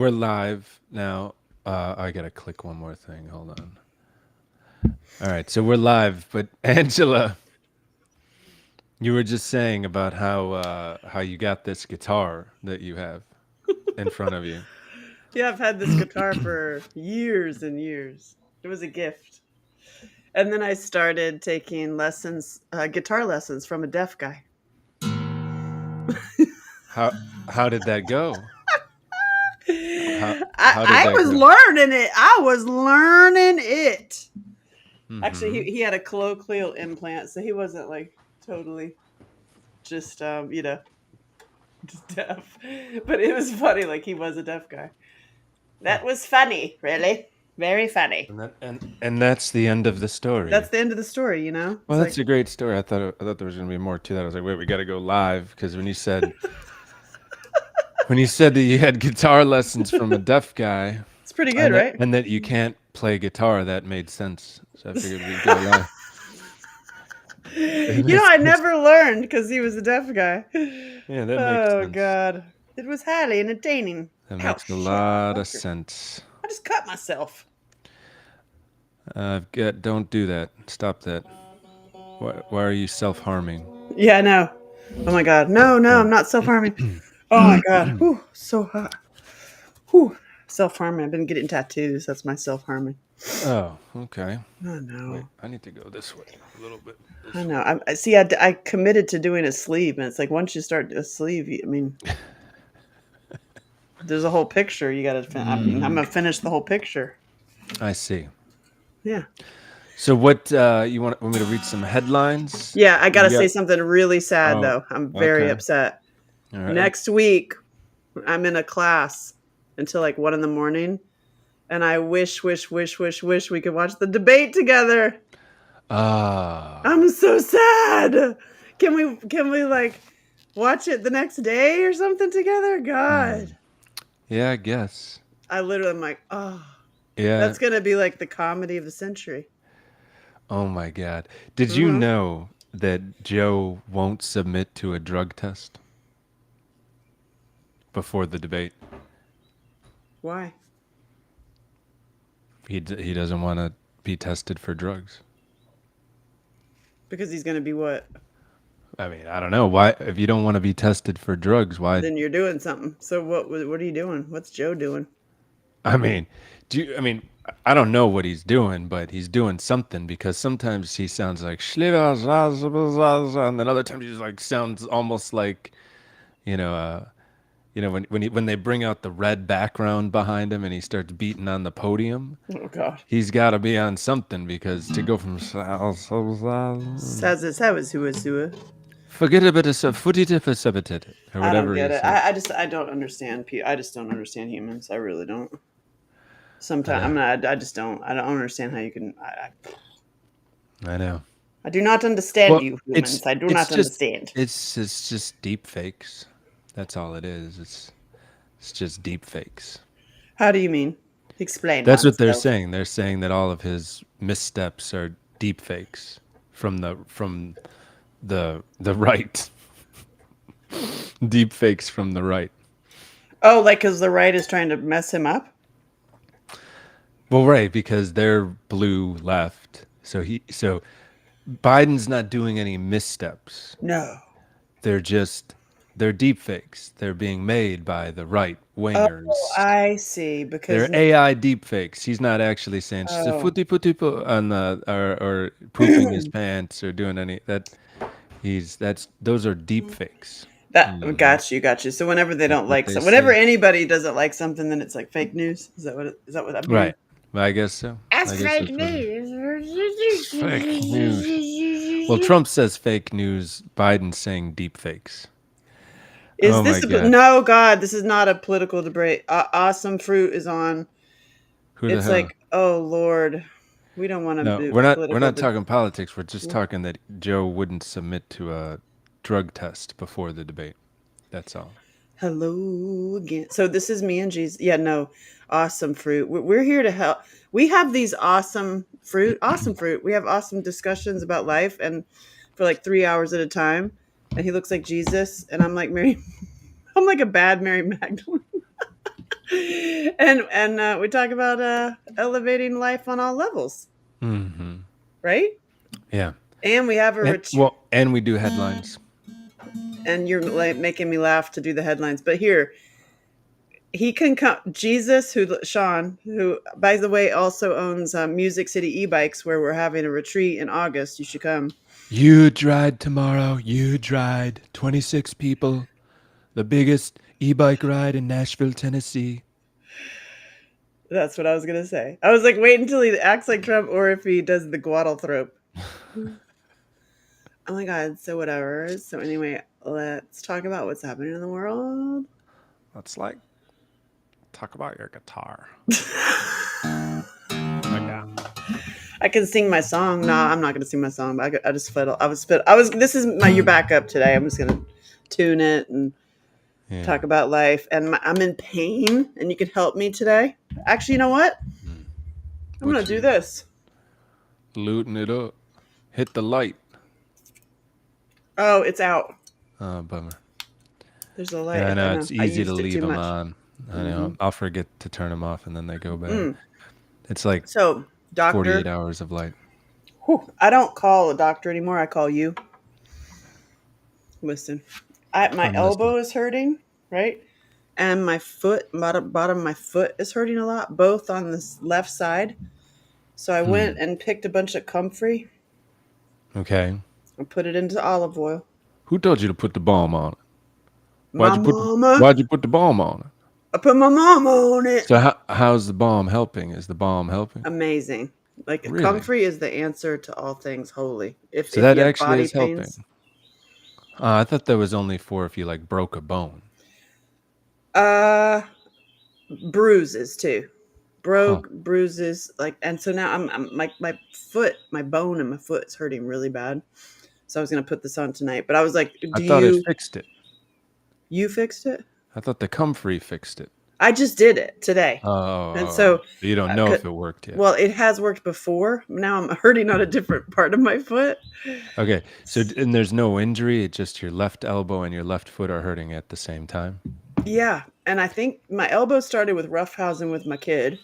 We're live now. I gotta click one more thing. Hold on. All right, so we're live. But Angela, you were just saying about how you got this guitar that you have in front of you. Yeah, I've had this guitar for years and years. It was a gift. And then I started taking lessons, guitar lessons from a deaf guy. How how did that go? How I, how did I that was go? learning it. I was learning it. Actually, Mm-hmm. he had a colloquial implant, so he wasn't like totally just, just deaf. But it was funny, like he was a deaf guy. That was funny, really. Very funny. And that's the end of the story. That's the end of the story, you know? Well, It's that's like, a great story. I thought there was gonna be more to that. I was like, wait, we gotta go live because when you said that you had guitar lessons from a deaf guy, it's pretty good, right? and that you can't play guitar, that made sense. So I figured we'd go live. It I makes never learned because he was a deaf guy. Yeah, that makes Oh sense. God, it was highly entertaining. That Oh makes a shit, my lot of fucker! sense. I just cut myself. Don't do that. Stop that. Why are you self-harming? Yeah, I know. Oh my God, no, no, Oh. I'm not self harming. Oh my God, whew, so hot. Whew, self harming. I've been getting tattoos. That's my self harming. Oh, okay. Oh Wait, no, I need to go this way. A little bit I this know. way. I see. I committed to doing a sleeve, and it's like once you start a sleeve, I mean, there's a whole picture. You got to. I mean, I'm Mm, gonna finish the whole picture. I see. Yeah. So what you want me to read some headlines? Yeah, I You gotta say got something really sad Oh, though. I'm very okay. upset. All right. Next week, I'm in a class until like 1 in the morning, and I wish we could watch the debate together. Ah. I'm so sad. Can we like watch it the next day or something together? Hmm. God, Yeah, I guess. I literally am like, oh, Yeah. that's gonna be like the comedy of the century. Oh my God. Did you Uh-huh. know that Joe won't submit to a drug test before the debate? Why? He doesn't want to be tested for drugs. Because he's gonna be what? I mean, I don't know why. If you don't want to be tested for drugs, why? Then you're doing something. So what are you doing? What's Joe doing? I mean, I mean, I don't know what he's doing, but he's doing something because sometimes he sounds like and then other times he's like sounds almost like you know, when they bring out the red background behind him and he starts beating on the podium, Oh God. he's got to be on something because to go from Says who. forget a bit of footy tip or I don't whatever get he it. said. I don't understand people. I just don't understand humans. I really don't. I Sometimes know, I just don't. I don't understand how you can. I know. I do not understand Well, you it's humans. I do it's not just understand. it's just deep fakes. That's all it is. It's just deep fakes. How do you mean? Explain That's what they're oneself. saying. They're saying that all of his missteps are deep fakes from the right. Deep fakes from the right. Oh, like because the right is trying to mess him up. Well, right, because they're blue left. So Biden's not doing any missteps. No. They're deep fakes. They're being made by the right Oh, wingers. I see. Because They're AI deep fakes. He's not actually saying oh, "footy pooty poo" on the or pooping his pants or doing any that. That's those are deep fakes. that Hmm. got you. So whenever they That's don't what like, they whenever say. anybody doesn't like something, then it's like fake news. Is that what I'm hearing? Right. Well, I guess so. That's I guess fake that's what it news. is. Fake news. Well, Trump says fake news. Biden's saying deep fakes. Is Oh this my a, God. no, God, this is not a political debate. Awesome Fruit is on. Who the It's hell? like, oh Lord, we don't want to No, do we're political. not talking politics. We're just talking that Joe wouldn't submit to a drug test before the debate. That's all. Hello again. So this is me and Jesus. Yeah, no, Awesome Fruit. We're here to help. We have these awesome fruit. We have awesome discussions about life and for like 3 hours at a time. And he looks like Jesus, and I'm like Mary. I'm like a bad Mary Magdalene. And we talk about elevating life on all levels, Hmm. right? Yeah. And we have a And we do headlines. and you're like making me laugh to do the headlines, but here he can come. Jesus, who Sean, who by the way also owns Music City e-bikes, where we're having a retreat in August. You should come. Huge ride tomorrow. Huge ride. 26 people. The biggest e-bike ride in Nashville, Tennessee. That's what I was gonna say. I was like, wait until he acts like Trump, or if he does the Guadalthrope. Oh my god. So whatever. So anyway, let's talk about what's happening in the world. Let's talk about your guitar. I can sing my song. No, I'm not gonna sing my song. But I just fiddle. I was fiddle. I was. This is my your backup today. I'm just gonna tune it and Yeah. talk about life. And I'm in pain, and you can help me today. Actually, you know what? I'm What gonna do this. Looting it up. Hit the light. Oh, it's out. Oh, bummer. There's a light. Yeah, I know. know. It's I easy to used it leave too them much. on. I know. I'll forget to turn them off and then they go bad. Mm. It's like So, 48 doctor, hours of light. I don't call a doctor anymore. I call you. Listen, my elbow is hurting, right? And my foot, bottom of my foot is hurting a lot, both on this left side. So I went and picked a bunch of comfrey Okay. and put it into olive oil. Who told you to put the balm on it? My mama. Why'd you put the balm on it? I put my mama on it. So how's the balm helping? Is the balm helping? Amazing. Like Really? comfrey is the answer to all things holy. If So that you have actually body is helping. pains, I thought that was only for if you like broke a bone. bruises too. Bruises, like, and so now I'm like my foot, my bone in my foot is hurting really bad. So I was gonna put this on tonight, but I was like, I thought it fixed it. You fixed it? I thought the comfrey fixed it. I just did it today. Oh. And so you don't know if it worked yet. Well, it has worked before. Now I'm hurting on a different part of my foot. Okay. So and there's no injury, it's just your left elbow and your left foot are hurting at the same time. Yeah. And I think my elbow started with roughhousing with my kid.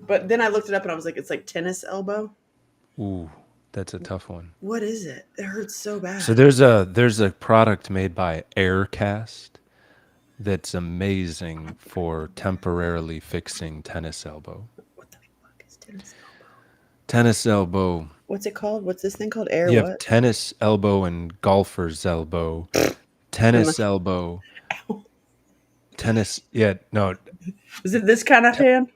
But then I looked it up and I was like, it's like tennis elbow. Ooh, that's a tough one. What is it? It hurts so bad. So there's a product made by Aircast that's amazing for temporarily fixing tennis elbow. What the fuck is tennis elbow? Tennis elbow. What's it called? What's this thing called? Air You what? have tennis elbow and golfer's elbow. Tennis elbow. Tennis. Yeah, no. Is it this kind of hand?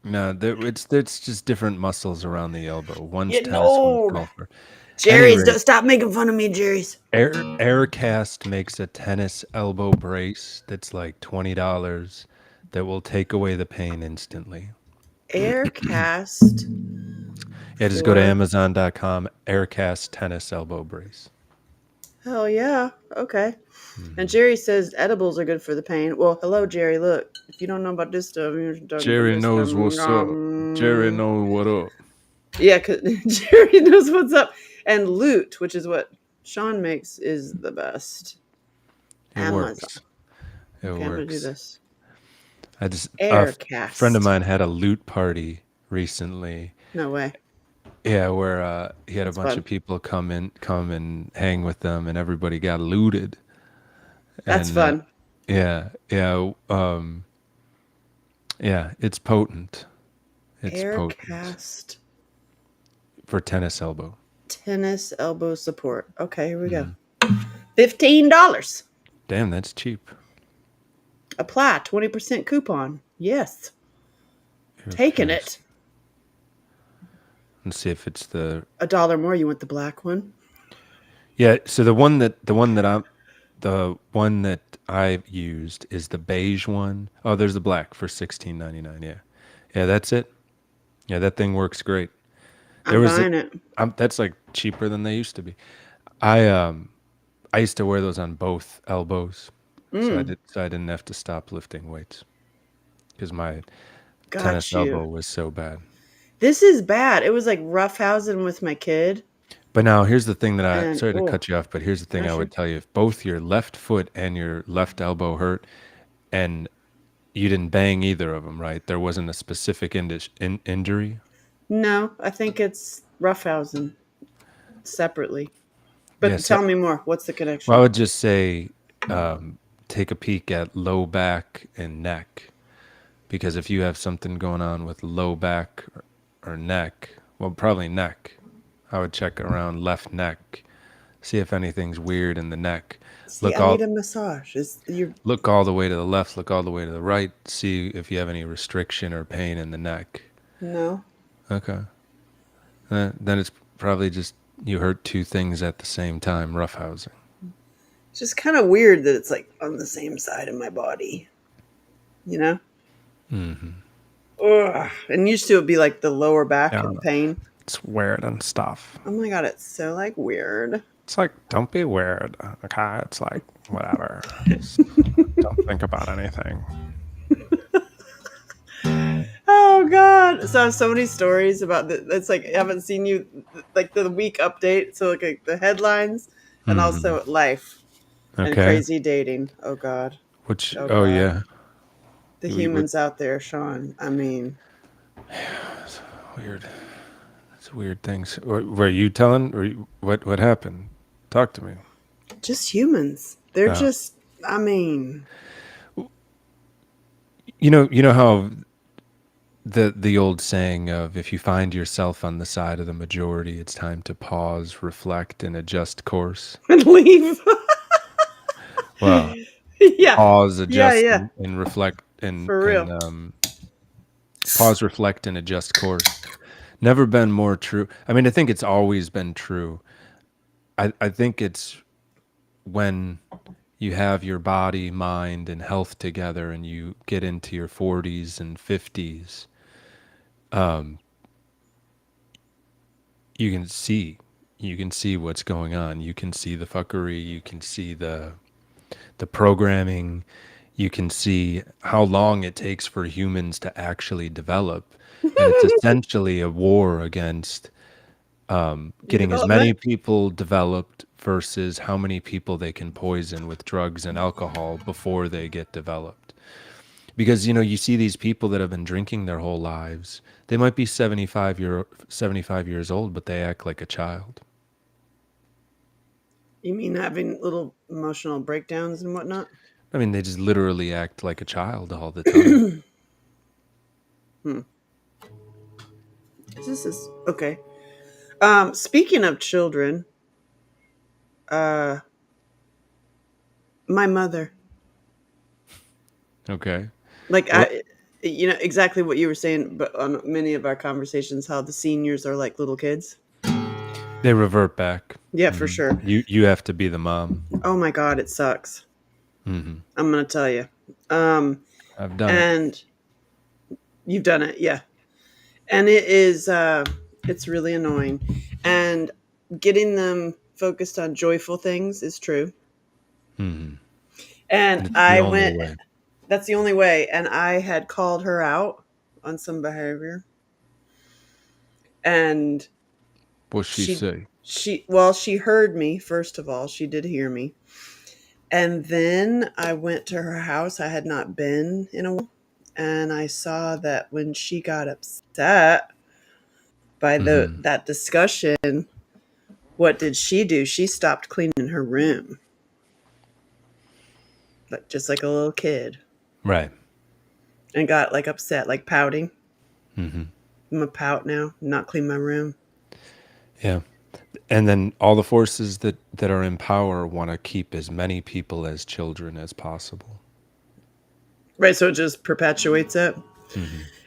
No, it's just different muscles around the elbow. One's tennis, no. one's golfer. Jerry's, Anyway, don't stop making fun of me, Jerry's. Aircast makes a tennis elbow brace that's like $20 that will take away the pain instantly. Aircast. Yeah, just go to Amazon.com. Aircast tennis elbow brace. Hell yeah. Okay. And Jerry says edibles are good for the pain. Well, hello, Jerry. Look, if you don't know about this stuff, Jerry knows what's up. Jerry knows what up. Yeah, because Jerry knows what's up. And Loot, which is what Sean makes, is the best. It works. It okay, works. I'm gonna do this. I just Aircast. A friend of mine had a loot party recently. No way. Yeah, where he had a bunch of people come and hang with them, and everybody got looted. That's fun. Yeah. Yeah, it's potent. It's Aircast. potent. For tennis elbow. Tennis elbow support. Okay, here we go. $15. Damn, that's cheap. Apply 20% coupon. Yes. Taking it. Let's see if it's the $1 more. You want the black one? Yeah, so the one that I've used is the beige one. Oh, there's the black for $16.99. Yeah, that's it. Yeah, that thing works great. I'm buying it. That's like cheaper than they used to be. I used to wear those on both elbows, so I didn't have to stop lifting weights because my tennis elbow was so bad. This is bad. It was like roughhousing with my kid. But now here's the thing that sorry to cut you off, but here's the thing I would tell you. If both your left foot and your left elbow hurt and you didn't bang either of them, right? There wasn't a specific injury. No, I think it's roughhousing separately. But Yes. tell me more. What's the Well, I connection? would just say take a peek at low back and neck, because if you have something going on with low back or neck, well, probably neck. I would check around left neck, see if anything's weird in the neck. See, Look I need all a massage. Is you look all the way to the left, look all the way to the right, see if you have any restriction or pain in the neck. no? Okay. Then it's probably just you hurt two things at the same time, roughhousing. It's just kind of weird that it's like on the same side of my body. You know? Ugh. And used to it be like the lower back Yeah, pain. it's weird and stuff. Oh my god, it's so like weird. It's like, don't be weird, okay? It's like, whatever. Don't think about anything. Oh god. So I have so many stories about the it's like I haven't seen you like the week update. So like the headlines and also life and Okay. crazy dating. Oh god. Which, Oh oh, god. yeah. The We would, humans out there, Sean. I mean, weird. It's weird things. Were you telling? What happened? Talk to me. just humans. They're Oh. just I mean, You know how the old saying of if you find yourself on the side of the majority, it's time to pause, reflect, and adjust course. and leave. Well, Yeah. pause, Yeah, adjust, yeah. and reflect, and For real. pause, reflect, and adjust course. Never been more true. I mean, I think it's always been true. I think it's when you have your body, mind, and health together, and you get into your 40s and 50s, you can see what's going on. You can see the fuckery. You can see the programming. You can see how long it takes for humans to actually develop, and it's essentially a war against getting as many Development. people developed versus how many people they can poison with drugs and alcohol before they get developed. Because you see these people that have been drinking their whole lives. They might be 75 years old, but they act like a child. You mean having little emotional breakdowns and whatnot? I mean, they just literally act like a child all the time. This is okay. Speaking of children, uh, my mother, Okay. like What? exactly what you were saying, but on many of our conversations, how the seniors are like little kids. They revert back. Yeah, for sure. You have to be the mom. Oh my god, it sucks. Hmm. I'm gonna tell you. I've done it. And you've done it, yeah. And it is, it's really annoying. And getting them focused on joyful things is true. Hmm. And It's the I only went. way. That's the only way. And I had called her out on some behavior. And What's she she say? she heard me, first of all. She did hear me. And then I went to her house. I had not been in a while. And I saw that when she got upset by that discussion, what did she do? She stopped cleaning her room. Like just like a little kid. Right. And got like upset, like pouting. Hmm. I'm a pout now, not clean my room. Yeah. And then all the forces that are in power want to keep as many people as children as possible. Right, so it just perpetuates it. Hmm.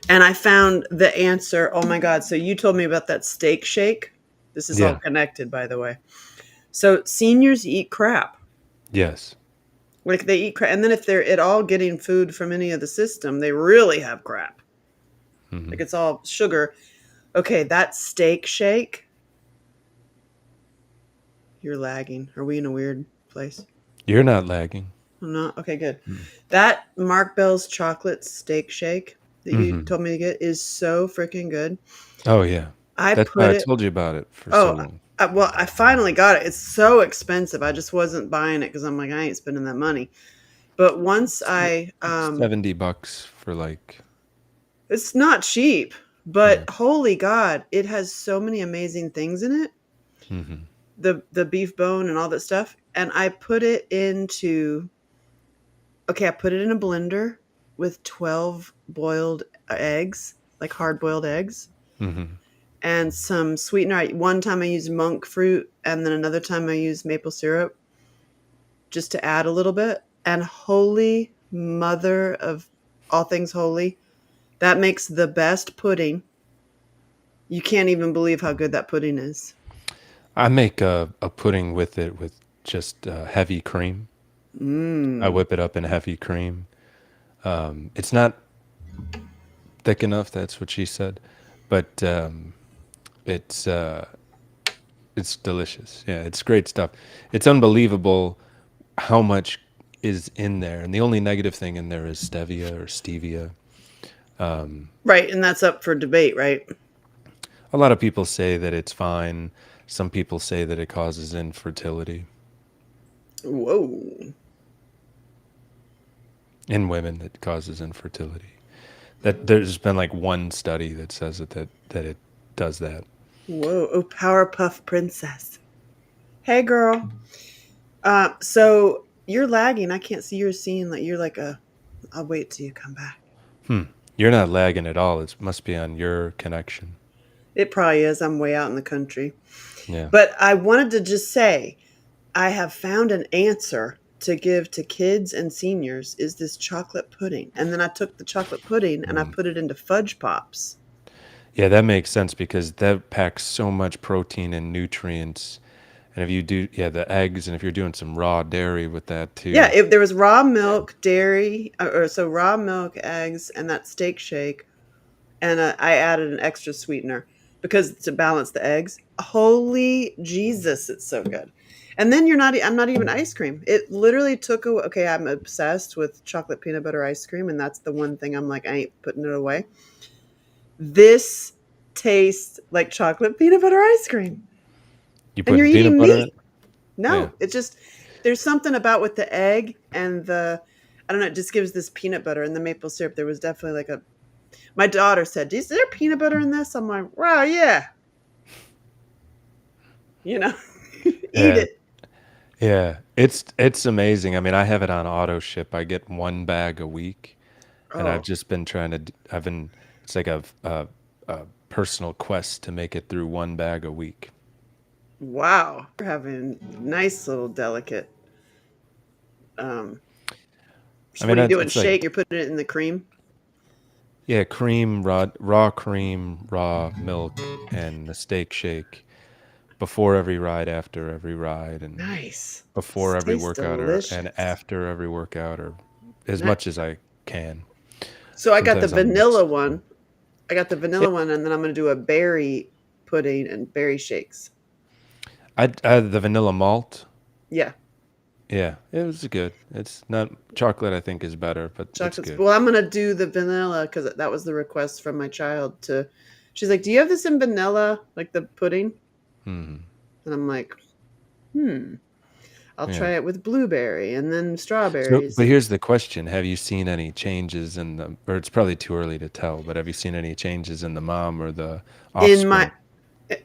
And I found the answer. Oh my God. So you told me about that steak shake. This is all Yeah. connected, by the way. So seniors eat crap. Yes. Like they eat crap. And then if they're at all getting food from any of the system, they really have crap. Hmm. Like it's all sugar. Okay, that steak shake. You're lagging. Are we in a weird place? You're not lagging. I'm not. Okay, good. That Mark Bell's chocolate steak shake that you Hmm. told me to get is so freaking good. Oh yeah. I That's why put I it. told you about it for so Oh, long. well, I finally got it. It's so expensive. I just wasn't buying it because I'm like, I ain't spending that money. But once I, $70 for like, it's not cheap, yeah. but holy God, it has so many amazing things in it. Hmm. The beef bone and all that stuff. And I put it into, okay, I put it in a blender with 12 boiled eggs, like hard boiled eggs, Hmm. and some sweetener. One time I used monk fruit, and then another time I used maple syrup just to add a little bit. And holy mother of all things holy, that makes the best pudding. You can't even believe how good that pudding is. I make a pudding with it with just heavy cream. I Mmm. whip it up in heavy cream. It's not thick enough. That's what she said, but it's uh, it's delicious. Yeah, it's great stuff. It's unbelievable how much is in there, and the only negative thing in there is stevia or stevia. Right, and that's up for debate, right? A lot of people say that it's fine. Some people say that it causes infertility Whoa. in women. It causes infertility. That there's been like one study that says that it does that. Whoa. Oh, Powerpuff Princess. Hey, girl. So you're lagging. I can't see your scene. Like you're like a. I'll wait till you come back. Hmm. You're not lagging at all. It must be on your connection. It probably is. I'm way out in the country. Yeah. But I wanted to just say I have found an answer to give to kids and seniors is this chocolate pudding. And then I took the chocolate pudding and I Mm. put it into fudge pops. Yeah, that makes sense because that packs so much protein and nutrients. And if you do, yeah, the eggs, and if you're doing some raw dairy with that Yeah, too. if there was raw milk, dairy, or so raw milk, eggs, and that steak shake, and I added an extra sweetener because to balance the eggs. Holy Jesus, it's so good. And then you're not. I'm not even ice cream. It literally took away. Okay, I'm obsessed with chocolate peanut butter ice cream, and that's the one thing I'm like, I ain't putting it away. This tastes like chocolate peanut butter ice cream, You and you're putting peanut eating butter in? meat. Yeah. No, it just there's something about with the egg and the I don't know, it just gives this peanut butter and the maple syrup. There was definitely like a my daughter said, "Is there peanut butter in this?" I'm like, "Wow, yeah." You know, eat Yeah. it. Yeah. It's amazing. I mean, I have it on auto ship. I get one bag a week, and I've Oh, just been trying to. I've been. It's like a personal quest to make it through one bag a week. wow. You're having nice little delicate. Um, I what mean, are you doing? it's like, Shake? You're putting it in the cream? yeah, cream, raw cream, raw milk, and a steak shake before every ride, after every ride, and Nice. before This every tastes workout, and delicious. after every workout, or as Ni- much as I can. So I got the Sometimes I'll mix vanilla it in. one. I got the Yeah, vanilla one, and then I'm going to do a berry pudding and berry shakes. I had the vanilla malt. Yeah. Yeah, it was good. It's not chocolate. I think is better, but it's Chocolates. good. Well, I'm gonna do the vanilla because that was the request from my child. To, she's like, "Do you have this in vanilla, like the pudding?" Hmm. And I'm like, "Hmm, I'll Yeah. try it with blueberry and then So, strawberries." but And here's the question: have you seen any changes in the? Or it's probably too early to tell. But have you seen any changes in the mom or the in my, offspring?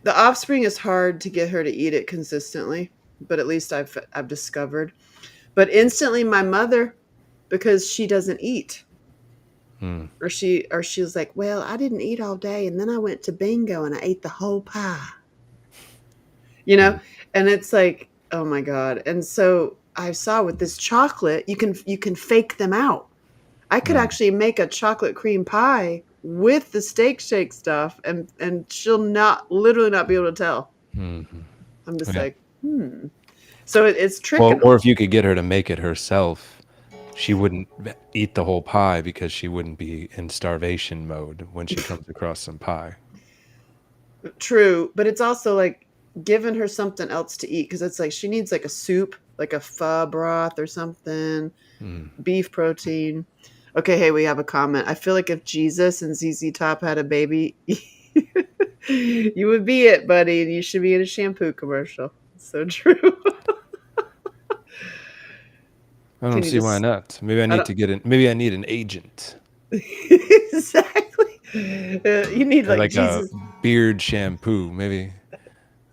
the offspring is hard to get her to eat it consistently, but at least I've discovered. But instantly, my mother, because she doesn't eat, Hmm. or she was like, "Well, I didn't eat all day, and then I went to bingo and I ate the whole pie." You know, Hmm. and it's like, oh my god. And so I saw with this chocolate you can fake them out. I could Hmm. actually make a chocolate cream pie with the steak shake stuff, and she'll not literally not be able to tell. Hmm. I'm just Yeah. like, so it's tricking Well, or them. if you could get her to make it herself, she wouldn't eat the whole pie because she wouldn't be in starvation mode when she comes across some pie. True, but it's also like giving her something else to eat because it's like she needs like a soup, like a pho broth or something, Hmm. beef protein. Okay, hey, we have a comment. I feel like if Jesus and ZZ Top had a baby, you would be it, buddy, and you should be in a shampoo commercial. So true. I Can don't you see why just? not. Maybe I I need don't to get in. Maybe I need an agent. exactly. You need I like like a Jesus, beard shampoo. Maybe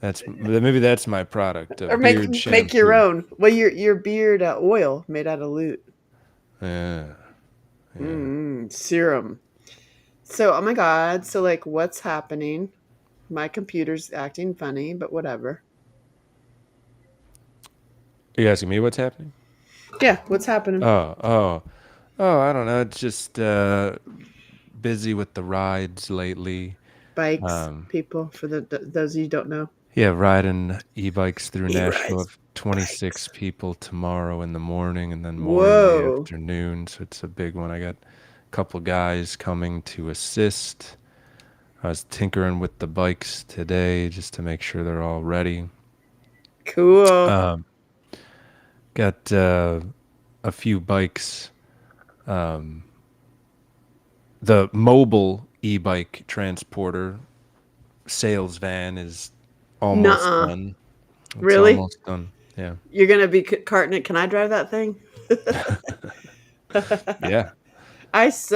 that's my product, a or beard make your shampoo. own. Well, your beard oil made out of loot. Yeah, yeah. Serum. So, oh my God. So, like, what's happening? My computer's acting funny, but whatever. Are you asking me what's happening? Yeah, what's happening? Oh, oh, oh. I don't know. It's just busy with the rides lately. Bikes, Um, people, for those of you who don't know. yeah, riding e-bikes through Nashville. E-rides, Of 26 bikes. people tomorrow in the morning, and then more in the Whoa. afternoon. So it's a big one. I got a couple guys coming to assist. I was tinkering with the bikes today just to make sure they're all ready. Cool. Um, got a few bikes. Um, the mobile e-bike transporter sales van is almost Nuh-uh. done. It's Really? almost done. Yeah. You're gonna be carting it? Can I drive that thing? Yeah.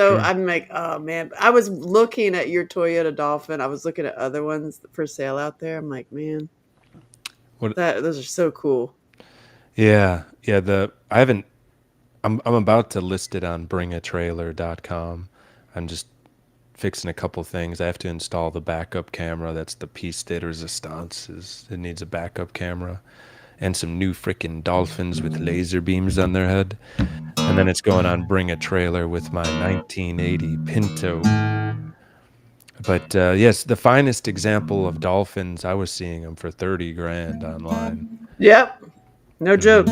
Sure. I'm like, oh man. I was looking at your Toyota Dolphin. I was looking at other ones for sale out there. I'm like, man, What? that those are so cool. Yeah. Yeah. I haven't. I'm about to list it on bringatrailer.com. I'm just fixing a couple things. I have to install the backup camera. That's the piece de resistance. It needs a backup camera and some new freaking dolphins with laser beams on their head. And then it's going on Bring a Trailer with my 1980 Pinto. But yes, the finest example of dolphins, I was seeing them for 30 grand online. Yep. No joke.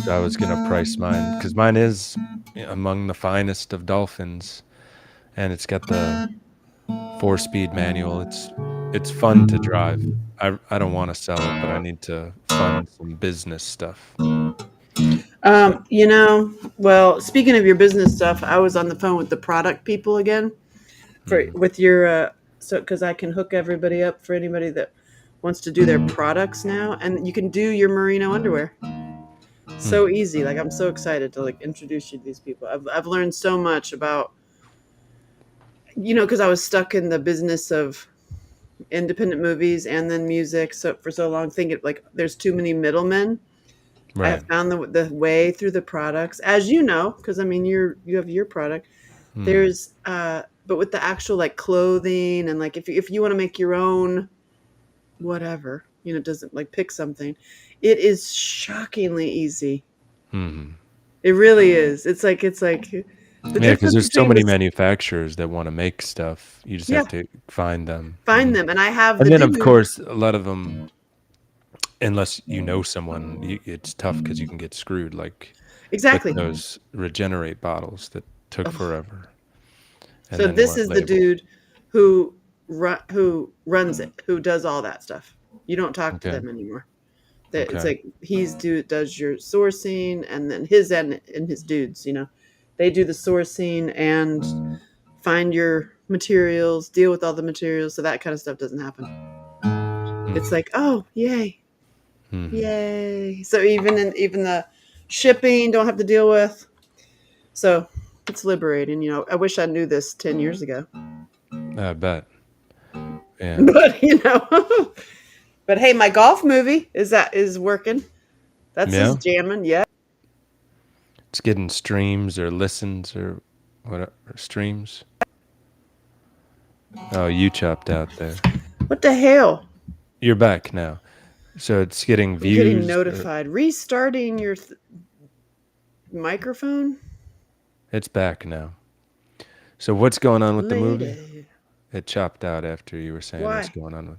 So I was gonna price mine because mine is among the finest of dolphins, and it's got the 4-speed manual. It's fun to drive. I don't want to sell it, but I need to fund some business stuff. So, Well, speaking of your business stuff, I was on the phone with the product people again for mhm. with your so because I can hook everybody up for anybody that wants to do their products now, and you can do your merino underwear. Hmm. So easy. Like I'm so excited to like introduce you to these people. I've learned so much about because I was stuck in the business of independent movies and then music so for so long thinking like there's too many middlemen. I have Right. found the way through the products, as you know, because I mean you have your product. Hmm. There's but with the actual like clothing and like if you want to make your own whatever, doesn't like pick something, it is shockingly easy. Hmm. It really is. It's like the Yeah, because difference there's so between many this. manufacturers that want to make stuff. You just Yeah, have to find them. find them, and I have And the then, of dude. course, a lot of them, unless you know someone, it's tough because you can get screwed. Like with Exactly. those regenerate bottles that took Oh. forever and So then this weren't is the labeled. dude who runs it, who does all that stuff. You don't talk to Okay. them anymore. It's Okay. like does your sourcing, and then his and his dudes. They do the sourcing and find your materials, deal with all the materials, so that kind of stuff doesn't happen. It's Hmm. like, oh, yay, Hmm. yay! So even the shipping don't have to deal with. So it's liberating. I wish I knew this 10 years ago, I bet. Yeah. but but hey, my golf movie is working. That's his Yeah. jamming. Yeah. It's getting streams or listens or whatever. Streams. Oh, you chopped out there. What the hell? You're back now. So it's getting I'm getting views or notified. Restarting your microphone, it's back now. So what's going on with the movie? lady. It chopped out after you were saying what's Why? going on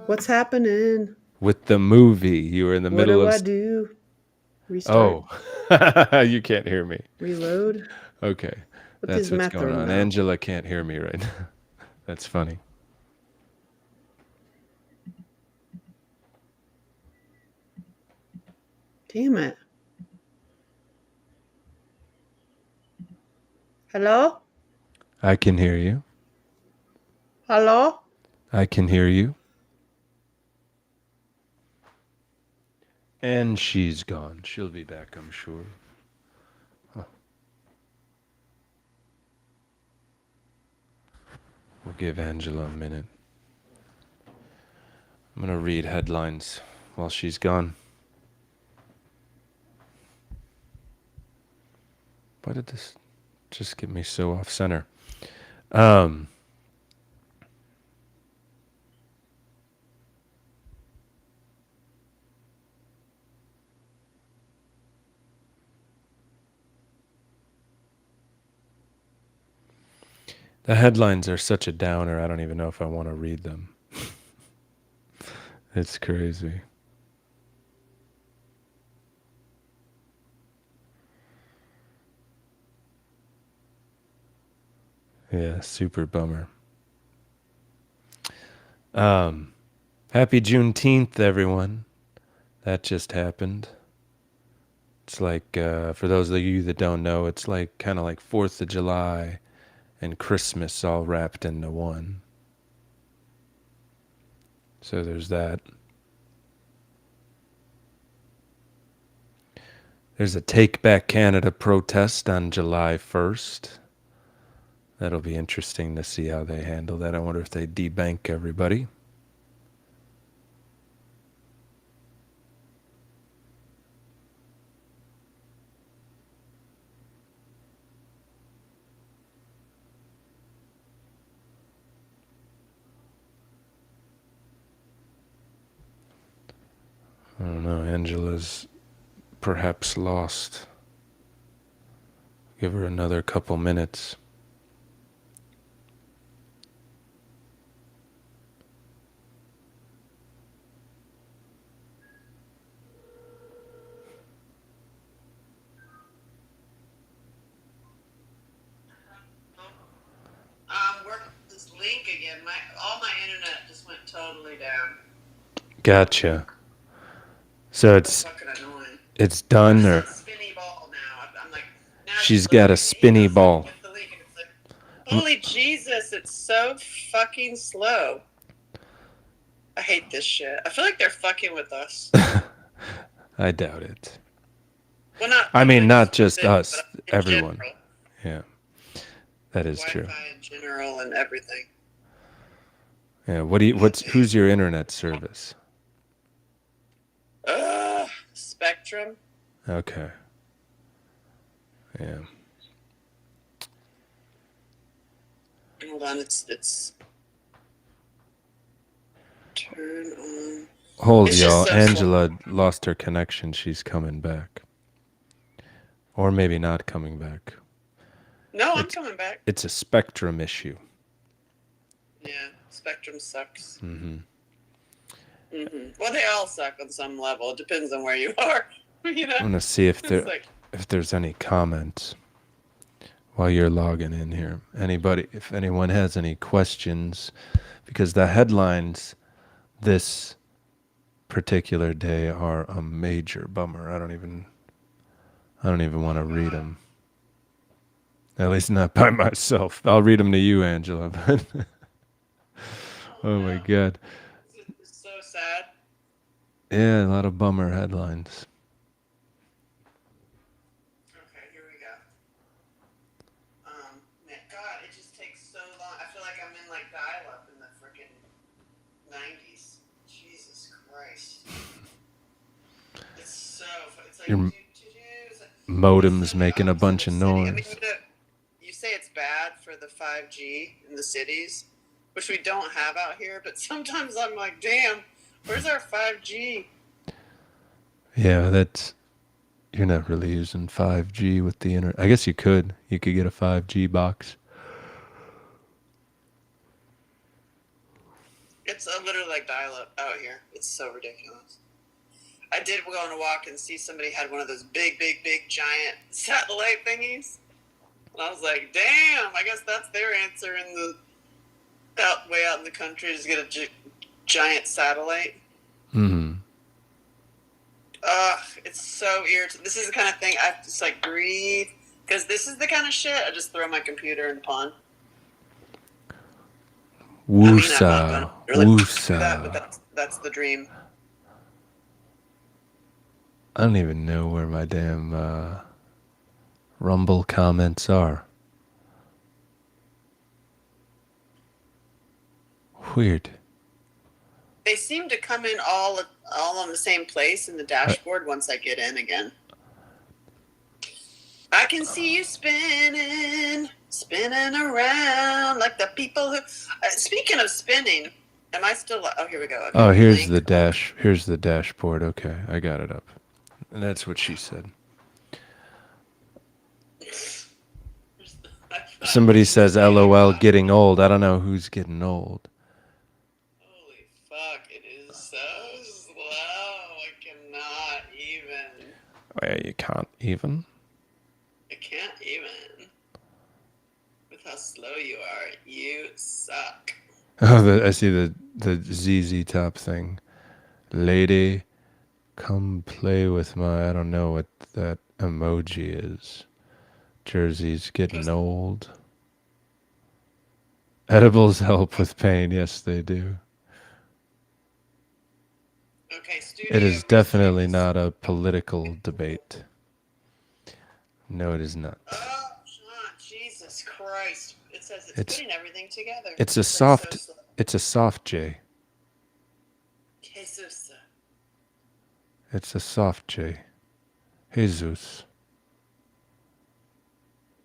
What's happening? with the movie. You were in the What middle do of I do? Restart? oh. You can't hear me. Reload? Okay. What That's does what's going Methrin on. know? Angela can't hear me right now. That's funny. Damn it. Hello? I can hear you. Hello? I can hear you. And she's gone. She'll be back, I'm sure. We'll give Angela a minute. I'm going to read headlines while she's gone. Why did this just get me so off center? The headlines are such a downer, I don't even know if I want to read them. It's crazy. Yeah, super bummer. Happy Juneteenth, everyone. That just happened. It's like, for those of you that don't know, it's like kind of like 4th of July and Christmas all wrapped into one. So there's that. There's a Take Back Canada protest on July 1st. That'll be interesting to see how they handle that. I wonder if they debank everybody. I don't know. Angela's perhaps lost. Give her another couple minutes. Working this link again. All my internet just went totally down. Gotcha. So That's fucking annoying. it's done, or Spinny ball now. I'm like, now she's got a spinny ball. Get the link and it's like, holy Jesus, it's so fucking slow. I hate this shit. I feel like they're fucking with us. I doubt it. Well, not. I mean, not just it, us, but in everyone. general. Yeah, that is Wi-Fi true. in general and everything. Yeah. Who's your internet service? Spectrum. Okay. Yeah. Hold on, it's turn on. Hold, It's y'all. just so Angela lost her connection. She's coming back. Or maybe not coming back. No, I'm coming back. It's a Spectrum issue. Yeah, Spectrum sucks. Mm-hmm. Well, they all suck on some level. It depends on where you are. You know? I'm going to see if It's if there's any comments while you're logging in here. If anyone has any questions, because the headlines this particular day are a major bummer. I don't even want to read them. At least not by myself. I'll read them to you, Angela. But oh my God. It's so sad. Yeah, a lot of bummer headlines. Okay, here we go. God, it just takes so long. I feel like I'm in like dial-up in the freaking 90s. Jesus Christ. It's like Your modem's making a bunch of noise. I mean, you say it's bad for the 5G in the cities, which we don't have out here, but sometimes I'm like, damn, where's our 5G? Yeah, you're not really using 5G with the internet. I guess you could. You could get a 5G box. It's literally like dial-up out here. It's so ridiculous. I did go on a walk and see somebody had one of those big, giant satellite thingies. And I was like, damn, I guess that's their answer way out in the country, is get a giant satellite. Mm-hmm. It's so irritating. This is the kind of thing I have to just like breathe, because this is the kind of shit I just throw my computer in the pond. Woosa. But that's the dream. I don't even know where my damn Rumble comments are. Weird. They seem to come in all on the same place in the dashboard once I get in again. I can see you spinning around like the people who. Speaking of spinning, am I still? Oh, here we go. Okay, Oh, here's link. the dash. Here's the dashboard. Okay, I got it up. And that's what she said. Somebody says, "LOL, getting old." I don't know who's getting old. Holy fuck! It is so slow. I cannot even. Well, you can't even. I can't even. With how slow you are, you suck. Oh, I see the ZZ Top thing. Lady, come play with my. I don't know what that emoji is. Jersey's getting old. Edibles help with pain. Yes, they do. Okay, studio. It is definitely not a political debate. No, it is not. Oh, Jesus Christ! It says it's putting everything together. It's a soft. It's a soft J. Jesus. It's a soft J. Jesus.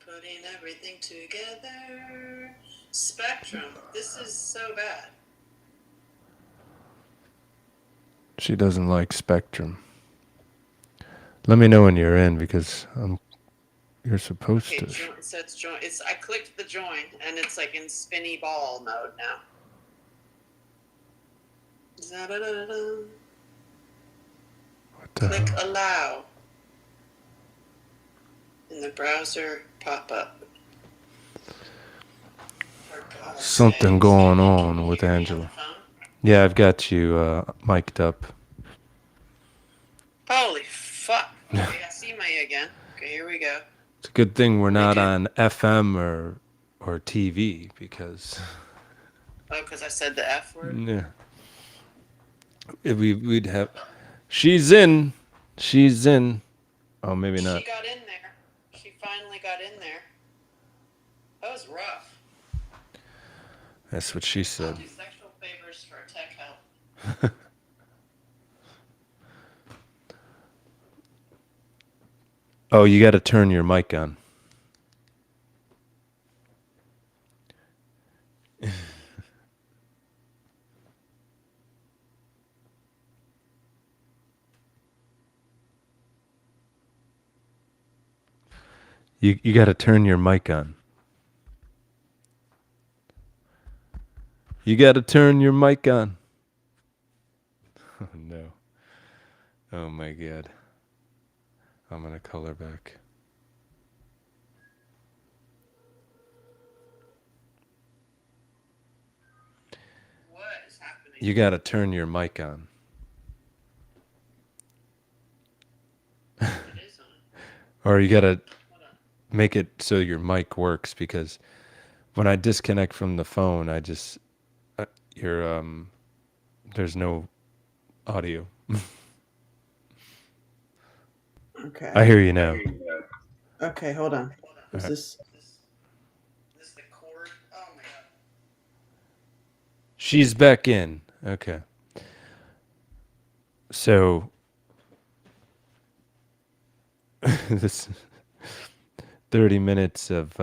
Putting everything together. Spectrum. This is so bad. She doesn't like Spectrum. Let me know when you're in because you're supposed to. It says join. I clicked the join and it's like in spinny ball mode now. What the Click hell? allow. In the browser pop up. Something going on with Angela. Yeah, I've got you mic'd up. Holy fuck. Okay, I see my again. Okay, here we go. It's a good thing we're not on FM or TV because. Oh, because I said the F word? Yeah. We'd have. She's in. She's in. Oh, maybe not. She got in there. She finally got in there. That was rough. That's what she said. I'll do sexual favors for tech help. Oh, you got to turn your mic on. You got to turn your mic on. You got to turn your mic on. Oh, no. Oh, my God. I'm going to color back. What is happening? You got to turn your mic on. It is on. Or you got to make it so your mic works because when I disconnect from the phone, I just there's no audio. Okay. I hear you now. Okay, hold on. Is Right. this the cord? Oh my god. She's back in. Okay. So this 30 minutes of This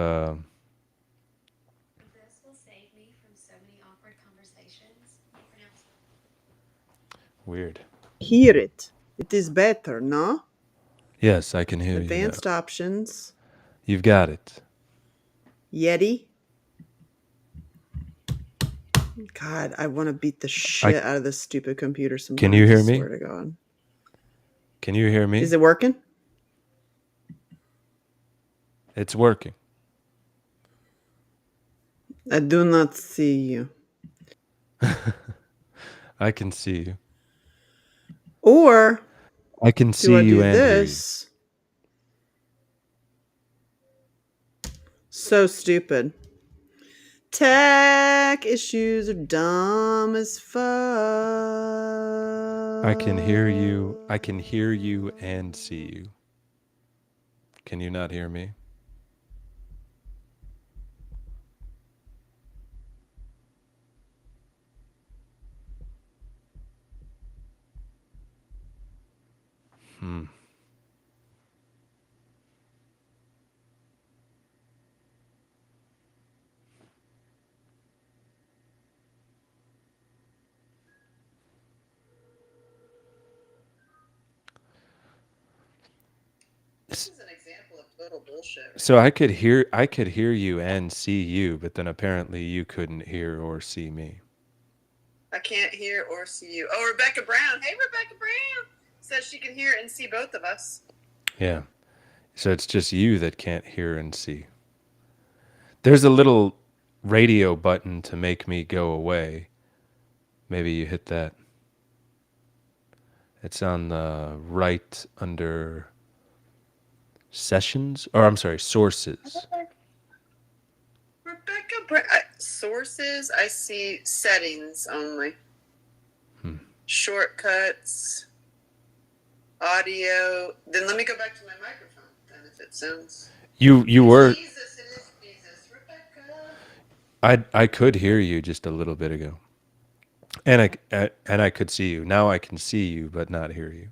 will save me from so many awkward conversations. weird. Hear it. It is better, no? Yes, I can hear Advanced you. options. You've got it. Yeti. God, I want to beat the shit out of this stupid computer sometimes. Can you hear I me? swear to God. Can you hear me? Is it working? It's working. I do not see you. I can see you. Or I can see do I you do and hear you. this? So stupid. Tech issues are dumb as fuck. I can hear you. I can hear you and see you. Can you not hear me? Hmm. This is an example of total bullshit. Right? So I could hear you and see you, but then apparently you couldn't hear or see me. I can't hear or see you. Oh, Rebecca Brown. Hey, Rebecca Brown says she can hear and see both of us. Yeah. So it's just you that can't hear and see. There's a little radio button to make me go away. Maybe you hit that. It's on the right under sessions, or I'm sorry, sources. Rebecca Brown. Sources, I see settings only. Shortcuts. Audio. Then let me go back to my microphone then if it sounds. You were. Jesus, it is Jesus. Rebecca. I could hear you just a little bit ago, and I could see you. Now I can see you, but not hear you.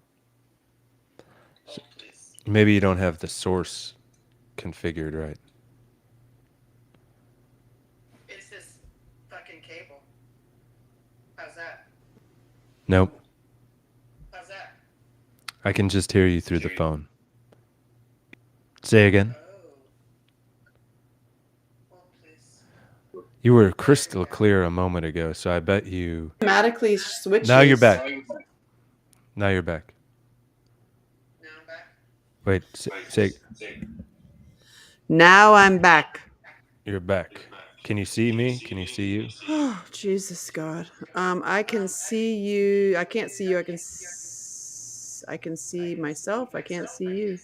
So maybe you don't have the source configured right. It's this fucking cable. How's that? Nope. How's that? I can just hear you through the phone. Say again. Oh. Hold, please. You were crystal clear a moment ago, so I bet you. Automatically switches. Now you're back. Now you're back. Now I'm back. Wait, say Now I'm back. you're back. Can you see me? Can you see you? Oh, Jesus God. I can see you. I can't see you. I can see myself. I can't see you.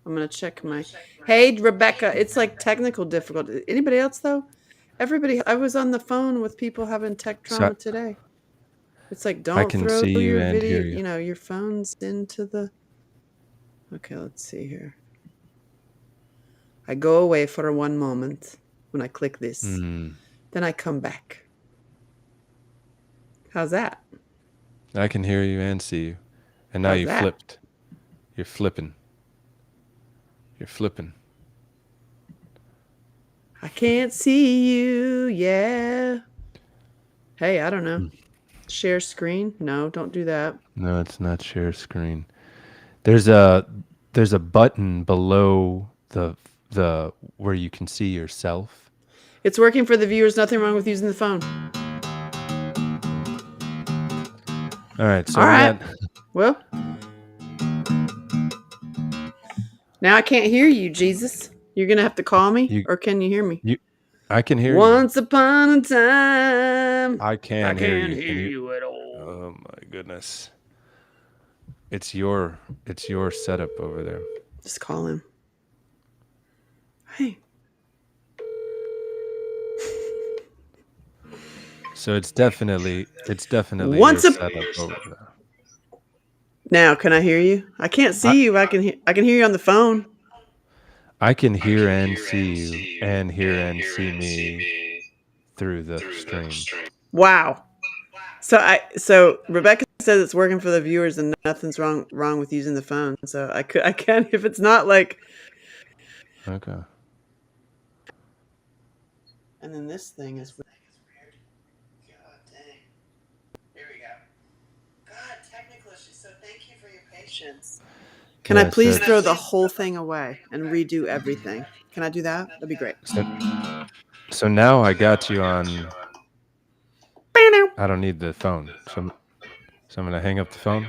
I'm gonna check my. Hey, Rebecca. It's like technical difficulty. Anybody else though? Everybody. I was on the phone with people having tech trauma today. It's like don't can throw see you your and video. hear you. You know your phones into the. Okay, let's see here. I go away for 1 moment when I click this. Then I come back. How's that? I can hear you and see you. And now How's you that? flipped. You're flipping. You're flipping. I can't see you. Yeah. Hey, I don't know. Share screen? No, don't do that. No, it's not share screen. There's a button below the where you can see yourself. It's working for the viewers. Nothing wrong with using the phone. All right. So All we right. got- Well, now I can't hear you, Jesus. You're going to have to call me, or can you hear me? I can hear you. Once upon a time. I can't hear you. hear Can you at all. Oh my goodness. It's your setup over there. Just call him. Hey. So it's definitely Once your a- setup over there. Now, can I hear you? I can't see you. I can hear you on the phone. I can hear and see you and hear and see me through the stream. Wow. So Rebecca says it's working for the viewers and nothing's wrong with using the phone. So I can if it's not like. Okay. And then this thing is weird. God dang. Here we go. God, technical issues. So thank you for your patience. Can I Yes, please that's- throw the whole thing away and redo everything? Can I do that? That'd be great. So now I got you on. I don't need the phone. So I'm gonna hang up the phone.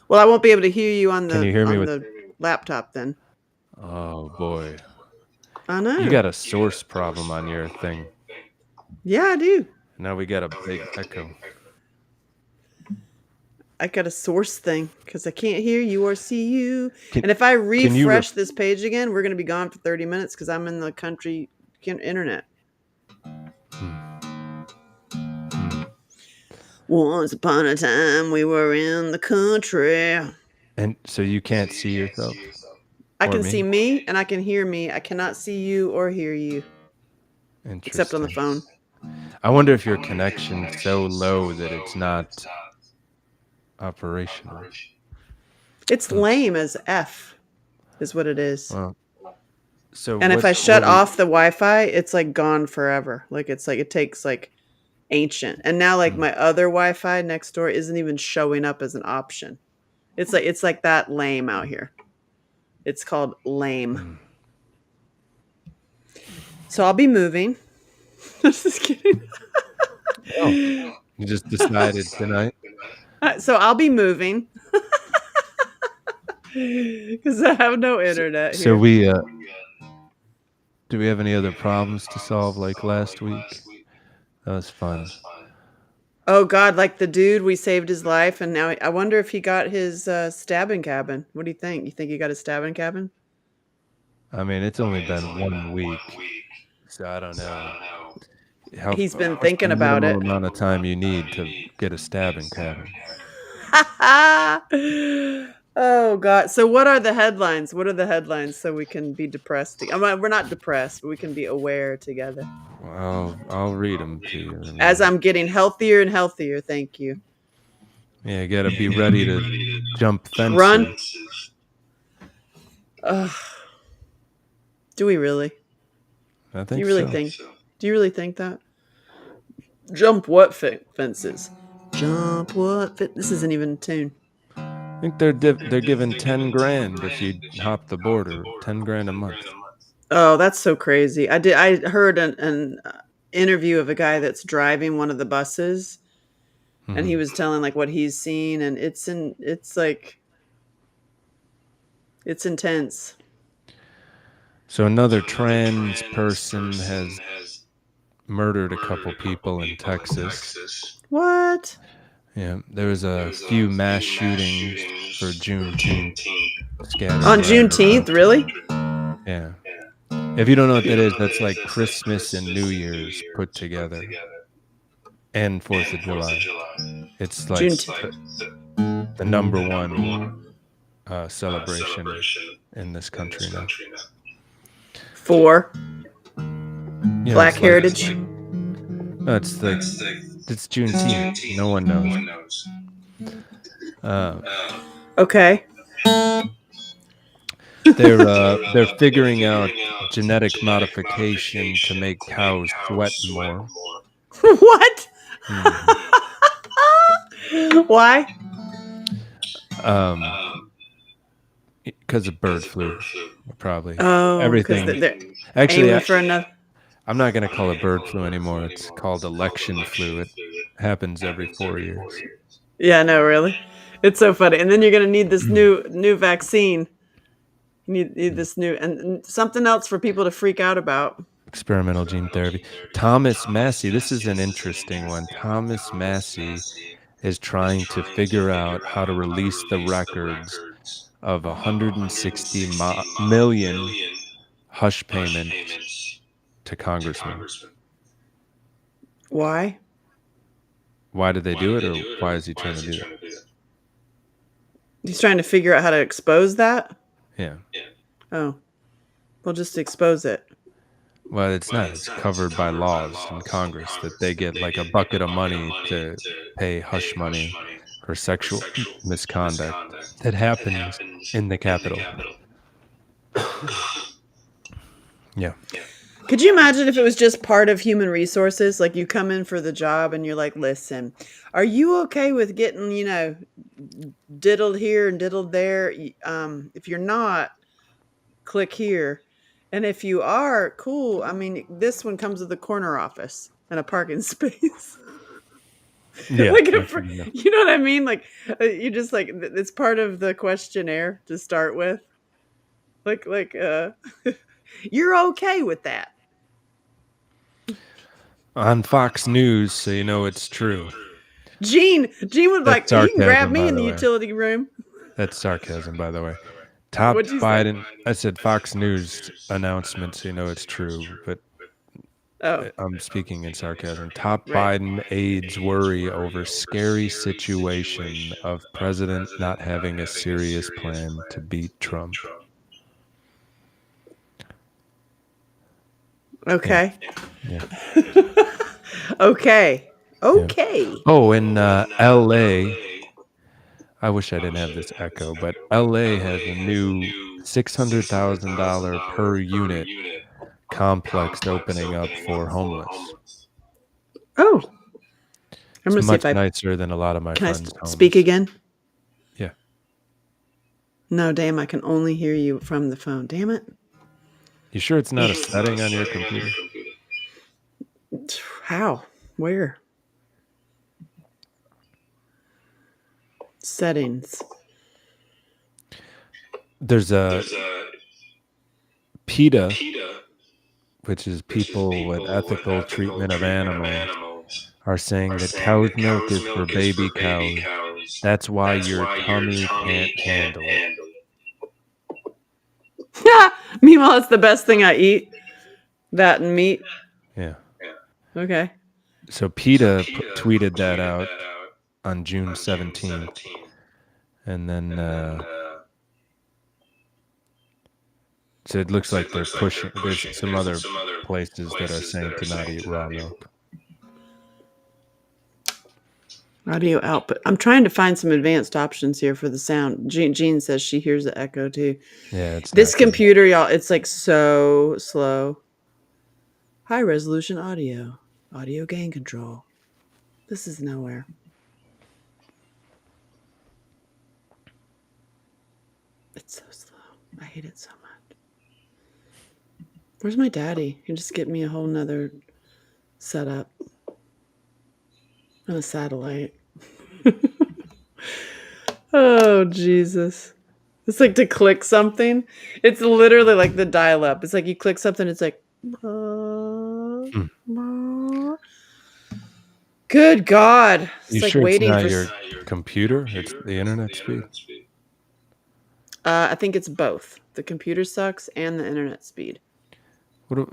Well, I won't be able to hear you on the Can you hear me on with- the laptop then. Oh boy. I know. You got a source problem on your thing. Yeah, I do. Now we got a big echo. I got a source thing because I can't hear you or see you. Can- and if I can you refresh this page again, we're going to be gone for 30 minutes because I'm in the country internet. Once upon a time, we were in the country. And so you can't see yourself. I Or can me. see me and I can hear me. I cannot see you or hear you except on the phone. I wonder if your connection's so low that it's not operational. It's lame as F, is what it is. Well, so And if I what shut what are off the Wi-Fi, it's like gone forever. Like it's like it takes like ancient. And now like Hmm. my other Wi-Fi next door isn't even showing up as an option. It's like that lame out here. It's called lame. Hmm. So I'll be moving. Just kidding. Oh, you just decided tonight? So I'll be moving because I have no internet So here. we do we have any other problems to solve like last week? That was fun. Oh God, like the dude, we saved his life, and now I wonder if he got his stabbing cabin. What do you think? You think he got his stabbing cabin? I mean, it's only been 1 week, so I don't know He's been what's thinking the about minimal it. amount of time you need to get a stabbing cabin. Oh God. So what are the headlines? What are the headlines so we can be depressed? I mean, we're not depressed, but we can be aware together. Well, I'll read them to you. As I'm getting healthier and healthier, thank you. Yeah, you gotta be ready to jump fences. Run. Ugh. Do we really? I think Do you really so. think? Do you really think that? Jump what fences? Jump what? This isn't even a tune. I think they're giving 10 grand if you hop the border. 10 grand a month. Oh, that's so crazy. I heard an interview of a guy that's driving one of the buses, and he Mhm. was telling like what he's seen, and it's intense. So another trans person has murdered a couple people in Texas. What? Yeah, there was a few mass shootings for Juneteenth scattered On around the Juneteenth, country. really? Yeah. If you don't know what that is, that's like Christmas and New Year's put together, and 4th of July. It's like the number one celebration in this country now. For Yeah, Black it's heritage. No, it's Juneteenth. No one knows. Okay. They're figuring out genetic modification to make cows sweat more. What? Why? Because of bird flu, probably. Oh, Everything. because they're Actually, aiming for another. I'm not going to call it bird flu anymore. It's called election flu. It happens every 4 years. Yeah, no, really. It's so funny. And then you're gonna need this new vaccine. You need this new and something else for people to freak out about. Experimental gene therapy. Thomas Massey, this is an interesting one. Thomas Massey is trying to figure out how to release the records of 160 million hush payments to congressmen. Why? Why did they do it, or why is he trying to do that? He's trying to figure out how to expose that? Yeah. Oh. Well, just expose it. Well, it's not. It's covered by laws in Congress that they get like a bucket of money to pay hush money for sexual misconduct that happens in the Capitol. Yeah. Could you imagine if it was just part of human resources? Like you come in for the job and you're like, listen, are you okay with getting, diddled here and diddled there? If you're not, click here. And if you are, cool. I mean, this one comes with a corner office and a parking space. Yeah. Like you know what I mean? Like you just like it's part of the questionnaire to start with. Like you're okay with that. On Fox News, so you know it's true. Gene was like, you can grab sarcasm, me by in the the way. utility room. That's sarcasm, by the way. Top What'd you say? Biden. I said Fox News announcement, so you know it's true. But Oh, I'm speaking in sarcasm. Top Right. Biden aides worry over scary situation of president not having a serious plan to beat Trump. okay. Yeah. Okay. Okay. Oh, in L.A., I wish I didn't have this echo, but LA has a new $600,000 per unit complex opening up for homeless. Oh, I'm It's gonna see if much I nicer than a lot of my can. friends' Speak homes. again. Yeah. No, damn, I can only hear you from the phone. Damn it. You sure it's not a setting on your computer? How? Where? Settings. There's a PETA, which is People with Ethical Treatment of Animals, are saying that cow's milk is for baby cows. That's why your tummy can't handle it. Meanwhile, it's the best thing I eat. That and meat. Yeah. Okay. So PETA tweeted that out on June 17th. And then so it looks like they're pushing. There's some other places that are saying to not eat raw milk. Audio output. I'm trying to find some advanced options here for the sound. Jean says she hears the echo too. Yeah, it's This not good. computer, y'all, it's like so slow. High resolution audio. Audio gain control. This is nowhere. It's so slow. I hate it so much. Where's my daddy? He just get me a whole nother setup on a satellite. Oh, Jesus. It's like to click something. It's literally like the dial up. It's like you click something, it's like. Good God. It's You like sure it's waiting not for. your computer? It's the internet speed. I think it's both. The computer sucks and the internet speed. What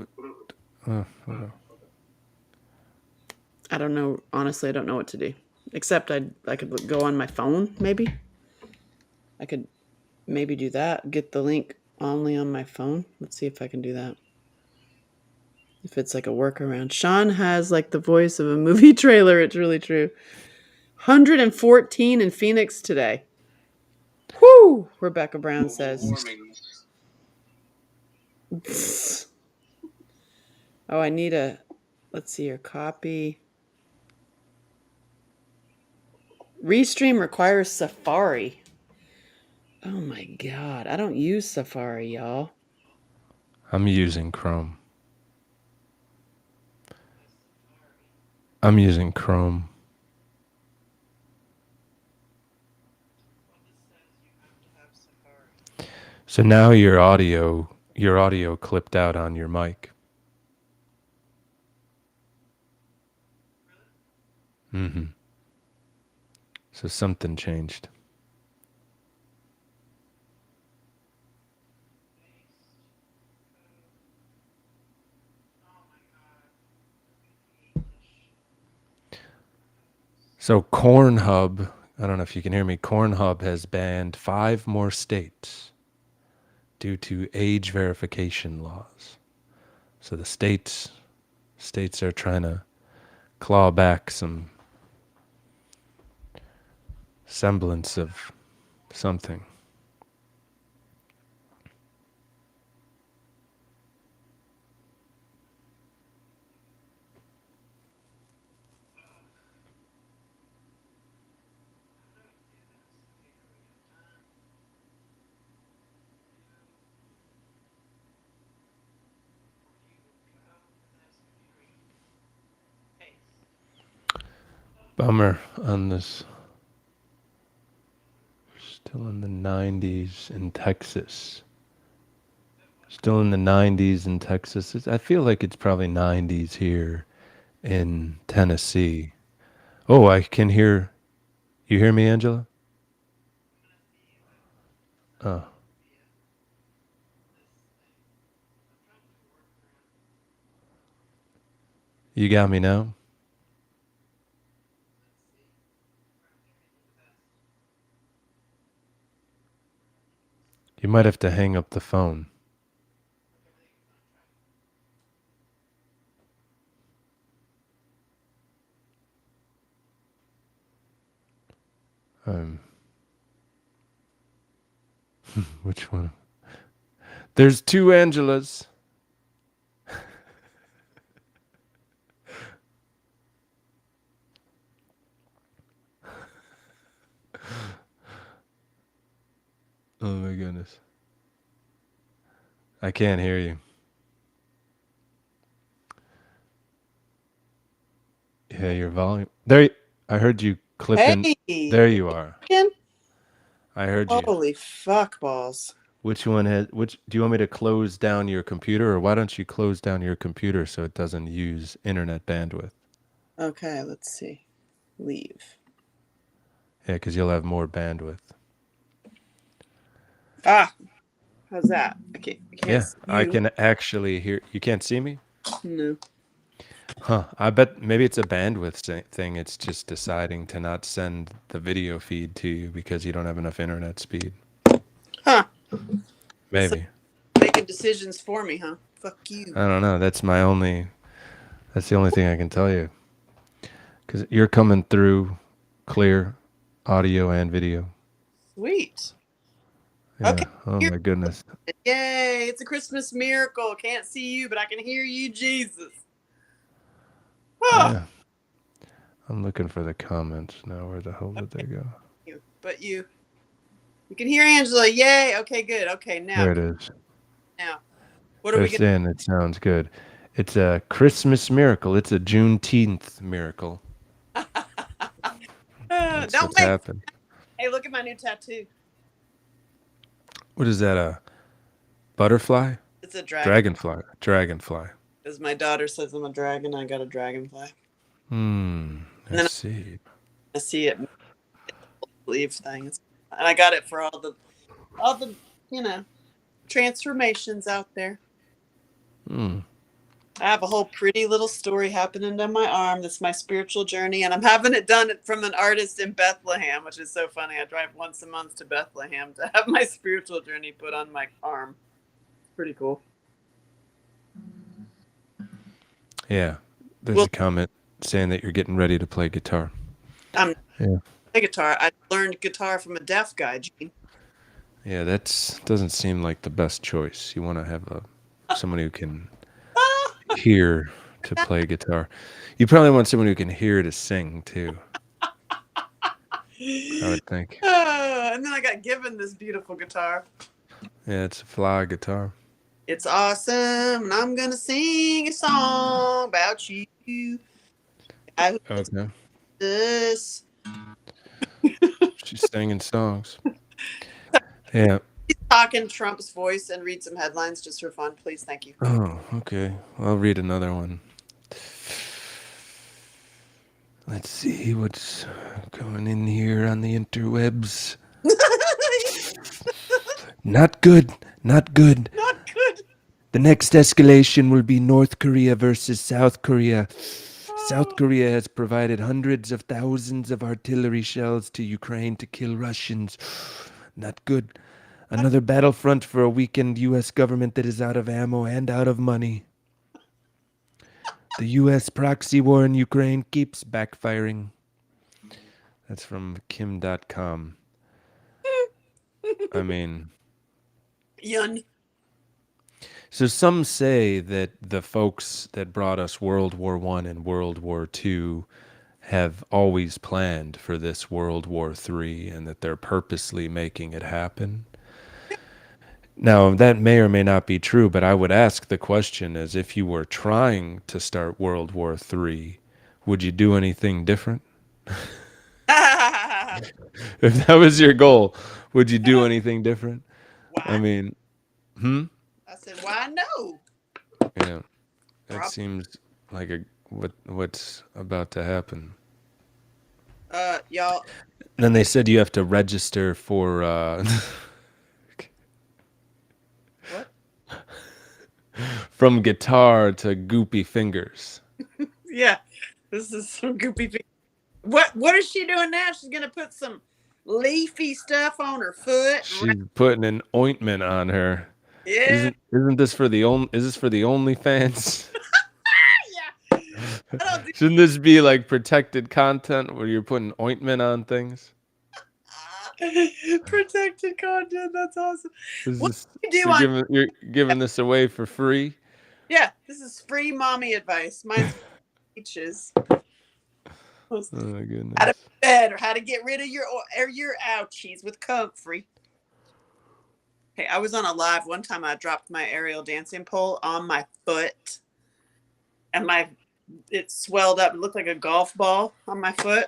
I don't know. Honestly, I don't know what to do. Except I could go on my phone, maybe. I could maybe do that. Get the link only on my phone. Let's see if I can do that. If it's like a workaround. Sean has like the voice of a movie trailer. It's really true. 114 in Phoenix today. Whoo! Rebecca Brown says. Oh, I need a. Let's see your copy. Restream requires Safari. Oh my God. I don't use Safari, y'all. I'm using Chrome. I'm using Chrome. So now your audio clipped out on your mic. Mm-hmm. So something changed. So Cornhub, I don't know if you can hear me, Cornhub has banned 5 more states due to age verification laws. So the states are trying to claw back some semblance of something. Bummer on this. Still in the 90s in Texas. Still in the 90s in Texas. I feel like it's probably 90s here in Tennessee. Oh, I can hear. You hear me, Angela? Oh. You got me now? You might have to hang up the phone. Um, Which one? There's two Angelas. Oh my goodness. I can't hear you. Yeah, your volume. I heard you clipping. Hey, There you are. again? I heard you. Holy fuck balls. Which one which do you want me to close down your computer, or why don't you close down your computer so it doesn't use internet bandwidth? Okay, let's see. Leave. Yeah, because you'll have more bandwidth. Ah, how's that? I can't Yeah, see I you. can actually hear. You can't see me? No. Huh. I bet maybe it's a bandwidth thing. It's just deciding to not send the video feed to you because you don't have enough internet speed. Huh. Maybe. Making decisions for me, huh? Fuck you. I don't know. That's the only thing I can tell you. Because you're coming through clear audio and video. Sweet. Yeah. Okay. Oh my goodness. Yay, it's a Christmas miracle. Can't see you, but I can hear you, Jesus. Oh, Yeah. I'm looking for the comments now. Where the hell did they go? but you can hear Angela. Yay. Okay, good. Okay, There now, it is. what are They're we going saying it sounds good. It's a Christmas miracle. It's a Juneteenth miracle. to That's Don't what's make. happened. Hey, look at my new tattoo. What is that? A butterfly? It's a dragon. Dragonfly. Dragonfly. As my daughter says, I'm a dragon. I got a dragonfly. Hmm. And then I see. I see it sleeve things, and I got it for all the transformations out there. Hmm. I have a whole pretty little story happening on my arm. That's my spiritual journey, and I'm having it done from an artist in Bethlehem, which is so funny. I drive once a month to Bethlehem to have my spiritual journey put on my arm. Pretty cool. Yeah. There's Well- a comment saying that you're getting ready to play guitar. I'm Yeah. play guitar. I learned guitar from a deaf guy, Gene. Yeah, doesn't seem like the best choice. You want to have someone who can hear to play guitar. You probably want someone who can hear to sing too, I would think. And then I got given this beautiful guitar. Yeah, it's a fly guitar. It's awesome, and I'm gonna sing a song about you. I Okay. this. She's singing songs. Yeah. Talk in Trump's voice and read some headlines just for fun, please. Thank you. Oh, okay. I'll read another one. Let's see what's going in here on the interwebs. Not good. Not good. Not good. The next escalation will be North Korea versus South Korea. South Korea has provided hundreds of thousands of artillery shells to Ukraine to kill Russians. Not good. Another battlefront for a weakened U.S. government that is out of ammo and out of money. The U.S. proxy war in Ukraine keeps backfiring. That's from Kim.com. I mean, Yun. so some say that the folks that brought us World War I and World War II have always planned for this World War III and that they're purposely making it happen. Now, that may or may not be true, but I would ask the question as if you were trying to start World War III, would you do anything different? If that was your goal, would you do anything different? I Why? mean, I said, why no? yeah, that Prob- seems like what's about to happen. Y'all. Then they said you have to register for What? from guitar to goopy fingers. Yeah, this is some goopy thing. What is she doing now? She's gonna put some leafy stuff on her foot. She's putting an ointment on her. Yeah, Isn't this for the is this for the OnlyFans? yeah. I don't do Shouldn't this be like protected content where you're putting ointment on things? Protected content. That's awesome. Is What this do you do on? you're giving this away for free? Yeah, this is free mommy advice. Mine's peaches. Oh my How to goodness. bed or how to get rid of your ouchies with comfrey. Hey, I was on a live one time. I dropped my aerial dancing pole on my foot, and it swelled up. It looked like a golf ball on my foot,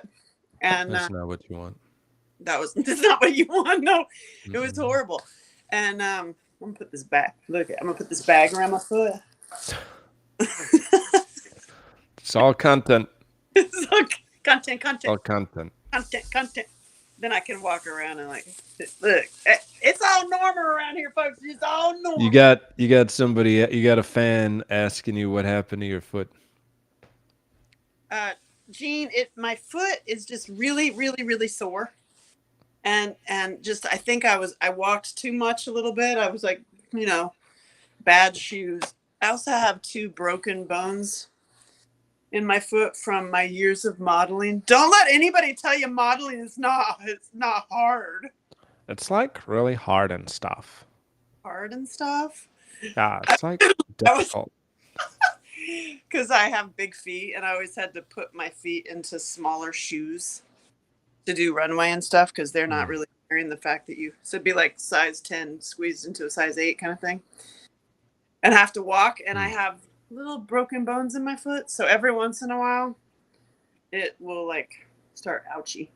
and That's not what you want. that's not what you want. No, it was Mm-mm. horrible. And I'm gonna put this back. Look, I'm gonna put this bag around my foot. It's all content. So, content. All content. Then I can walk around and like, look, it's all normal around here, folks. It's all normal. You got somebody, you got a fan asking you what happened to your foot. Gene, my foot is just really, really, really sore, and just I think I walked too much a little bit. I was like, bad shoes. I also have 2 broken bones in my foot from my years of modeling. Don't let anybody tell you modeling is it's not hard. It's like really hard and stuff. Hard and stuff. Yeah, it's like difficult. Because I have big feet and I always had to put my feet into smaller shoes to do runway and stuff because they're not really carrying the fact that so it'd be like size 10 squeezed into a size 8 kind of thing. And have to walk, and I have little broken bones in my foot, so every once in a while it will like start ouchy.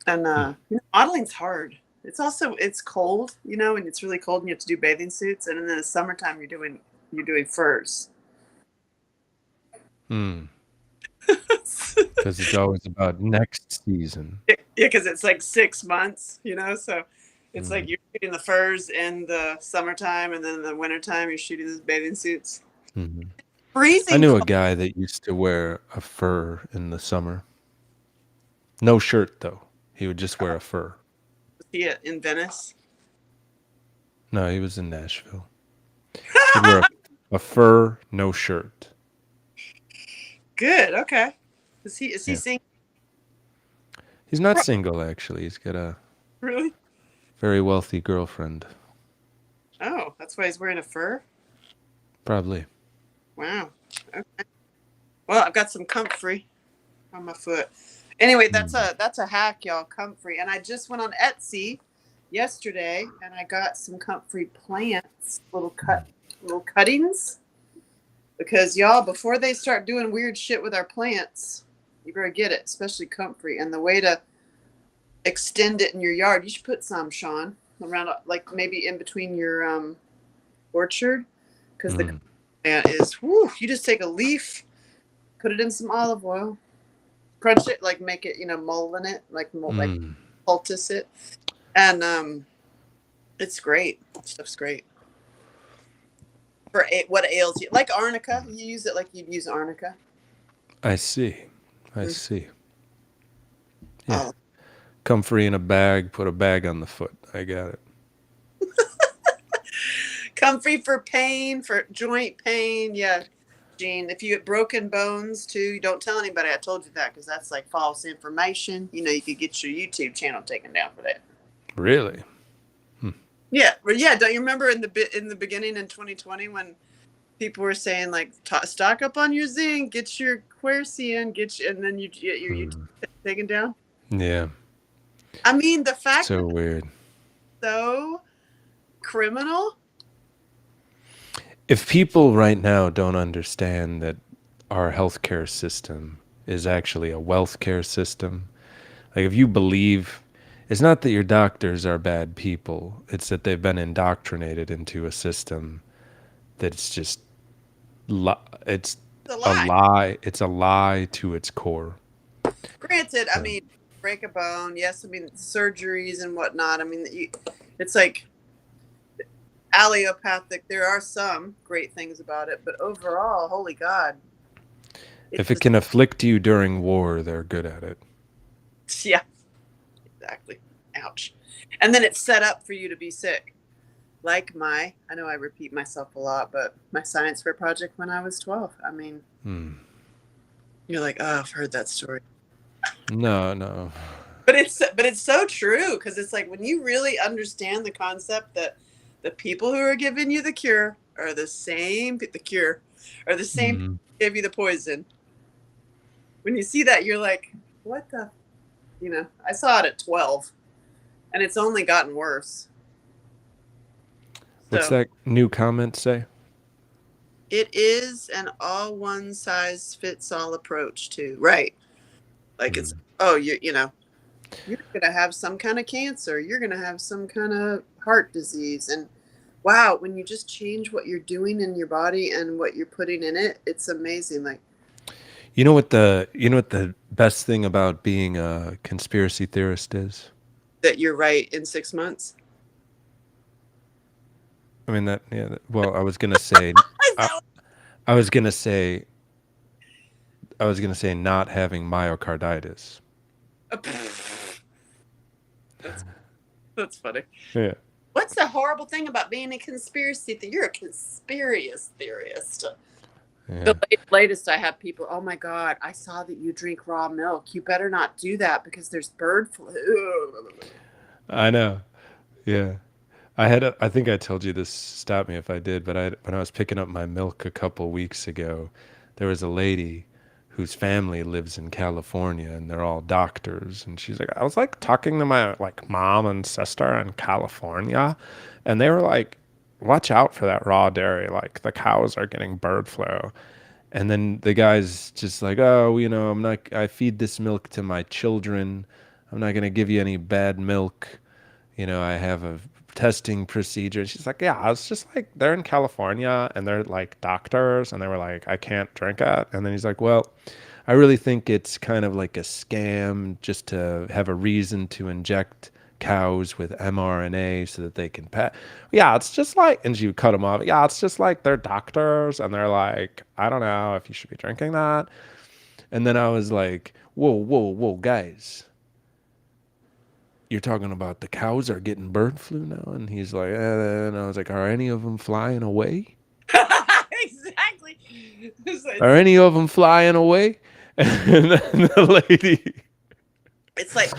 And modeling's hard. It's cold, and it's really cold and you have to do bathing suits, and in the summertime you're doing furs. Because it's always about next season. Yeah, because it's like 6 months, so it's like you're shooting the furs in the summertime, and then in the wintertime you're shooting those bathing suits. Freezing. I knew a guy that used to wear a fur in the summer. No shirt, though. He would just wear a fur. Was he in Venice? No, he was in Nashville. He'd wear a fur, no shirt. Good. Okay. Is he single? He's not single, actually. He's got a Really? very wealthy girlfriend. Oh, that's why he's wearing a fur? Probably. Wow. Okay. Well, I've got some comfrey on my foot. Anyway, that's a hack, y'all. Comfrey. And I just went on Etsy yesterday and I got some comfrey plants, little cuttings. Because y'all, before they start doing weird shit with our plants, you better get it, especially comfrey. And the way to extend it in your yard, you should put some, Sean, around, like maybe in between your orchard, because the plant is, you just take a leaf, put it in some olive oil, crunch it, like make it, mull in it, like poultice it, and it's great. Stuff's great. For what ails you, like arnica, you use it like you'd use arnica. I see. Yeah. Comfrey in a bag, put a bag on the foot. I got it. Comfrey for pain, for joint pain. Yeah, Gene. If you get broken bones too, don't tell anybody I told you that, because that's like false information. You could get your YouTube channel taken down for that. Really? Yeah, well, yeah. Don't you remember in the beginning in 2020 when people were saying like stock up on your zinc, get your quercetin, and then you get your YouTube taken down? Yeah. I mean, the fact so weird, so criminal. If people right now don't understand that our healthcare system is actually a wealth care system, like if you believe, it's not that your doctors are bad people, it's that they've been indoctrinated into a system that's just it's a lie. It's a lie to its core. Granted, I mean, break a bone, yes. I mean, surgeries and whatnot. I mean, it's like allopathic. There are some great things about it, but overall, holy God. If it can afflict you during war, they're good at it. Yeah, exactly. Ouch. And then it's set up for you to be sick. Like I know I repeat myself a lot, but my science fair project when I was 12. I mean, you're like, oh, I've heard that story. No. But it's so true, because it's like when you really understand the concept that the people who are giving you the cure are the same the cure are the same people Mm. who give you the poison. When you see that, you're like, what the, I saw it at 12, and it's only gotten worse. What's So that new comment say? it is an all one size fits all approach to, right? Like it's, oh, you're going to have some kind of cancer, you're going to have some kind of heart disease, and wow, when you just change what you're doing in your body and what you're putting in it, it's amazing. Like, You know what the best thing about being a conspiracy theorist is? that you're right in 6 months. I mean well, I was gonna say, Is I, that I was gonna say, I was gonna say not having myocarditis. what, that's, that's funny. Yeah. What's the horrible thing about being a conspiracy theorist? You're a conspiracy theorist. Yeah. The latest I have people, oh my God, I saw that you drink raw milk. You better not do that because there's bird flu. I know. Yeah. I think I told you this, stop me if I did, but when I was picking up my milk a couple weeks ago, there was a lady whose family lives in California and they're all doctors. And she's like, I was like talking to my like mom and sister in California, and they were like, watch out for that raw dairy. Like the cows are getting bird flu. And then the guy's just like, oh, I feed this milk to my children. I'm not going to give you any bad milk. I have a testing procedure. She's like, yeah, it's just like they're in California and they're like doctors and they were like, I can't drink it. And then he's like, well, I really think it's kind of like a scam just to have a reason to inject cows with mRNA so that they can pet. Yeah, it's just like, and she would cut him off. Yeah, it's just like they're doctors and they're like, I don't know if you should be drinking that. And then I was like, whoa, whoa, whoa, guys. You're talking about the cows are getting bird flu now? And he's like, and I was like, are any of them flying away? Exactly. Are any of them flying away? And then the lady It's like,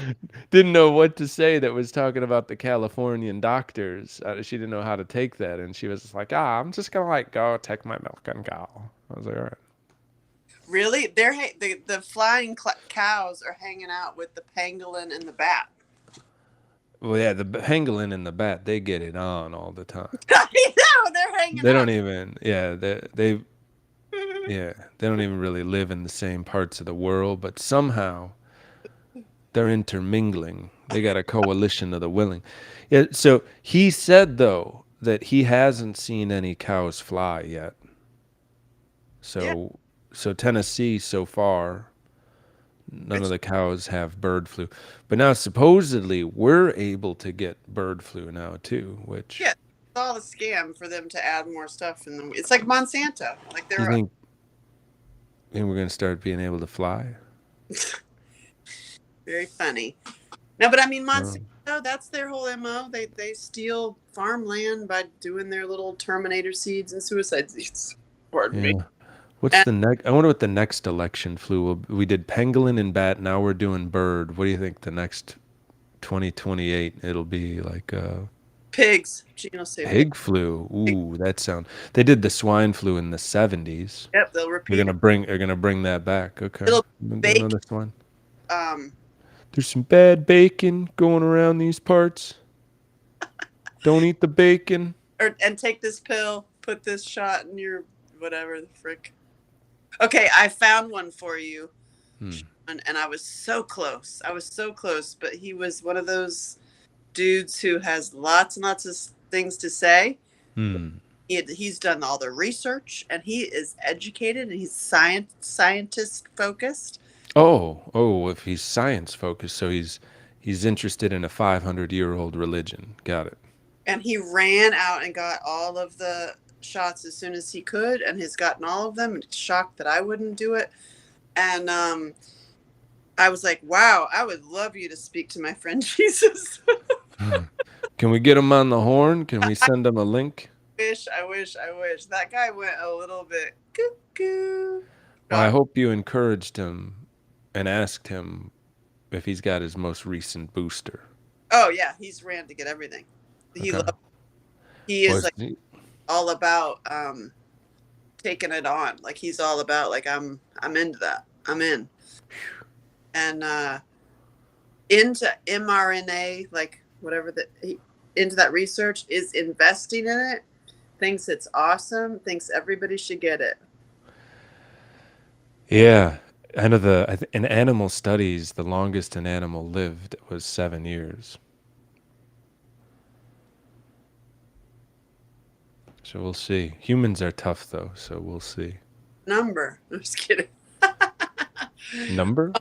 didn't know what to say that was talking about the Californian doctors. She didn't know how to take that. And she was just like, I'm just going to like go take my milk and go. I was like, all right. really? The flying cows are hanging out with the pangolin and the bat. Well, yeah, the pangolin and the bat, they get it on all the time. I know, they're hanging They out. don't even, yeah, yeah, they don't even really live in the same parts of the world, but somehow they're intermingling. They got a coalition of the willing. Yeah, so he said though that he hasn't seen any cows fly yet. So Tennessee so far, none of the cows have bird flu. But now supposedly we're able to get bird flu now too, which Yeah, it's all a scam for them to add more stuff in them. It's like Monsanto. Like you they're think we're gonna start being able to fly? very funny. No, but I mean No. Monsanto, that's their whole MO. They steal farmland by doing their little Terminator seeds and suicide seeds. Pardon me. Yeah. What's the next? I wonder what the next election flu will be. We did pangolin and bat. Now we're doing bird. What do you think the next 2028 it'll be like? Pigs. Gino say Pig flu. Ooh, that sound. They did the swine flu in the 70s. Yep, they'll repeat. They're gonna bring that back. Okay. It'll We'll do bake- another swine. Um, There's some bad bacon going around these parts. Don't eat the bacon. and take this pill, put this shot in your whatever the frick. Okay, I found one for you. And I was so close. But he was one of those dudes who has lots and lots of things to say. He's done all the research and he is educated and he's scientist focused. Oh, if he's science focused, so he's interested in a 500-year-old religion. Got it. And he ran out and got all of the shots as soon as he could and has gotten all of them. It's shocked that I wouldn't do it. And I was like, wow, I would love you to speak to my friend Jesus. Can we get him on the horn? Can we send him a link? I wish. That guy went a little bit cuckoo. Well, I hope you encouraged him and asked him if he's got his most recent booster. Oh yeah, he's ran to get everything. He Okay. he is Was like he- all about taking it on. Like he's all about like I'm into that. I'm in. And into mRNA, like whatever into that research, is investing in it, thinks it's awesome, thinks everybody should get it. Yeah, I know in animal studies, the longest an animal lived was 7 years. So we'll see. Humans are tough though, so we'll see. Number. I'm just kidding. Number?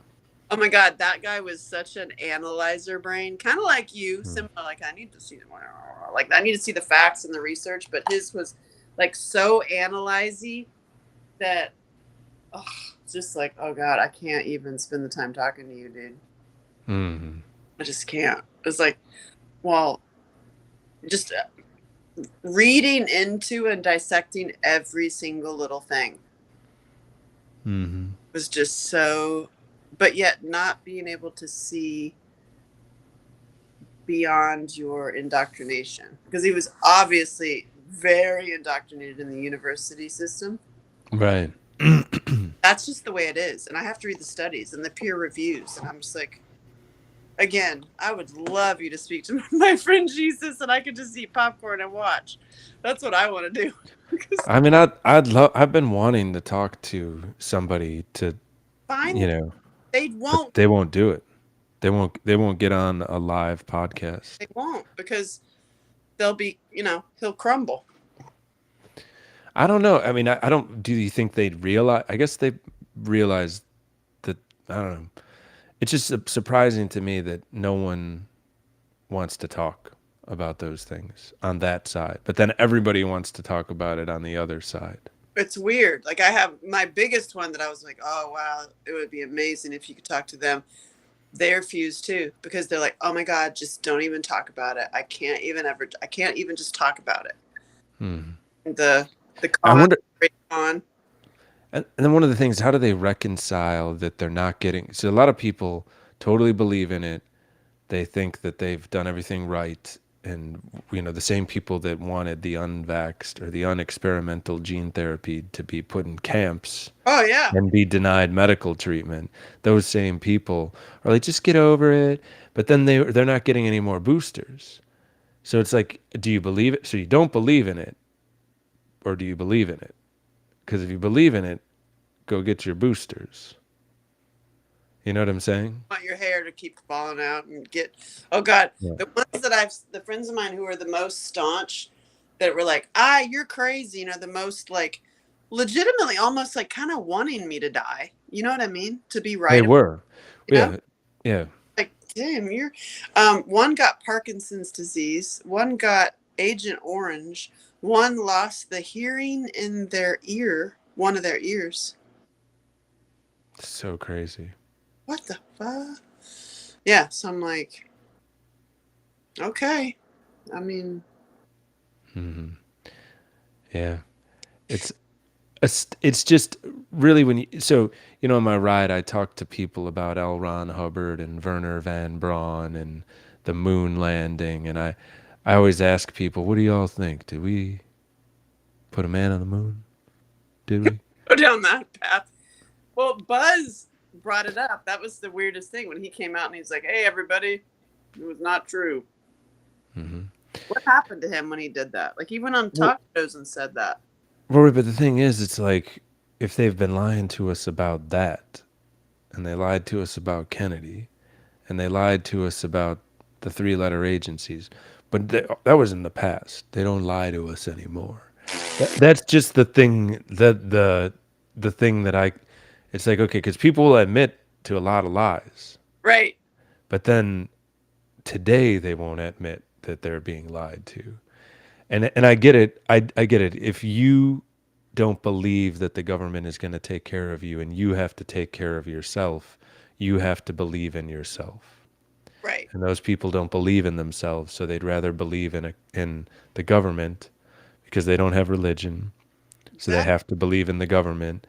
Oh my god, that guy was such an analyzer brain, kind of like you, similar. Like I need to see the facts and the research, but his was like so analyzy that it's just like, oh god, I can't even spend the time talking to you, dude. Mm-hmm. I just can't. It's like, well, just reading into and dissecting every single little thing Mm-hmm. was just so, but yet not being able to see beyond your indoctrination, because he was obviously very indoctrinated in the university system. Right. That's just the way it is. And I have to read the studies and the peer reviews. And I'm just like, again, I would love you to speak to my friend Jesus and I could just eat popcorn and watch. That's what I want to do. I mean, I've been wanting to talk to somebody to, Fine. you know, They but won't. they won't do it. They won't get on a live podcast. They won't, because they'll be, he'll crumble. I don't know. I mean, I don't. Do you think they'd realize? I guess they realize that. I don't know. It's just surprising to me that no one wants to talk about those things on that side, but then everybody wants to talk about it on the other side. It's weird. Like I have my biggest one that I was like, oh wow, it would be amazing if you could talk to them. They refuse too, because they're like, oh my god, just don't even talk about it. I can't even just talk about it. The I wonder. con. And then one of the things, how do they reconcile that they're not getting? So a lot of people totally believe in it. They think that they've done everything right, and the same people that wanted the unvaxxed or the unexperimental gene therapy to be put in camps. Oh yeah. And be denied medical treatment. Those same people are like, just get over it. But then they're not getting any more boosters. So it's like, do you believe it? So you don't believe in it, or do you believe in it? Because if you believe in it, go get your boosters. You know what I'm saying? Want your hair to keep falling out and get, oh god, Yeah. the ones that the friends of mine who are the most staunch, that were like, you're crazy, the most like legitimately almost like kind of wanting me to die. You know what I mean? To be right. They were. Yeah. Yeah. Like, damn, you're one got Parkinson's disease, one got Agent Orange, one lost the hearing in their ear, one of their ears. So crazy. What the fuck? Yeah, so I'm like, okay. I mean, yeah, it's just really when on my ride I talked to people about L. Ron Hubbard and Werner von Braun and the moon landing, and I always ask people, what do y'all think? Did we put a man on the moon? Did we go down that path? Well, Buzz brought it up. That was the weirdest thing when he came out and he's like, hey everybody, it was not true. What happened to him when he did that? Like he went on talk shows and said that. Rory, but the thing is, it's like, if they've been lying to us about that, and they lied to us about Kennedy, and they lied to us about the 3-letter agencies, but that was in the past. They don't lie to us anymore. That's just the thing the thing that it's like, okay, because people will admit to a lot of lies. Right. But then today they won't admit that they're being lied to. And I get it. I get it. If you don't believe that the government is going to take care of you and you have to take care of yourself, you have to believe in yourself. Right. And those people don't believe in themselves, so they'd rather believe in the government because they don't have religion. So they have to believe in the government.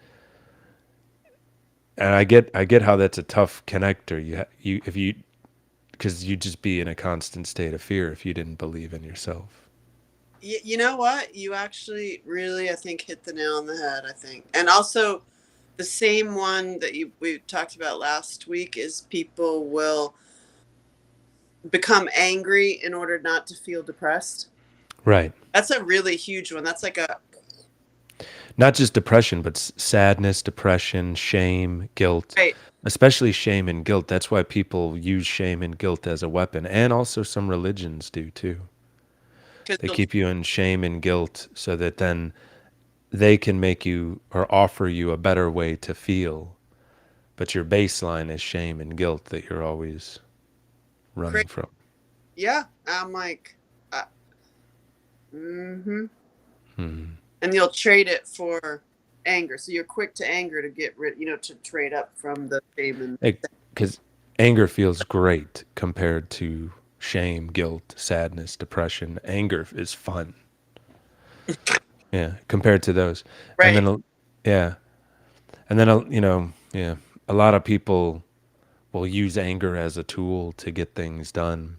and I get how that's a tough connector. You if you because you'd just be in a constant state of fear if you didn't believe in yourself. You know what? You actually really, I think, hit the nail on the head, I think. And also, the same one that we talked about last week is people will become angry in order not to feel depressed. Right. That's a really huge one. That's like a, Not just depression, but sadness, depression, shame, guilt, right. especially shame and guilt. That's why people use shame and guilt as a weapon, and also some religions do too. They Because keep you in shame and guilt so that then they can make you or offer you a better way to feel. But your baseline is shame and guilt that you're always running from. yeah, I'm like, mm-hmm. Hmm. And you'll trade it for anger. So you're quick to anger to get rid, to trade up from the shame and Because anger feels great compared to shame, guilt, sadness, depression. Anger is fun. Yeah, compared to those. right. And then, yeah. And then, yeah, a lot of people will use anger as a tool to get things done.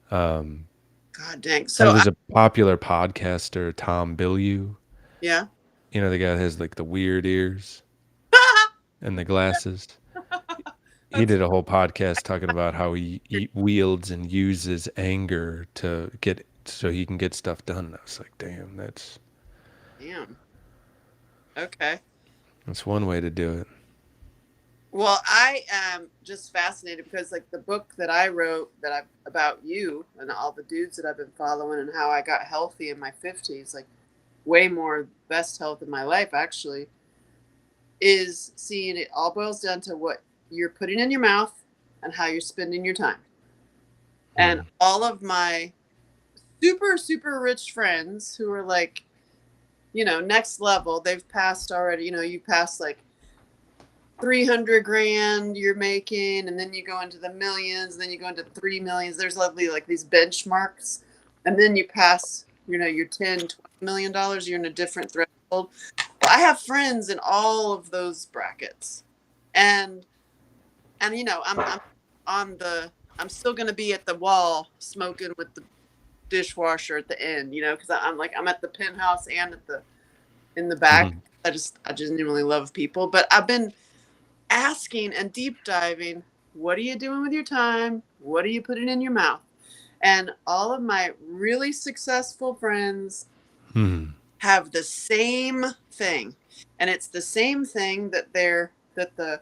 God dang. So There's a popular podcaster, Tom Bilyeu. yeah. You know, the guy that has like the weird ears and the glasses. He did a whole podcast talking about how he wields and uses anger to get so he can get stuff done. I was like, damn, that's Damn. Okay. one way to do it. Well, I am just fascinated because, like, the book that I wrote about you and all the dudes that I've been following and how I got healthy in my 50s, like, way more best health in my life, actually, is seeing it all boils down to what you're putting in your mouth and how you're spending your time. And all of my super, super rich friends who are like, next level, they've passed already, you passed like 300 grand you're making, and then you go into the millions, and then you go into 3 millions. There's lovely like these benchmarks, and then you pass, your 10, $20 million, you're in a different threshold. Well, I have friends in all of those brackets, and I'm still going to be at the wall smoking with the dishwasher at the end, because I'm at the penthouse and in the back. Mhm. I genuinely love people, but I've been asking and deep diving, what are you doing with your time? What are you putting in your mouth? And all of my really successful friends have the same thing. And it's the same thing that the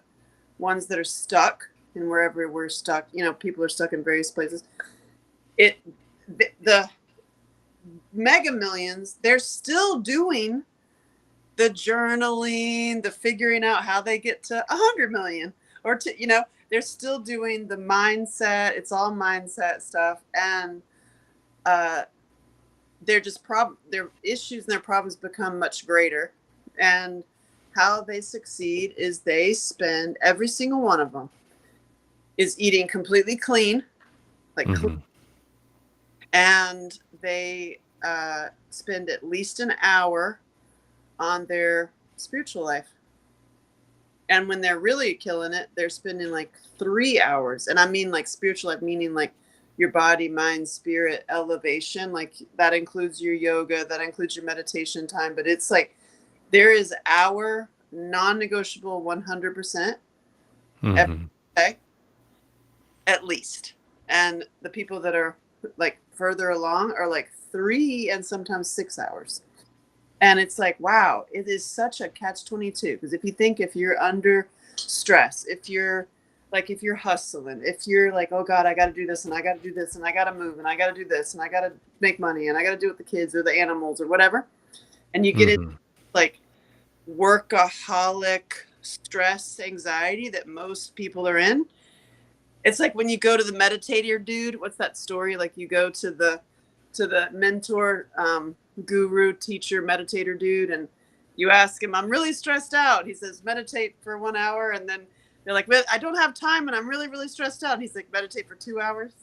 ones that are stuck and wherever we're stuck, people are stuck in various places. The mega millions, they're still doing the journaling, the figuring out how they get to 100 million or to, they're still doing the mindset. It's all mindset stuff. And they're just their issues and their problems become much greater. And how they succeed is they spend, every single one of them is eating completely clean, like clean, and they spend at least an hour on their spiritual life. And when they're really killing it, they're spending like 3 hours. And I mean like spiritual life, meaning like your body, mind, spirit, elevation. Like that includes your yoga, that includes your meditation time. But it's like there is our non-negotiable 100% every day, at least. And the people that are like further along are like 3 and sometimes 6 hours. And it's like, wow, it is such a catch-22. Because if you're under stress, if you're hustling, if you're like, oh God, I got to do this and I got to do this and I got to move and I got to do this and I got to make money and I got to do it with the kids or the animals or whatever. And you get in like workaholic stress, anxiety that most people are in. It's like when you go to the meditator dude, what's that story? Like you go to the mentor, guru, teacher, meditator dude, and you ask him, I'm really stressed out. He says, meditate for 1 hour. And then they're like, I don't have time and I'm really, really stressed out. And he's like, meditate for 2 hours.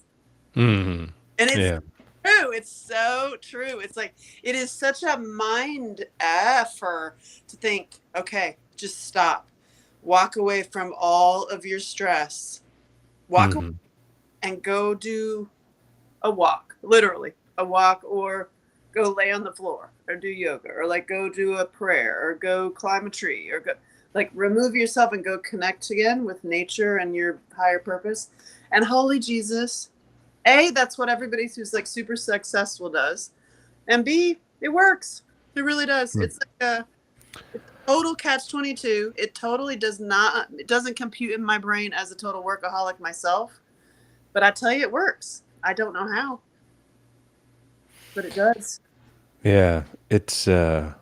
And it's true. It's so true. It's like, it is such a mind effort to think, okay, just stop. walk away from all of your stress. Walk away Mhm. and go do a walk, literally a walk, or go lay on the floor or do yoga, or like go do a prayer, or go climb a tree, or go like remove yourself and go connect again with nature and your higher purpose. And holy Jesus, A, that's what everybody who's like super successful does. And B, it works. It really does. Hmm. It's like a total catch 22. It totally does not, it doesn't compute in my brain as a total workaholic myself. But I tell you, it works. I don't know how, but it does. Yeah, it's Really,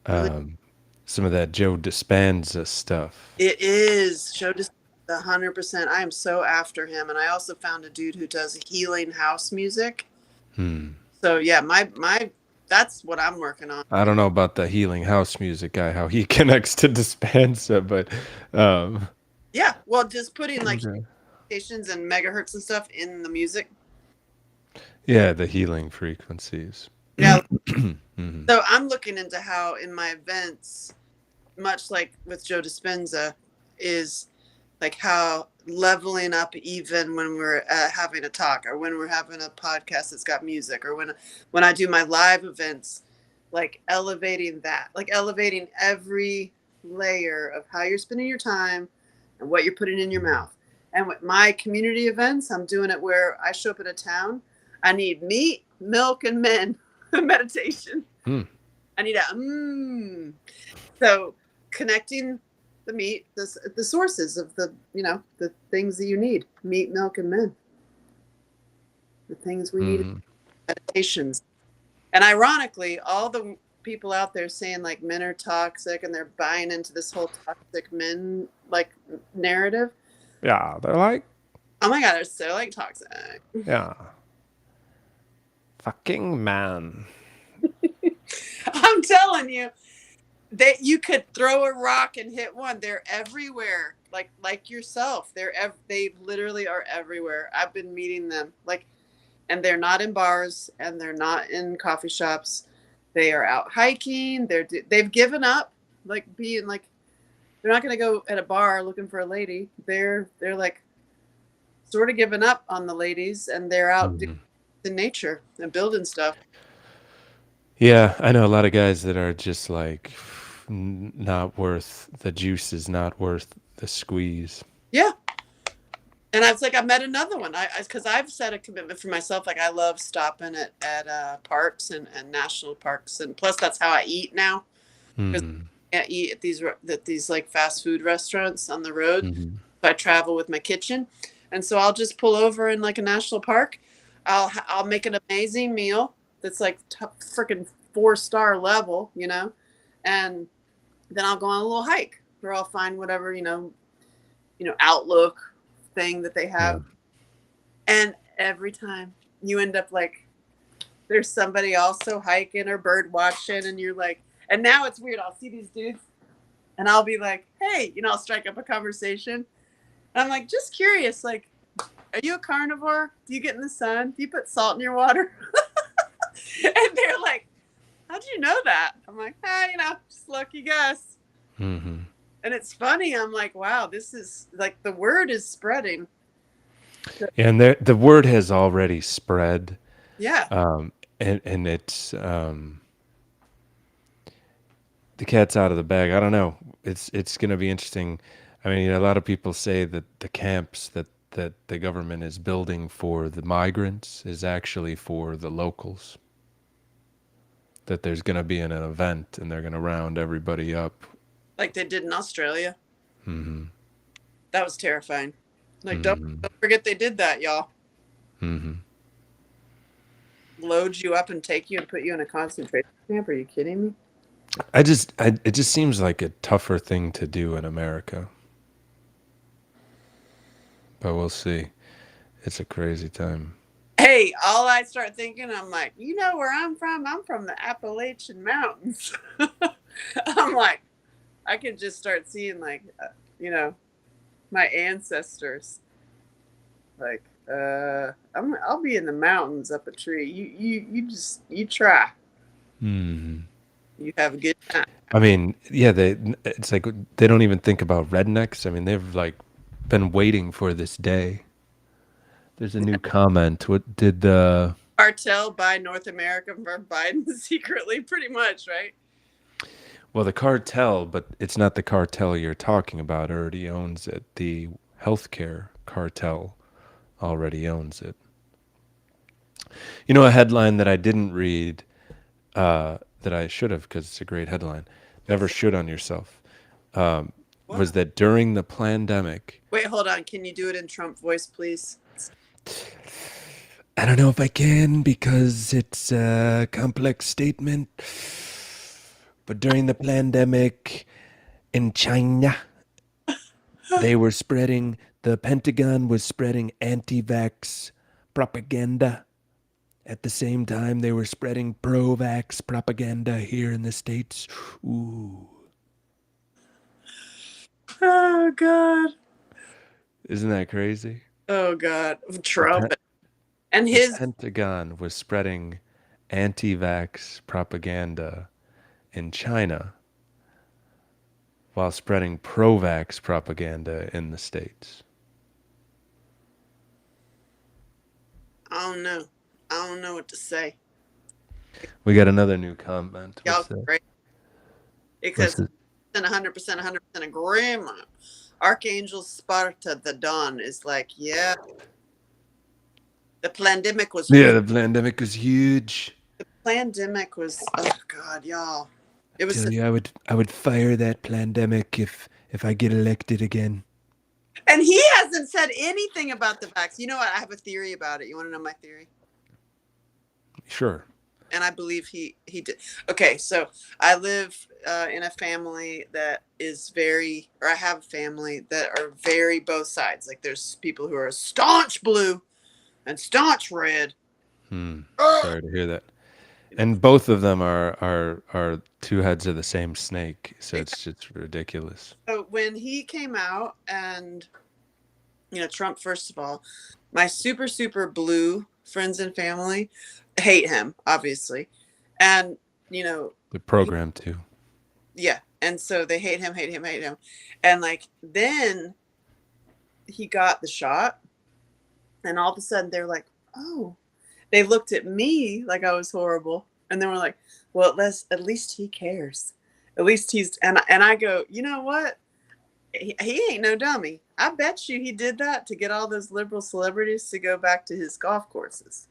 um, some of that Joe Dispenza stuff. it is. Show just 100%. I am so after him. And I also found a dude who does healing house music. Hmm. So yeah, my that's what I'm working on. I don't know about the healing house music guy, how he connects to Dispenza, but um, Yeah, well, just putting like okay. stations and megahertz and stuff in the music. Yeah, the healing frequencies. Yeah. Mhm. So I'm looking into how in my events, much like with Joe Dispenza, is like how leveling up even when we're having a talk, or when we're having a podcast that's got music, or when I do my live events, like elevating that, like elevating every layer of how you're spending your time and what you're putting in your mouth. And with my community events, I'm doing it where I show up in a town. I need meat, milk, and men meditation. Hmm. I need a So connecting the meat, the sources of the, the things that you need, meat, milk, and men, the things we need, Mhm. meditations. And ironically, all the people out there saying like men are toxic and they're buying into this whole toxic men like narrative. Yeah, they're like, Oh my God, they're so like toxic. yeah, fucking man. I'm telling you, that you could throw a rock and hit one. They're everywhere, like yourself. They literally are everywhere. I've been meeting them, like, and they're not in bars and they're not in coffee shops. They are out hiking. They've given up, like being like, they're not going to go at a bar looking for a lady. They're like sort of giving up on the ladies, and they're out Mhm. in nature and building stuff. Yeah, I know a lot of guys that are just like not worth the juice is not worth the squeeze. Yeah. And I was like, I met another one. Because I've set a commitment for myself. Like, I love stopping at parks and national parks, and plus that's how I eat now. Because Mhm. I can't eat at these like fast food restaurants on the road. Mhm. So I travel with my kitchen, and so I'll just pull over in like a national park. I'll make an amazing meal that's like freaking 4-star level, and then I'll go on a little hike, or I'll find whatever outlook thing that they Yeah. have. And every time you end up like there's somebody also hiking or bird watching, and you're like, and now it's weird. I'll see these dudes and I'll be like, hey, I'll strike up a conversation. And I'm like, just curious, like, are you a carnivore? Do you get in the sun? Do you put salt in your water? And they're like, how'd you know that? I'm like, just lucky guess. Mhm. And it's funny. I'm like, wow, this is like the word is spreading. And the word has already spread, Yeah. and it's the cat's out of the bag. I don't know. It's going to be interesting. I mean, a lot of people say that the camps that the government is building for the migrants is actually for the locals. That there's going to be an event and they're going to round everybody up. Like they did in Australia. Hmm. That was terrifying. Like, don't Hmm. forget they did that, y'all. Hmm. Load you up and take you and put you in a concentration camp. Are you kidding me? It just seems like a tougher thing to do in America. But we'll see. It's a crazy time. Hey, all I start thinking, I'm like, you know where I'm from? I'm from the Appalachian Mountains. I'm like, I could just start seeing like, my ancestors. Like, I'll be in the mountains up a tree. You try. Hmm. You have a good time. I mean, yeah, it's like they don't even think about rednecks. I mean, they've like been waiting for this day. There's a new comment. What did the Cartel buy North America from Biden secretly, pretty much, right? well, the cartel, but it's not the cartel you're talking about already owns it. The healthcare cartel already owns it. You know, a headline that I didn't read that I should have because it's a great headline. Never should on yourself. Was What? that during the pandemic? Wait, hold on. Can you do it in Trump voice, please? I don't know if I can because it's a complex statement. But during the pandemic in China, the Pentagon was spreading anti-vax propaganda. At the same time, they were spreading pro-vax propaganda here in the States. Ooh. Oh, God. Isn't that crazy? Oh, God. The Trump. And the his Pentagon was spreading anti-vax propaganda in China while spreading pro-vax propaganda in the States. I don't know. I don't know what to say. We got another new comment. Y'all What's that? great. What's Because it? 100% agreement. Archangel Sparta, the Dawn, is like, yeah. The pandemic was Yeah, the pandemic was huge. pandemic was, oh God, y'all. It was Tell you, I would fire that pandemic if I get elected again. and he hasn't said anything about the vax. You know what? I have a theory about it. You want to know my theory? Sure. And I believe he did. Okay, so I live in a family that is very, or I have a family that are very both sides. Like there's people who are staunch blue and staunch red. Sorry to hear that. And both of them are two heads of the same snake, so it's just ridiculous. So when he came out, and Trump, first of all, my super blue friends and family hate him, obviously, and The program too. yeah, and so they hate him, and like then he got the shot, and all of a sudden they're like, oh, they looked at me like I was horrible, and they were like, well, at least he cares, at least he's and I go, you know what? He ain't no dummy. I bet you he did that to get all those liberal celebrities to go back to his golf courses.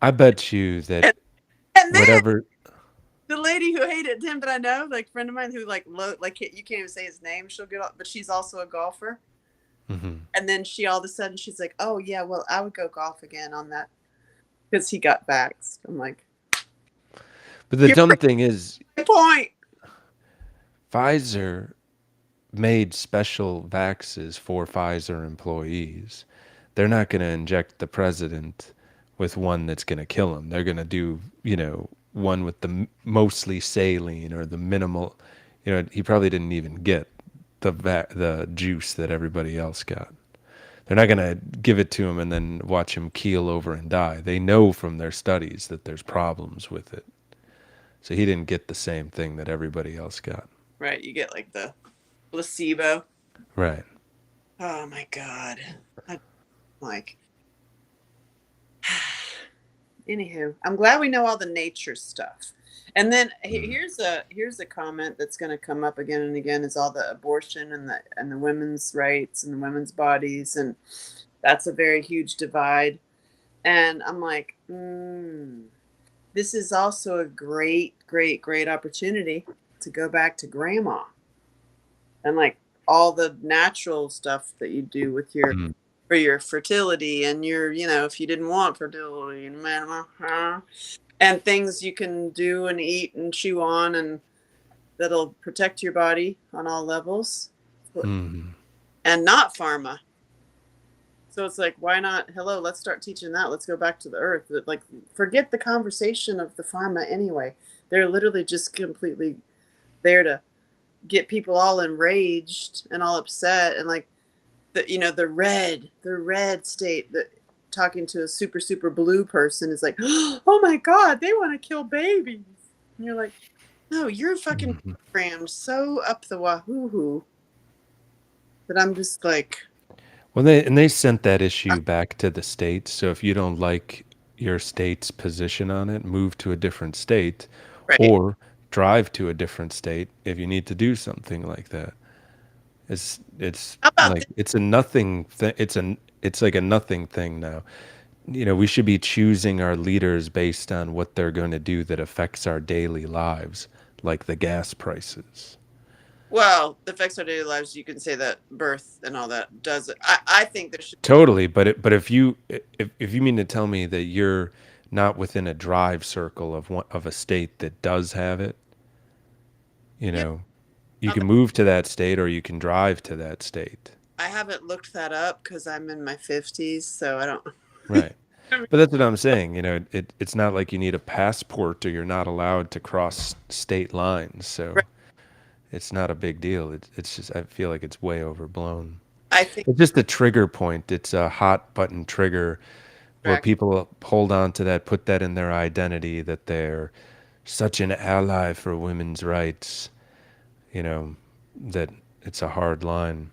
I bet you that And then whatever. the lady who hated him that I know, like friend of mine who like you can't even say his name, she'll get off, but she's also a golfer. Mhm. And then she all of a sudden she's like, oh yeah, well I would go golf again on that because he got vaxxed. I'm like, But the You're dumb right. thing is, good point. Pfizer made special vaxes for Pfizer employees. They're not going to inject the president with one that's going to kill him. They're going to do, one with the mostly saline or the minimal. He probably didn't even get the juice that everybody else got. They're not going to give it to him and then watch him keel over and die. They know from their studies that there's problems with it. So he didn't get the same thing that everybody else got. Right, you get like the placebo. Right. Oh my God. Like, anywho, I'm glad we know all the nature stuff. And then here's a comment that's going to come up again and again is all the abortion and the women's rights and the women's bodies, and that's a very huge divide. And I'm like, this is also a great opportunity to go back to grandma and like all the natural stuff that you do with your for your fertility and your, if you didn't want fertility and things you can do and eat and chew on and that'll protect your body on all levels. And not pharma. So it's like, why not? Hello, let's start teaching that. Let's go back to the earth. Like, forget the conversation of the pharma anyway. They're literally just completely there to get people all enraged and all upset and like the red state that talking to a super blue person is like, oh my God, they want to kill babies. And you're like, no, you're fucking Mhm. programmed so up the wahoo that I'm just like, Well, they sent that issue back to the states. So if you don't like your state's position on it, move to a different state, right. or drive to a different state if you need to do something like that. It's How about like this? it's a nothing thing. It's like a nothing thing now. We should be choosing our leaders based on what they're going to do that affects our daily lives, like the gas prices. Well, the effects on daily lives, you can say that birth and all that does it. I think there should be. Totally, but if you mean to tell me that you're not within a drive circle of a state that does have it, you Yeah, know, you okay. can move to that state or you can drive to that state. I haven't looked that up because I'm in my 50s, so I don't. Right. But that's what I'm saying. It's not like you need a passport or you're not allowed to cross state lines. So Right. it's not a big deal. It's just, I feel like it's way overblown. I think It's just a trigger point. It's a hot button trigger where correct. people hold on to that, put that in their identity that they're such an ally for women's rights, that it's a hard line.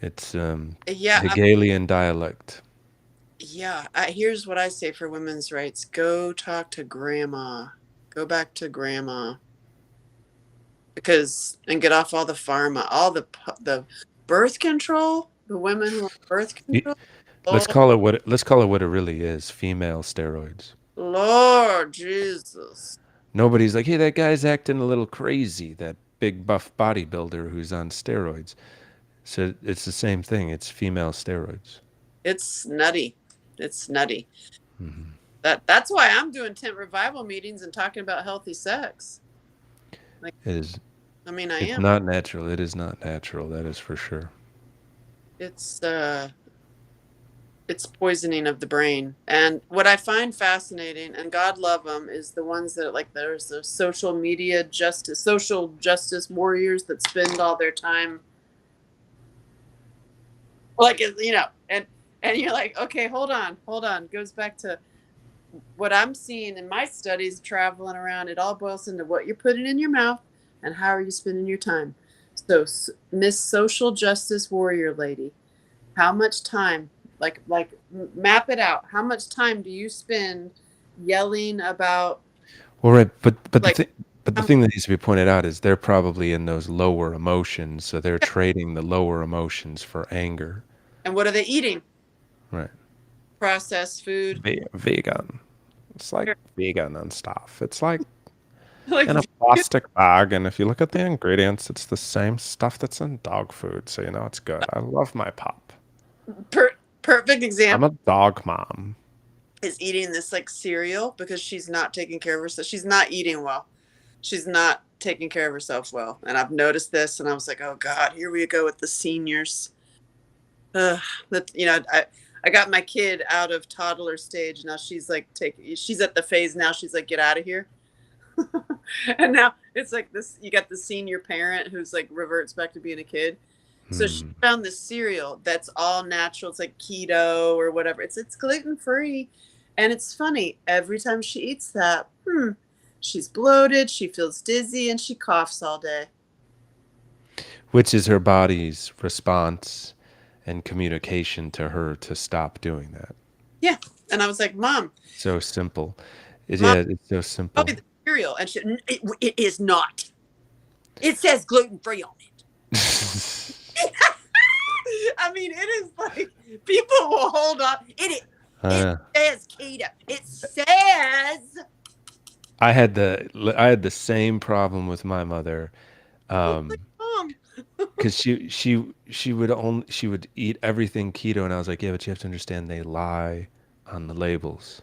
It's Yeah, Hegelian dialect. yeah. Here's what I say for women's rights: go talk to grandma. Go back to grandma and get off all the pharma, all the birth control. The women who are birth Y- control. Let's Oh, call it what it really is, female steroids. Lord Jesus. Nobody's like, hey, that guy's acting a little crazy, that big buff bodybuilder who's on steroids. So it's the same thing. It's female steroids. It's nutty. It's nutty. Hmm. That's why I'm doing tent revival meetings and talking about healthy sex. Like, It is. I mean, I It's am. not natural. It is not natural. That is for sure. It's it's poisoning of the brain. And what I find fascinating, and God love them, is the ones that like there's the social justice warriors that spend all their time like and you're like, okay, hold on. Goes back to what I'm seeing in my studies traveling around. It all boils into what you're putting in your mouth and how are you spending your time. So, Miss Social Justice Warrior Lady, how much time, map it out. How much time do you spend yelling about Well, right, but like the thing that needs to be pointed out is they're probably in those lower emotions, so they're trading the lower emotions for anger. and what are they eating? Right. Processed food. Vegan. It's like vegan and stuff. It's like Like in a plastic bag, and if you look at the ingredients, it's the same stuff that's in dog food, so it's good. I love my pup. perfect I'm example a dog mom. is eating this like cereal because she's not taking care of herself. She's not eating well. She's not taking care of herself well. And I've noticed this and I was like, oh God, here we go with the seniors. That I got my kid out of toddler stage. Now she's like she's at the phase now, she's like, get out of here. And now it's like this, you got the senior parent who's like reverts back to being a kid. So she Hmm. found this cereal that's all natural. It's like keto or whatever. It's gluten free, and it's funny. Every time she eats that, she's bloated. She feels dizzy, and she coughs all day. Which is her body's response and communication to her to stop doing that. Yeah, and I was like, "Mom, So simple. Mom, Yeah, it's so tell simple. me the cereal," and it is not. It says gluten free on it. I mean, it is like people will hold on. It Uh, says keto. It says. I had the same problem with my mother, Mom, because she would eat everything keto, and I was like, yeah, but you have to understand they lie on the labels.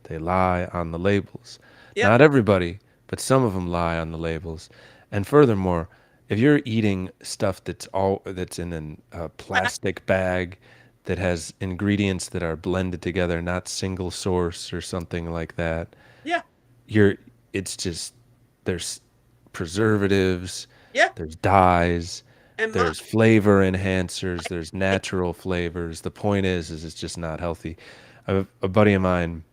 They lie on the labels. yep. Not everybody, but some of them lie on the labels. And furthermore, if you're eating stuff that's in a plastic bag that has ingredients that are blended together, not single source or something like that, Yeah. you're it's just there's preservatives, Yeah. there's dyes, And there's flavor enhancers, there's natural flavors. The point is it's just not healthy. A buddy of mine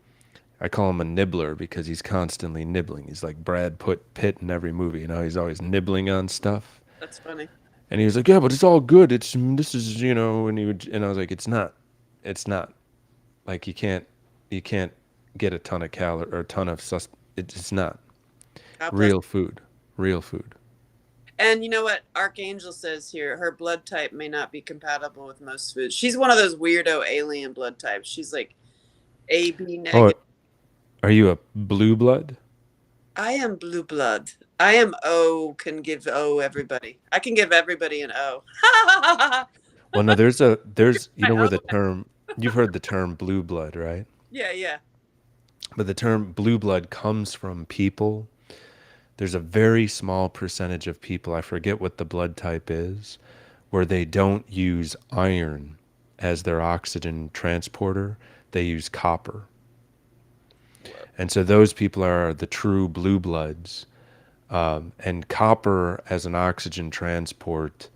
I call him a nibbler because he's constantly nibbling. He's like Brad Pitt in every movie. You know, he's always nibbling on stuff. That's funny. And he was like, "Yeah, but it's all good. This is and and I was like, it's not like you can't get a ton of calorie or a ton of it's not God bless. real food, real food." And you know what Archangel says here? Her blood type may not be compatible with most foods. She's one of those weirdo alien blood types. She's like AB Oh, negative. are you a blue blood? I am blue blood. I am O. Can give O everybody. I can give everybody an O. Well, no, there's you know My where O. the term you've heard the term blue blood, right? Yeah, yeah. But the term blue blood comes from people. There's a very small percentage of people, I forget what the blood type is, where they don't use iron as their oxygen transporter. They use copper. And so those people are the true blue bloods. And copper as an oxygen transport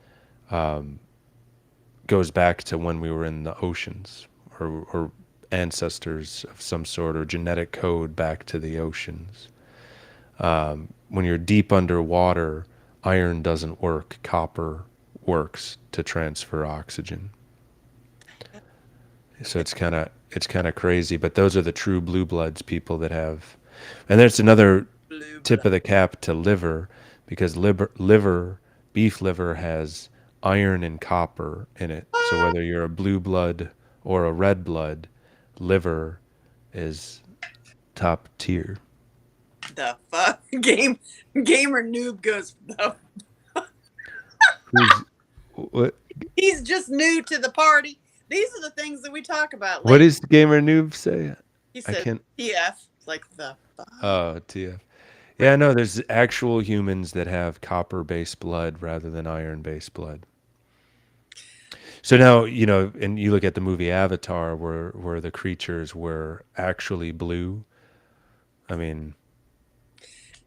goes back to when we were in the oceans or ancestors of some sort or genetic code back to the oceans. When you're deep underwater, iron doesn't work. Copper works to transfer oxygen. So it's kind of crazy, but those are the true blue bloods, people that have. And there's another Blue tip blood. of the cap to liver, because beef liver has iron and copper in it. So whether you're a blue blood or a red blood, liver is top tier. The fuck? Gamer noob goes, the Who's what? he's just new to the party. These are the things that we talk about. What does Gamer Noob say? He I said can't. TF, like the fuck. Oh, TF. Yeah, no, there's actual humans that have copper-based blood rather than iron-based blood. So now, and you look at the movie Avatar where the creatures were actually blue. I mean,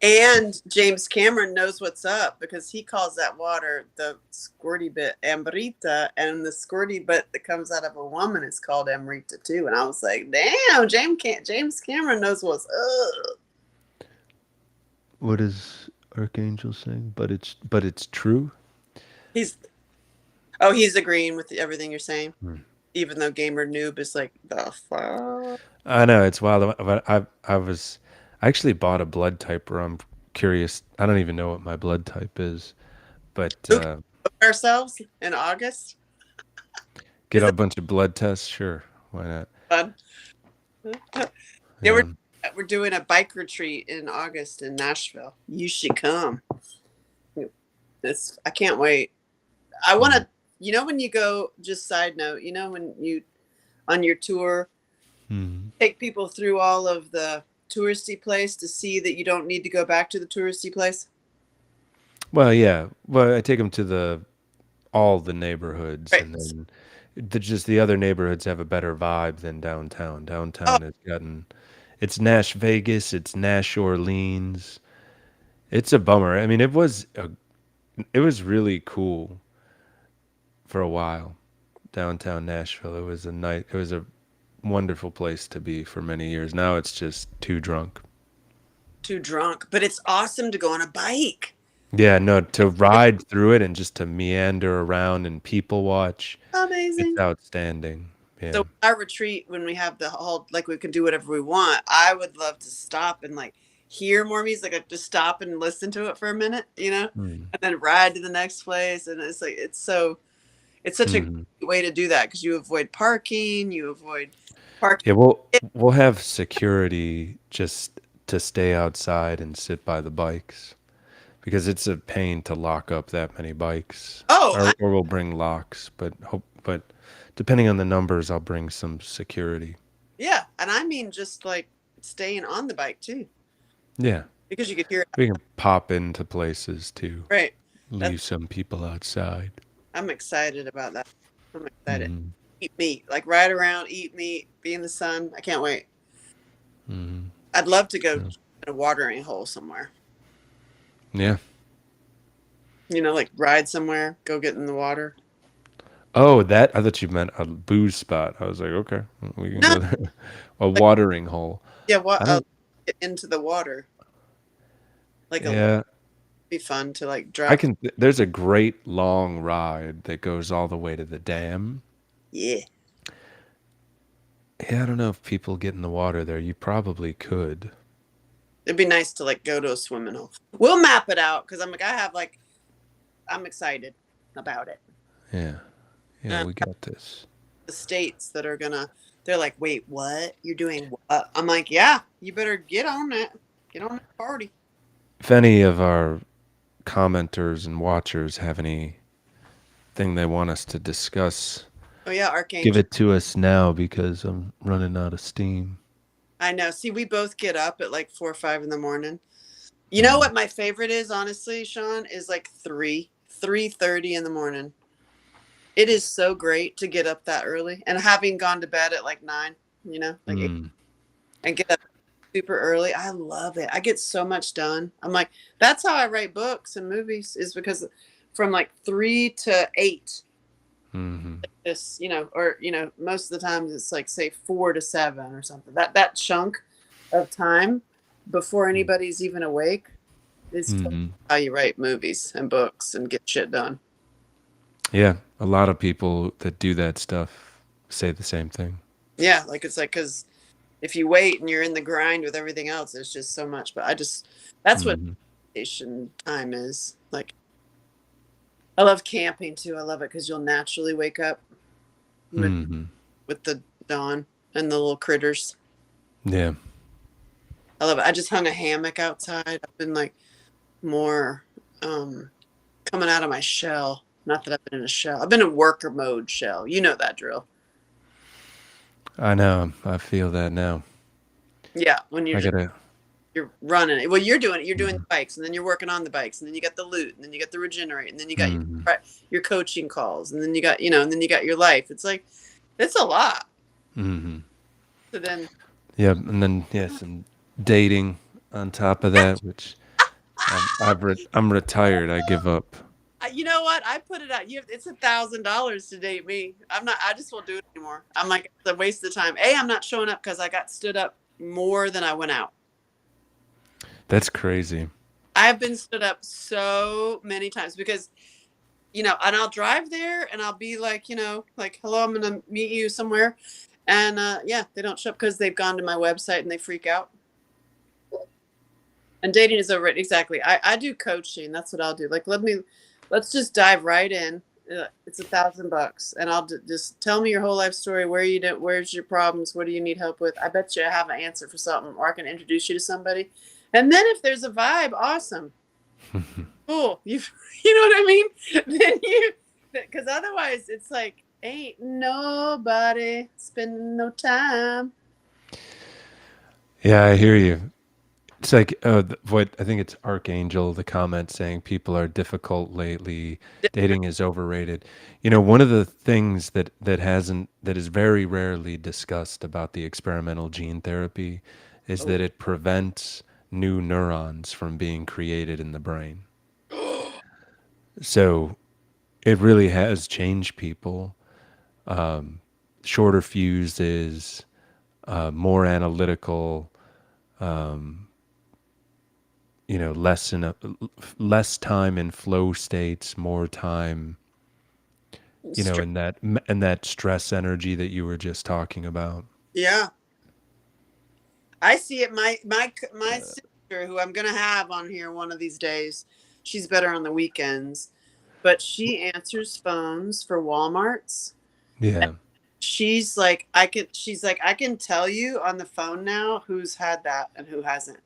And James Cameron knows what's up because he calls that water the squirty bit Amrita, and the squirty bit that comes out of a woman is called Amrita too. And I was like, damn, James Cameron knows what's up. what is Archangel saying? But it's true. He's agreeing with everything you're saying, even though Gamer Noob is like the fuck. I know it's wild. But I actually bought a blood typer. I'm curious. I don't even know what my blood type is, but Ourselves in August. get a bunch of blood tests. Sure, why not? Fun. Yeah, Yeah. we're doing a bike retreat in August in Nashville. You should come. I can't wait. I want to. When you go. Just side note. When you on your tour, take people through all of the touristy place to see that you don't need to go back to the touristy place. Well, yeah. Well, I take them to all the neighborhoods, Right. and then the other neighborhoods have a better vibe than downtown. Downtown has gotten, it's Nash Vegas, it's Nash Orleans. It's a bummer. I mean, it was really cool for a while. Downtown Nashville. It was a wonderful place to be for many years. Now it's just too drunk. Too drunk, but it's awesome to go on a bike. Yeah, no, to ride through it and just to meander around and people watch. Amazing. It's outstanding. Yeah. So our retreat, when we have the whole, like we can do whatever we want, I would love to stop and like hear more music. Like just stop and listen to it for a minute, and then ride to the next place. And it's like, it's such a great way to do that because you avoid parking, Yeah, we'll have security just to stay outside and sit by the bikes because it's a pain to lock up that many bikes. Oh, or we'll bring locks, but depending on the numbers, I'll bring some security. yeah. And I mean, just like staying on the bike too, Yeah, because you could hear it. we can pop into places too. Right. Leave some people outside. I'm excited about that. I'm excited. Eat meat, like ride around, eat meat, be in the sun. I can't wait. I'd love to go in a watering hole somewhere. Yeah. Like ride somewhere, go get in the water. Oh, that I thought you meant a booze spot. I was like, okay, we can No, go there. A like, watering hole. yeah, what I don't. get into the water. Like a Yeah, be fun to like I drop. can. There's a great long ride that goes all the way to the dam. Yeah. Yeah, I don't know if people get in the water there. You probably could. It'd be nice to like go to a swimming hole. We'll map it out because I'm like I'm excited about it. Yeah, yeah, Uh, we got this. the states that are gonna they're like, wait, what? You're doing what? I'm like, yeah, you better get on that. Get on that party. If any of our commenters and watchers have anything they want us to discuss, Oh yeah, give Archangel. it to us now because I'm running out of steam. I know. See, we both get up at like 4 or 5 in the morning. You know what my favorite is, honestly, Sean, is like 3:30 in the morning. It is so great to get up that early and having gone to bed at like 9, like 8, Mm. and get up super early. I love it. I get so much done. I'm like, that's how I write books and movies is because from like 3 to 8, Hmm. this, or, most of the times it's like say 4 to 7 or something. That chunk of time before anybody's even awake is Hmm. how you write movies and books and get shit done. Yeah, a lot of people that do that stuff say the same thing. Yeah, like it's like because if you wait and you're in the grind with everything else, there's just so much. But that's what Mhm. vacation time is. Like, I love camping too. I love it because you'll naturally wake up with, Mhm. with the dawn and the little critters. Yeah. I love it. I just hung a hammock outside. I've been like more coming out of my shell. Not that I've been in a shell. I've been in worker mode shell. You know that drill. I know. I feel that now. Yeah, when I gotta. you're running it. Well, you're doing it. You're doing Mhm. the bikes, and then you're working on the bikes, and then you got the loot, and then you got the regenerate, and then you got Mhm. your coaching calls, and then you got and then you got your life. It's like it's a lot. Mhm. So then, Yeah, and then yes, and dating on top of that, which I'm retired. I give up. you know what? I put it out. It's $1,000 to date me. I'm not. I just won't do it anymore. I'm like it's a waste of time. I'm not showing up because I got stood up more than I went out. That's crazy. I've been stood up so many times because and I'll drive there and I'll be like, like, hello, I'm going to meet you somewhere. And yeah, they don't show up because they've gone to my website and they freak out. And dating is over it. Exactly. I do coaching. That's what I'll do. Like, let's just dive right in. It's $1,000 and I'll just tell me your whole life story. Where's your problems? What do you need help with? I bet you I have an answer for something, or I can introduce you to somebody. And then if there's a vibe, awesome. Cool. You know what I mean? Then because otherwise it's like ain't nobody spending no time. Yeah, I hear you. It's like what I think it's Archangel, the comment saying people are difficult lately. Dating is overrated. One of the things that is very rarely discussed about the experimental gene therapy is that it prevents new neurons from being created in the brain. So it really has changed people. Shorter fuses, more analytical, less time in flow states, more time, in that stress energy that you were just talking about. Yeah, I see it. My sister, who I'm gonna have on here one of these days, she's better on the weekends, but she answers phones for Walmart's. Yeah. She's like, I can tell you on the phone now who's had that and who hasn't,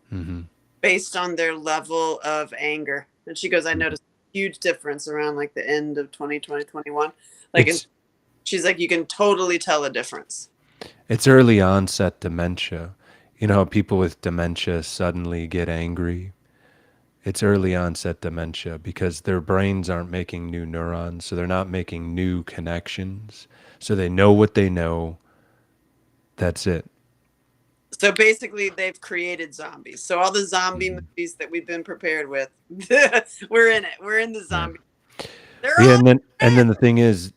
Hmm. based on their level of anger. And she goes, I noticed a huge difference around like the end of 2020, 21. Like, It's she's like, you can totally tell a difference. it's early onset dementia. How people with dementia suddenly get angry. It's early onset dementia because their brains aren't making new neurons, so they're not making new connections. So they know what they know. That's it. So basically, they've created zombies. So all the zombie Mhm. movies that we've been prepared with, we're in it. We're in the Yeah. zombie. They're Yeah, all and then the thing is,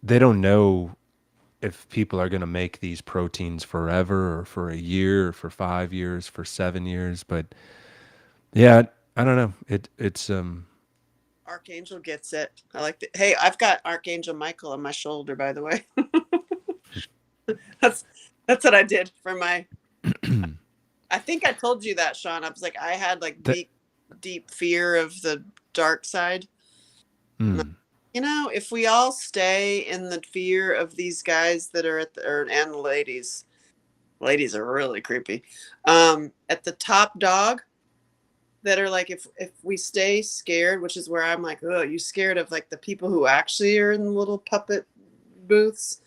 they don't know if people are going to make these proteins forever or for a year or for 5 years, for 7 years. But yeah, I don't know. It's Archangel gets it. I like that. Hey, I've got Archangel Michael on my shoulder, by the way. that's that's what I did for my. I think I told you that, Sean. I was like, I had like That- deep, deep fear of the dark side. mm, You know, if we all stay in the fear of these guys that are and ladies are really creepy. At the top dog, that are like, if we stay scared, which is where I'm like, oh, you scared of like the people who actually are in the little puppet booths,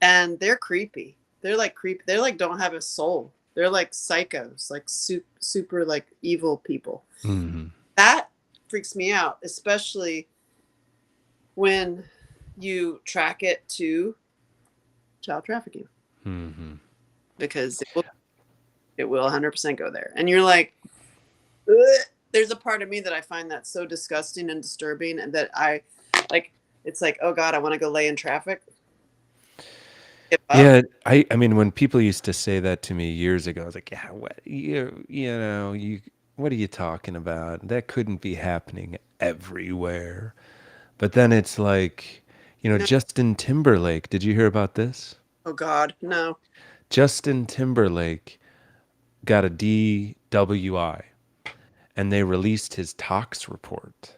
and they're creepy. They're like creepy. They're like don't have a soul. They're like psychos, like super like evil people. mhm. That freaks me out, especially when you track it to child trafficking, Mhm. because it will 100% go there. And you're like, ugh. There's a part of me that I find that so disgusting and disturbing, and that I like, it's like, oh God, I want to go lay in traffic. Give up. Yeah, I mean, when people used to say that to me years ago, I was like, yeah, what what are you talking about? That couldn't be happening everywhere. But then it's like, No. Justin Timberlake. Did you hear about this? Oh God, no. Justin Timberlake got a DWI, and they released his tox report.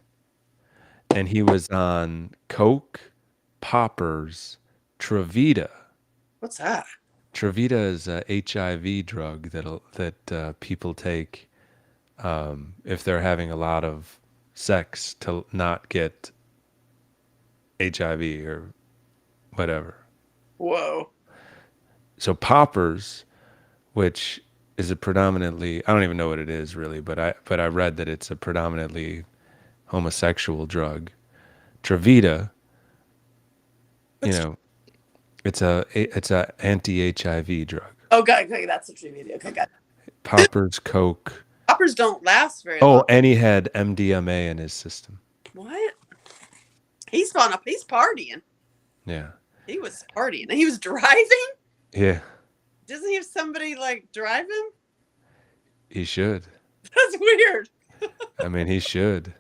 And he was on coke, poppers, Trevita. What's that? Trevita is a HIV drug that people take if they're having a lot of sex to not get HIV or whatever. Whoa. So poppers, which is a predominantly, I don't even know what it is really, but I read that it's a predominantly homosexual drug. Trevita, What's- it's a anti-HIV drug. Oh God, okay, that's a true video. Okay, got it. Poppers, coke. Poppers don't last very Oh, long. and he had MDMA in his system. What? He's gone up. He's partying. Yeah. He was partying. He was driving. Yeah, Doesn't he have somebody like drive him? he should. That's weird. I mean, he should.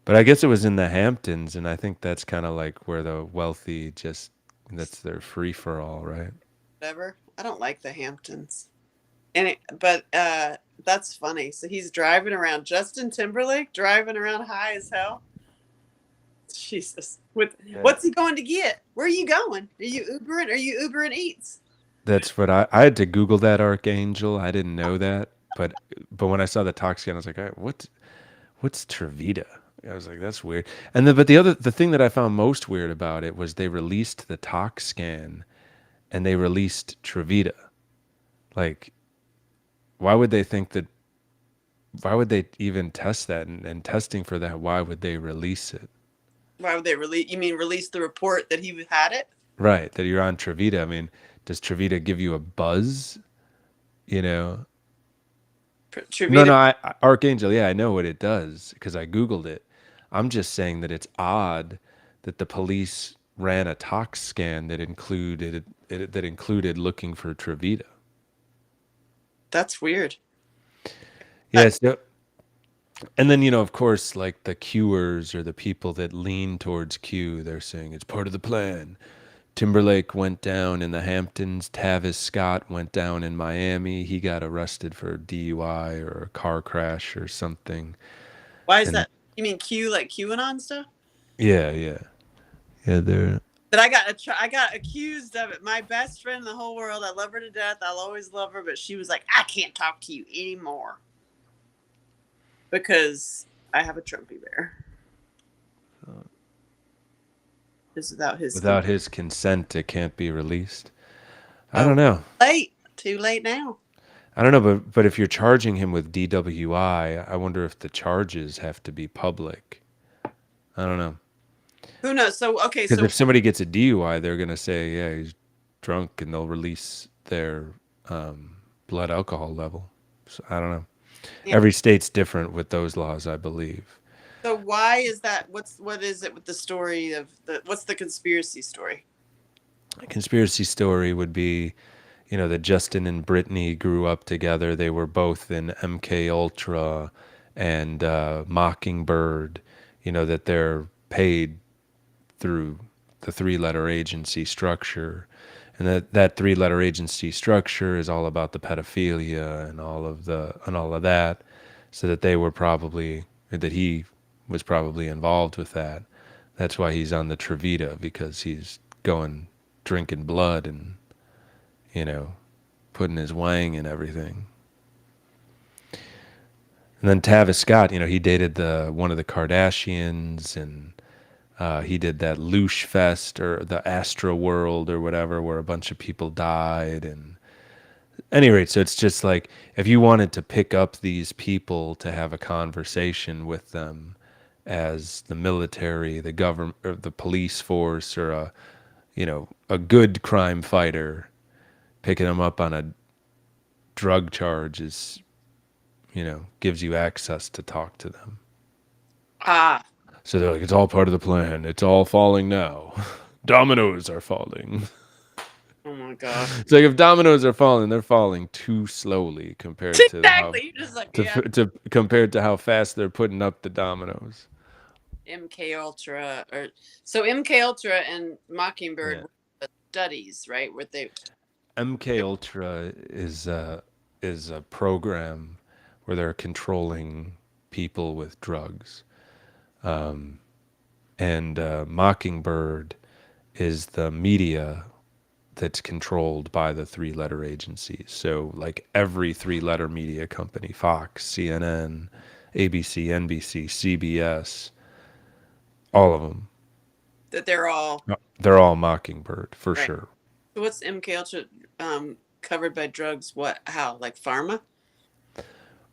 But I guess it was in the Hamptons, and I think that's kind of like where the wealthy that's their free for all, right? Whatever. I don't like the Hamptons. But that's funny. So he's driving around. Justin Timberlake driving around high as hell. Jesus. What's he going to get? Where are you going? Are you Ubering? Are you Ubering Eats? That's what I had to Google that Archangel. I didn't know that, but when I saw the tox scan, I was like, what's Trevita? I was like, that's weird. And then, but the thing that I found most weird about it was they released the tox scan, and they released Trevita. Like, why would they think that? Why would they even test that? And testing for that, why would they release it? Why would they release? You mean release the report that he had it? Right, that you're on Trevita. I mean, does Trevita give you a buzz? Trevita. No, Archangel. Yeah, I know what it does because I Googled it. I'm just saying that it's odd that the police ran a tox scan that included looking for Trevita. That's weird. Yes. And then, of course, like the Qers or the people that lean towards Q, they're saying it's part of the plan. Timberlake went down in the Hamptons. Tavis Scott went down in Miami. He got arrested for DUI or a car crash or something. Why is that? You mean Q, like QAnon stuff? Yeah. They're. But I got accused of it. My best friend in the whole world. I love her to death. I'll always love her. But she was like, I can't talk to you anymore because I have a Trumpy bear. This Without his consent, it can't be released. I don't know. Too late now. I don't know, but if you're charging him with DWI, I wonder if the charges have to be public. I don't know. Who knows? So okay, Because so if somebody gets a DUI, they're gonna say, yeah, he's drunk, and they'll release their blood alcohol level. So I don't know. Yeah. Every state's different with those laws, I believe. So why is that? What is it with the story of what's the conspiracy story? A conspiracy story would be, that Justin and Brittany grew up together. They were both in MK Ultra and Mockingbird. That they're paid through the three-letter agency structure, and that three-letter agency structure is all about the pedophilia and all of that. So that he was probably involved with that. That's why he's on the Trevita, because he's going drinking blood and putting his wang and everything. And then Tavis Scott, he dated one of the Kardashians, and he did that Loosh Fest or the Astro World or whatever, where a bunch of people died. And at any rate, so it's just like, if you wanted to pick up these people to have a conversation with them as the military, the government, or the police force, or a good crime fighter, picking them up on a drug charge is, gives you access to talk to them. Ah, So they're like, it's all part of the plan. It's all falling now. Dominoes are falling. oh my god. It's like, if dominoes are falling, they're falling too slowly compared to Exactly. You're just like, yeah. compared to how fast they're putting up the dominoes. MK Ultra, or so MK Ultra and Mockingbird Yeah. were the studies, right? Where they MK Ultra is a program where they're controlling people with drugs, and Mockingbird is the media that's controlled by the three-letter agencies. So, like, every three-letter media company: Fox, CNN, ABC, NBC, CBS, all of them. that they're all. They're all Mockingbird for Right. sure. So what's MK Ultra covered by drugs? What? How? Like pharma?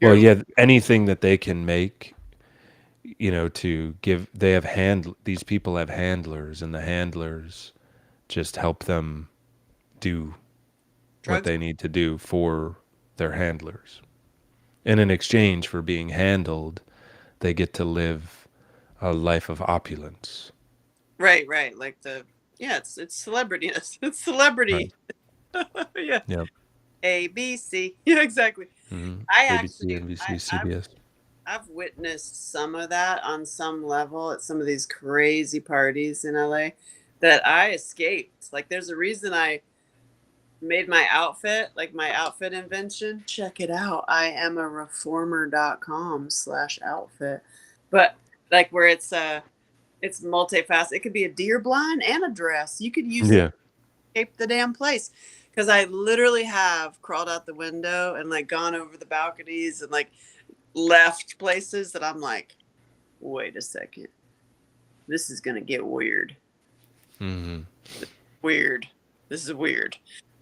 Well, yeah, anything that they can make, to give. They have these people have handlers, and the handlers just help them do what Drugs? they need to do for their handlers. And in exchange for being handled, they get to live a life of opulence. Right. Like it's celebrity. It's celebrity. Yeah. Yep. ABC. Yeah, exactly. Mm-hmm. I ABC, actually, NBC, CBS. I've witnessed some of that on some level at some of these crazy parties in LA that I escaped. Like, there's a reason I made my outfit, like my outfit invention. Check it out. I am a reformer.com/outfit. But like, where it's multifaceted. It could be a deer blind and a dress. You could use it Yeah. to escape the damn place. Because I literally have crawled out the window and like gone over the balconies and like left places that I'm like, wait a second, this is gonna get weird. Mm-hmm. Weird. This is weird.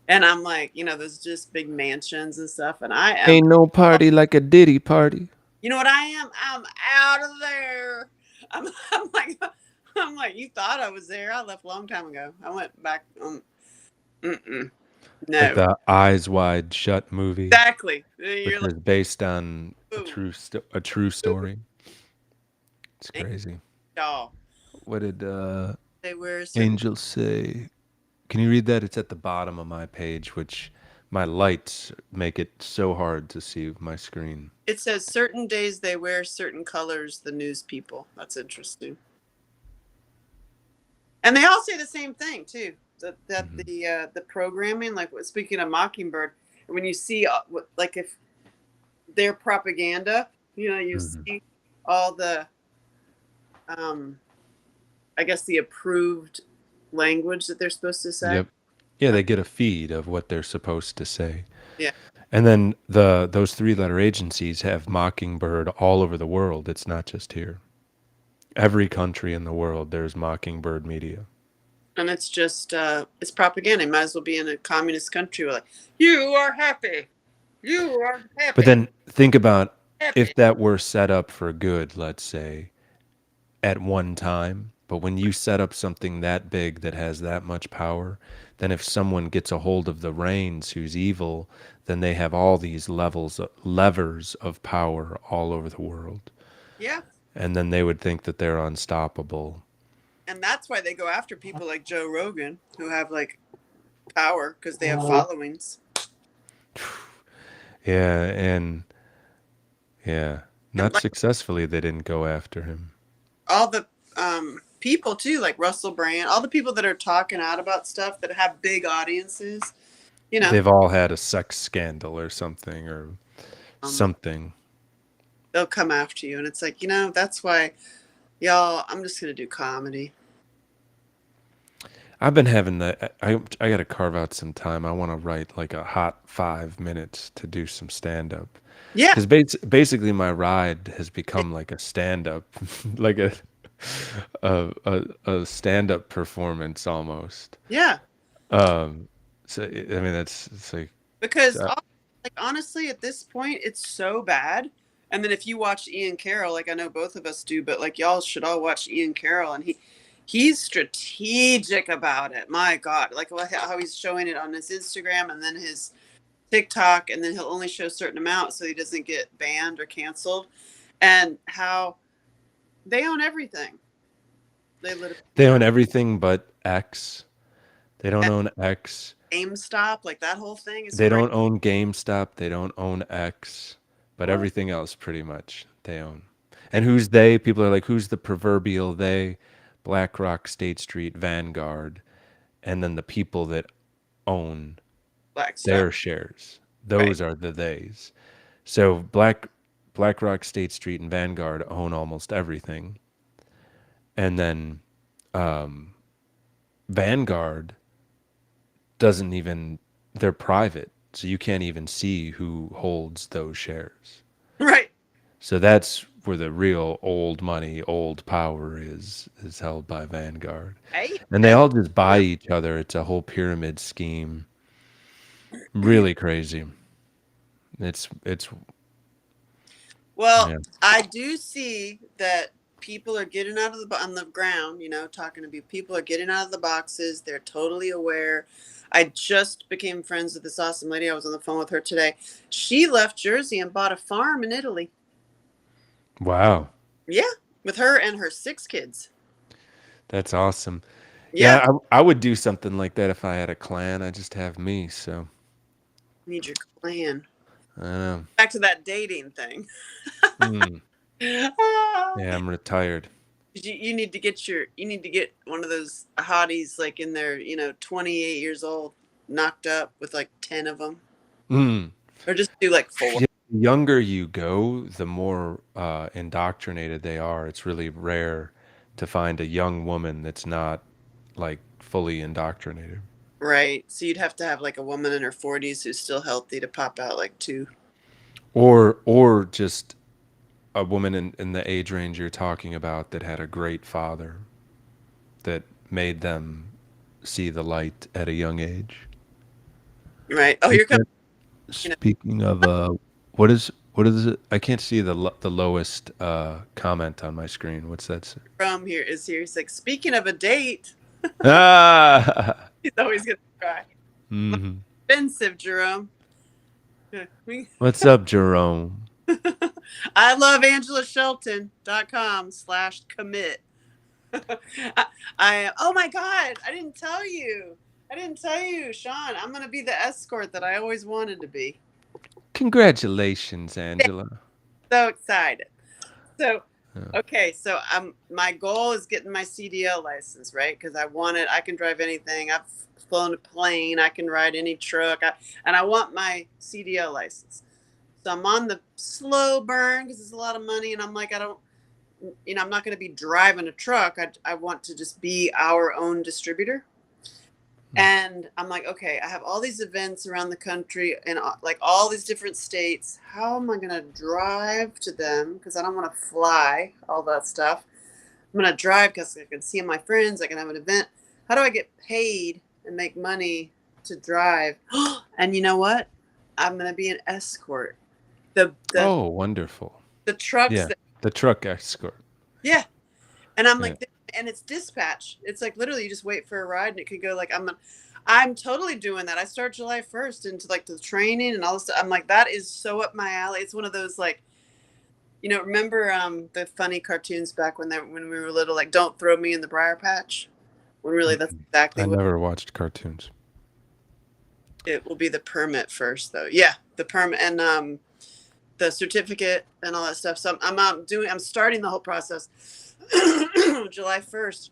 And I'm like, there's just big mansions and stuff, and I am. Ain't no party like a Diddy party. You know what I am? I'm out of there. I'm like, you thought I was there. I left a long time ago. I went back. No. Like the Eyes Wide Shut movie, Exactly. which You're like, is based on a ooh, true story. It's Ain't- crazy. y'all. What did They wear certain Angel say? Can you read that? It's at the bottom of my page, which my lights make it so hard to see my screen. It says certain days they wear certain colors, the news people. That's interesting. And they all say the same thing too. That Mhm. the programming, like speaking of Mockingbird, when you see like if their propaganda, you Mhm. see all the I guess the approved language that they're supposed to say. Yep. Yeah, they get a feed of what they're supposed to say. Yeah. And then those three-letter agencies have Mockingbird all over the world. It's not just here. Every country in the world, there's Mockingbird media. And it's just it's propaganda. It might as well be in a communist country where like, you are happy. You are happy. But then think about happy. if that were set up for good, let's say, at one time. But when you set up something that big that has that much power, then if someone gets a hold of the reins who's evil, then they have all these levers of power all over the world. Yeah. and then they would think that they're unstoppable. And that's why they go after people like Joe Rogan who have like power because they have followings. Yeah, and yeah, And not like successfully. They didn't go after him. all the people too, like Russell Brand, all the people that are talking out about stuff that have big audiences, you know, They've all had a sex scandal or something, or um, something. they'll come after you. And it's like, that's why, y'all, I'm just going to do comedy. I've been having that. I got to carve out some time. I want to write like a hot 5 minutes to do some stand up. Yeah. Because basically my ride has become like a stand up, like a stand up performance almost. Yeah. So I mean it's like Because uh, like honestly, at this point, it's so bad. And then if you watch Ian Carroll, like I know both of us do, but like y'all should all watch Ian Carroll, and he's strategic about it. My God, like how he's showing it on his Instagram and then his TikTok, and then he'll only show a certain amount so he doesn't get banned or canceled, and how they own everything. They literally they own everything but X. They don't own X. GameStop, like that whole thing is They crazy. don't own GameStop. They don't own X. But What? everything else pretty much they own. And who's they? People are like, who's the proverbial they? BlackRock, State Street, Vanguard, and then the people that own Blackstone, their shares. right? Those are the theys. So BlackRock, State Street, and Vanguard own almost everything. And then Vanguard doesn't even, they're private. So you can't even see who holds those shares. Right. So that's where the real old money, old power is held by Vanguard. Hey. And they all just buy each other. It's a whole pyramid scheme. Really crazy. It's Well, yeah. I do see that people are getting out of on the ground, talking to people are getting out of the boxes. They're totally aware. I just became friends with this awesome lady. I was on the phone with her today. She left Jersey and bought a farm in Italy. Wow. Yeah, with her and her 6 kids. That's awesome. Yeah. Yeah, I would do something like that if I had a clan. I just have me, so Need your clan. I don't know. Back to that dating thing. Yeah, I'm retired. You need to get one of those hotties like in their 28 years old, knocked up with like 10 of them, or just do like 4. Yeah, the younger you go, the more indoctrinated they are. It's really rare to find a young woman that's not like fully indoctrinated. Right. So you'd have to have like a woman in her 40s who's still healthy to pop out like 2. Or just a woman in the age range you're talking about that had a great father that made them see the light at a young age. Right. Oh, you're coming. Speaking of what is it? I can't see the lowest comment on my screen. What's that say? From here is here. He's like, speaking of a date, Ah. he's always gonna cry. Mhm. Expensive, Jerome. What's up, Jerome? I love AngelaShelton.com/commit. Oh my God, I didn't tell you, Sean. I'm gonna be the escort that I always wanted to be. Congratulations, Angela. So excited. So Yeah. okay, so my goal is getting my CDL license, right? Because I want it. I can drive anything. I've flown a plane. I can ride any truck. And I want my CDL license. So I'm on the slow burn because it's a lot of money, and I'm like, I'm not going to be driving a truck. I want to just be our own distributor. And I'm like, okay, I have all these events around the country and like all these different states. How am I going to drive to them? Because I don't want to fly, all that stuff. I'm going to drive because I can see my friends. I can have an event. How do I get paid and make money to drive? And you know what? I'm going to be an escort. Oh, wonderful. The trucks. Yeah, the truck escort. Yeah. And I'm Yeah. like, and it's dispatch. It's like literally you just wait for a ride and it could go like, I'm totally doing that. I start July 1st into like the training and all this stuff. I'm like, that is so up my alley. It's one of those like, You know, remember the funny cartoons back when when we were little, like "Don't throw me in the briar patch." When really that's exactly I what never watched cartoons. it will be. The permit first, though. Yeah, the permit and the certificate and all that stuff. So I'm starting the whole process July 1st,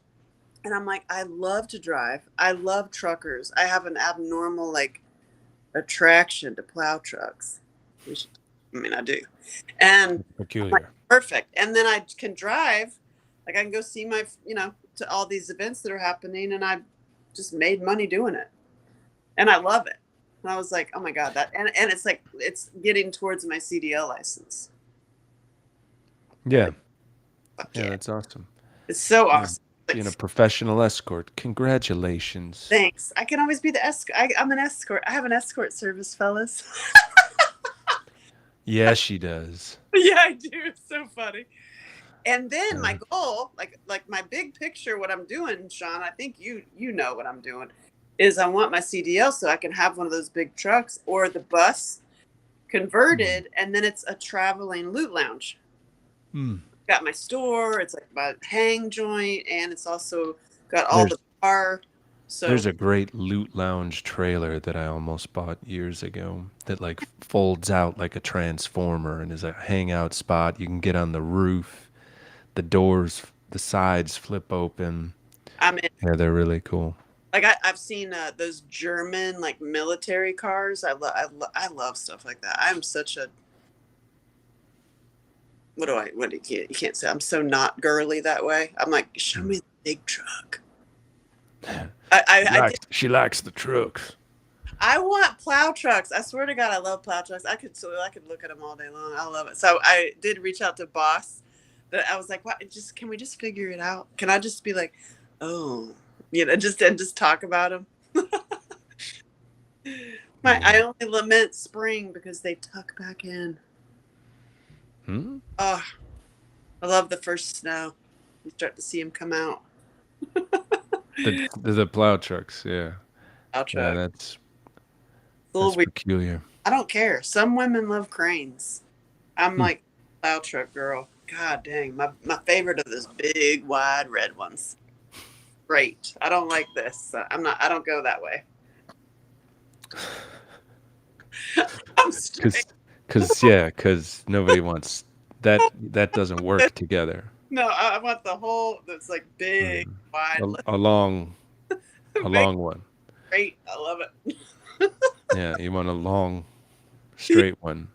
and I'm like, I love to drive. I love truckers. I have an abnormal like attraction to plow trucks. Which, I mean, I do, and I'm like, Peculiar. perfect. And then I can drive, like I can go see my, to all these events that are happening, and I just made money doing it, and I love it. And I was like, oh my god, and it's like it's getting towards my CDL license. Yeah. Fuck Yeah, yeah, that's awesome. it's so Yeah. awesome. Like, Being a professional escort. Congratulations. thanks. I can always be the escort. I'm an escort. I have an escort service, fellas. Yeah, she does. Yeah, I do. It's so funny. And then Yeah. my goal, like my big picture, what I'm doing, Sean, I think you know what I'm doing, is I want my CDL so I can have one of those big trucks or the bus converted, and then it's a traveling loot lounge. Hmm. Got my store, it's like my hang joint, and it's also got all There's- the bar. So There's a great loot lounge trailer that I almost bought years ago that like folds out like a transformer and is a hangout spot. You can get on the roof. The doors, the sides flip open. I'm in. Yeah, they're really cool. Like I've seen those German like military cars. I love stuff like that. I'm such a you can't say I'm so not girly that way. I'm like, show me the big truck. She likes the trucks. I want plow trucks. I swear to God, I love plow trucks. I could look at them all day long. I love it. So I did reach out to Boss. That I was like, what? Can we just figure it out? Can I just be like, oh, just talk about them? I only lament spring because they tuck back in. Hmm? Oh, I love the first snow. You start to see them come out. The plow trucks, yeah. Plow Yeah, truck. that's It's a little weird. peculiar. I don't care. Some women love cranes. I'm like plow truck girl. God dang, my favorite are those big, wide, red ones. Great. I don't like this. I don't go that way. I'm straight. Because nobody wants that. That doesn't work together. No, I want the whole that's like big, wide, A long one. great. I love it. Yeah, you want a long, straight one.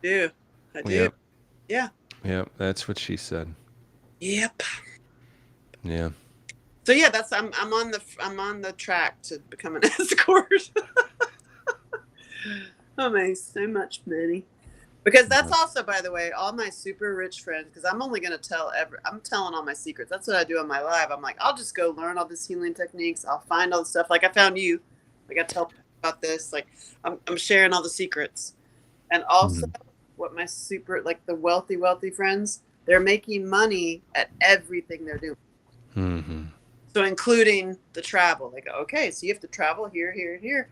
I do. Yep. Yeah. Yep, that's what she said. Yep. Yeah. So yeah, I'm on the track to become an escort. Oh man, so much money. Because that's also, by the way, all my super rich friends. Because I'm only gonna I'm telling all my secrets. That's what I do on my live. I'm like, I'll just go learn all this healing techniques. I'll find all the stuff. Like I found you. Like I tell people about this. Like I'm sharing all the secrets. And also, what my the wealthy friends, they're making money at everything they're doing. Mm-hmm. So including the travel. Like, okay, so you have to travel here, here, here.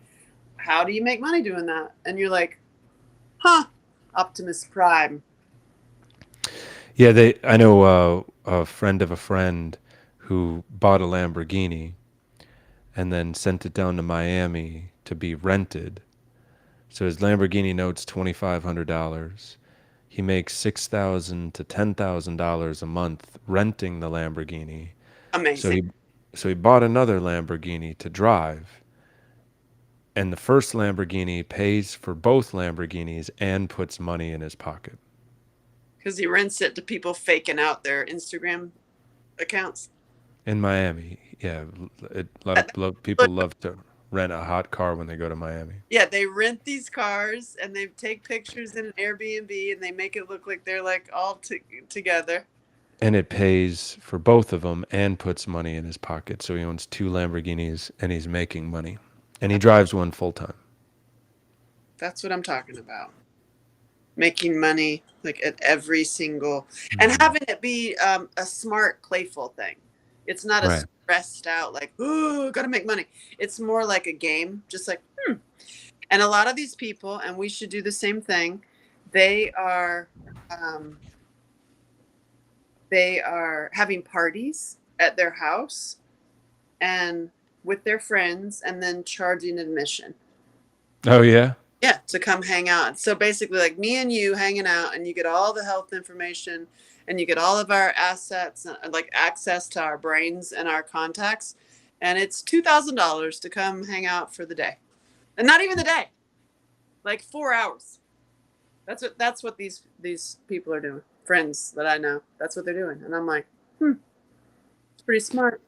How do you make money doing that? And you're like, huh, Optimus Prime. Yeah, I know a friend of a friend who bought a Lamborghini and then sent it down to Miami to be rented. So his Lamborghini note's $2,500. He makes $6,000 to $10,000 a month renting the Lamborghini. Amazing. So he bought another Lamborghini to drive. And the first Lamborghini pays for both Lamborghinis and puts money in his pocket. Because he rents it to people faking out their Instagram accounts. In Miami, yeah. People love to rent a hot car when they go to Miami. Yeah, they rent these cars and they take pictures in an Airbnb and they make it look like they're like all together. And it pays for both of them and puts money in his pocket. So he owns 2 Lamborghinis and he's making money. And he drives one full time. That's what I'm talking about. Making money like at every single, and having it be a smart, playful thing. It's not a stressed out like, oh, gotta make money. It's more like a game, just like, And a lot of these people, and we should do the same thing. They are they are having parties at their house and with their friends and then charging admission. Oh yeah. Yeah, to come hang out. So basically, like me and you hanging out, and you get all the health information, and you get all of our assets, like access to our brains and our contacts, and it's $2,000 to come hang out for the day, and not even the day, like 4 hours. That's what these people are doing. Friends that I know, that's what they're doing, and I'm like, it's pretty smart.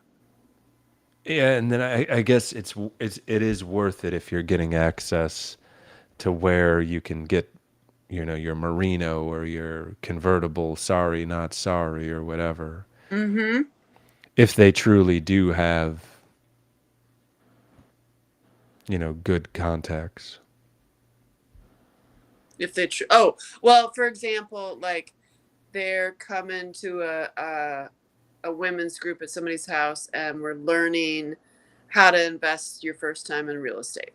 Yeah, and then I guess it is worth it if you're getting access to where you can get, your Merino or your convertible, sorry, not sorry, or whatever. Mm-hmm. If they truly do have, good contacts. If they oh well, for example, like they're coming to a women's group at somebody's house, and we're learning how to invest your first time in real estate.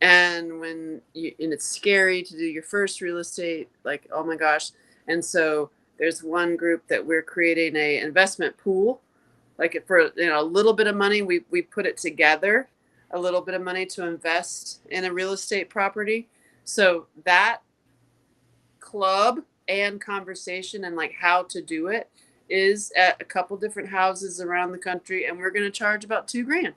And and it's scary to do your first real estate, like, oh my gosh. And so there's one group that we're creating a investment pool, like for a little bit of money, we put it together, a little bit of money to invest in a real estate property. So that club and conversation and like how to do it is at a couple different houses around the country, and we're going to charge about $2,000.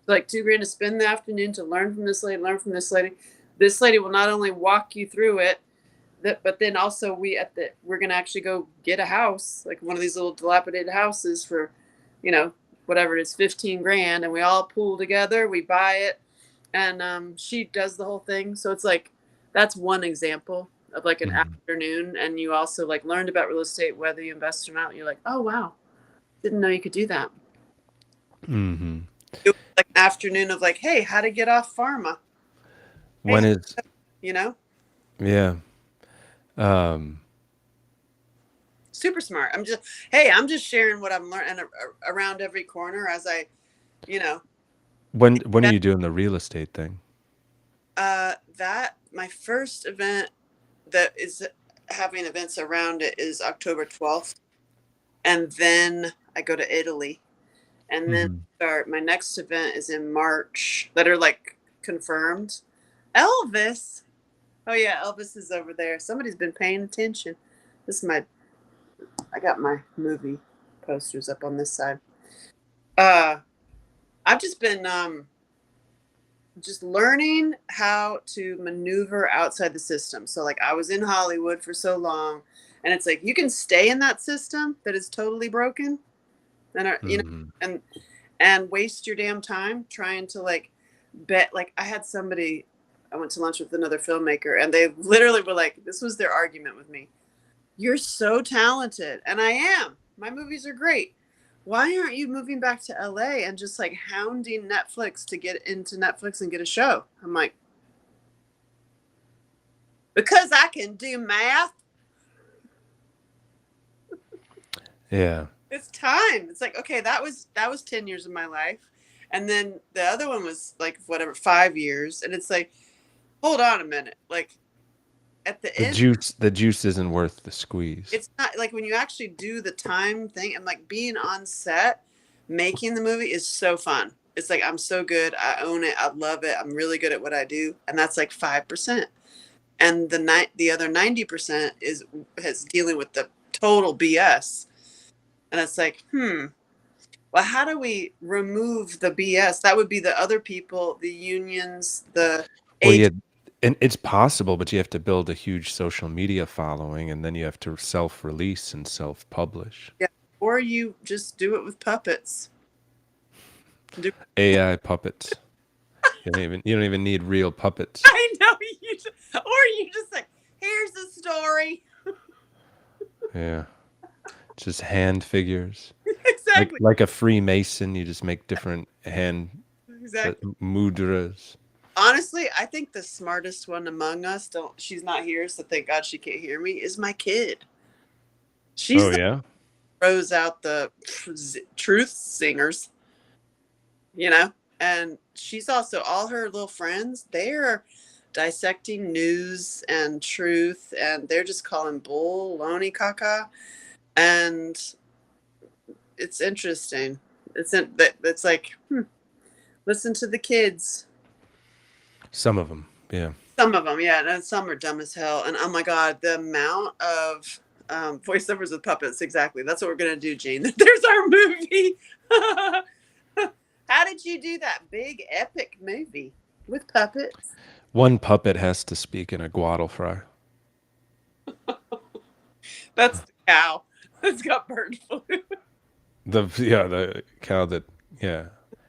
Like $2,000 to spend the afternoon to learn from this lady, learn from this lady. This lady will not only walk you through it, but then also we're going to actually go get a house, like one of these little dilapidated houses for, whatever it is, $15,000, and we all pool together, we buy it, and she does the whole thing. So it's like, that's one example of like an afternoon, and you also like learned about real estate, whether you invest or not. You're like, oh wow, didn't know you could do that. Mm-hmm. It was like an afternoon of like, hey, how to get off pharma. When is, yeah. Super smart. I'm just sharing what I'm learning around every corner as I, When are you doing the real estate thing? That my first event that is having events around it is October 12th. And then I go to Italy. And then my next event is in March that are like confirmed. Elvis. Oh yeah, Elvis is over there. Somebody's been paying attention. I got my movie posters up on this side. I've just been just learning how to maneuver outside the system. So like I was in Hollywood for so long, and it's like you can stay in that system that is totally broken, and and waste your damn time trying to like bet. Like I went to lunch with another filmmaker, and they literally were like, this was their argument with me. You're so talented, and I am. My movies are great. Why aren't you moving back to LA and just like hounding Netflix to get into Netflix and get a show? I'm like, because I can do math. Yeah. It's time. It's like, okay, that was 10 years of my life. And then the other one was like, whatever, 5 years. And it's like, hold on a minute. Like at the end, the juice isn't worth the squeeze. it's not like when you actually do the time thing, and like being on set, making the movie is so fun. It's like, I'm so good. I own it. I love it. I'm really good at what I do. And that's like 5%. And the other 90% is dealing with the total BS. And it's like, well, how do we remove the BS? That would be the other people, the unions, the and it's possible, but you have to build a huge social media following, and then you have to self-release and self-publish. Yeah, or you just do it with puppets. AI puppets. You don't even need real puppets. I know you just like, here's the story. Yeah. Just hand figures. Exactly. Like a Freemason, you just make different hand mudras. Honestly, I think the smartest one among us, she's not here, so thank God she can't hear me, is my kid. She's throws out the truth singers, and she's also, all her little friends, they're dissecting news and truth, and they're just calling bull, loney caca. and it's interesting. It's like listen to the kids. Some of them, yeah. Some of them, yeah, and some are dumb as hell. And oh my god, the amount of voiceovers with puppets. Exactly, that's what we're gonna do, Gene. There's our movie. How did you do that big epic movie with puppets? One puppet has to speak in a Guadal fry. That's the cow. It's got bird flu. The cow that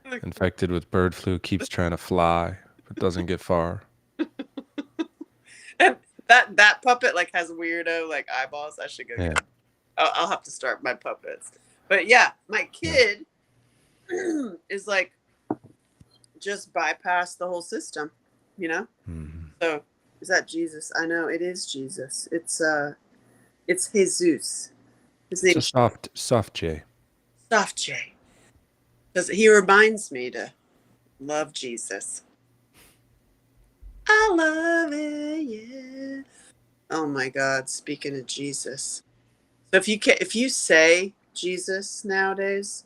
infected with bird flu keeps trying to fly but doesn't get far. And that puppet like has weirdo like eyeballs. I should go Yeah. get it. I'll have to start my puppets. But yeah, my kid is like just bypass the whole system, you know? Mhm. So is that Jesus? I know it is Jesus. It's Jesus. His It's name a soft J. Soft J. Because he reminds me to love Jesus. I love it, yeah. Oh my God! Speaking of Jesus, so if you say Jesus nowadays,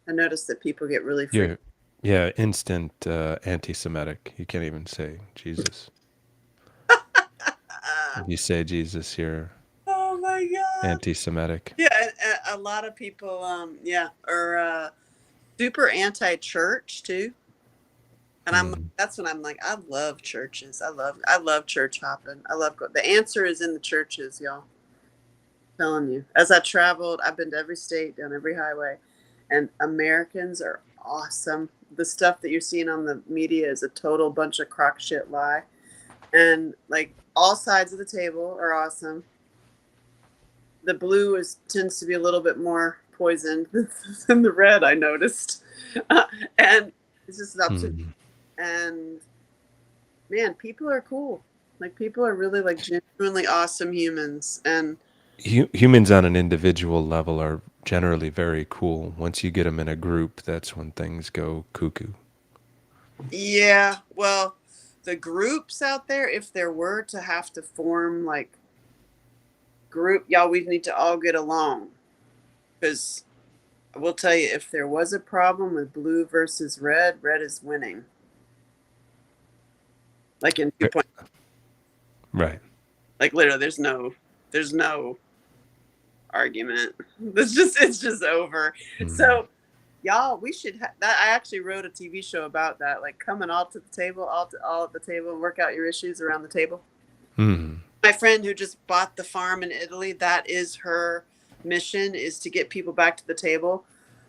I notice that people get really freaked. Yeah, instant anti-Semitic. You can't even say Jesus. If you say Jesus, you're Oh my God! anti-Semitic. Yeah, and a lot of people, are super anti-church too. And that's when I'm like, I love churches. I love church hopping. The answer is in the churches, y'all. I'm telling you. As I traveled, I've been to every state, down every highway, and Americans are awesome. The stuff that you're seeing on the media is a total bunch of crock shit lie. And like all sides of the table are awesome. The blue tends to be a little bit more poisoned than the red, I noticed. And it's just an opportunity. And man, people are cool. Like people are really like genuinely awesome humans. And Humans on an individual level are generally very cool. Once you get them in a group, that's when things go cuckoo. yeah, well, the groups out there, if there were to have to form like group, y'all, we need to all get along. Because I will tell you, if there was a problem with blue versus red, red is winning. Like in 2 Right. Like literally, there's no argument. It's just over. So, y'all, we should that. I actually wrote a TV show about that. Like coming all to the table, all at the table, and work out your issues around the table. My friend who just bought the farm in Italy, that is her mission, is to get people back to the table,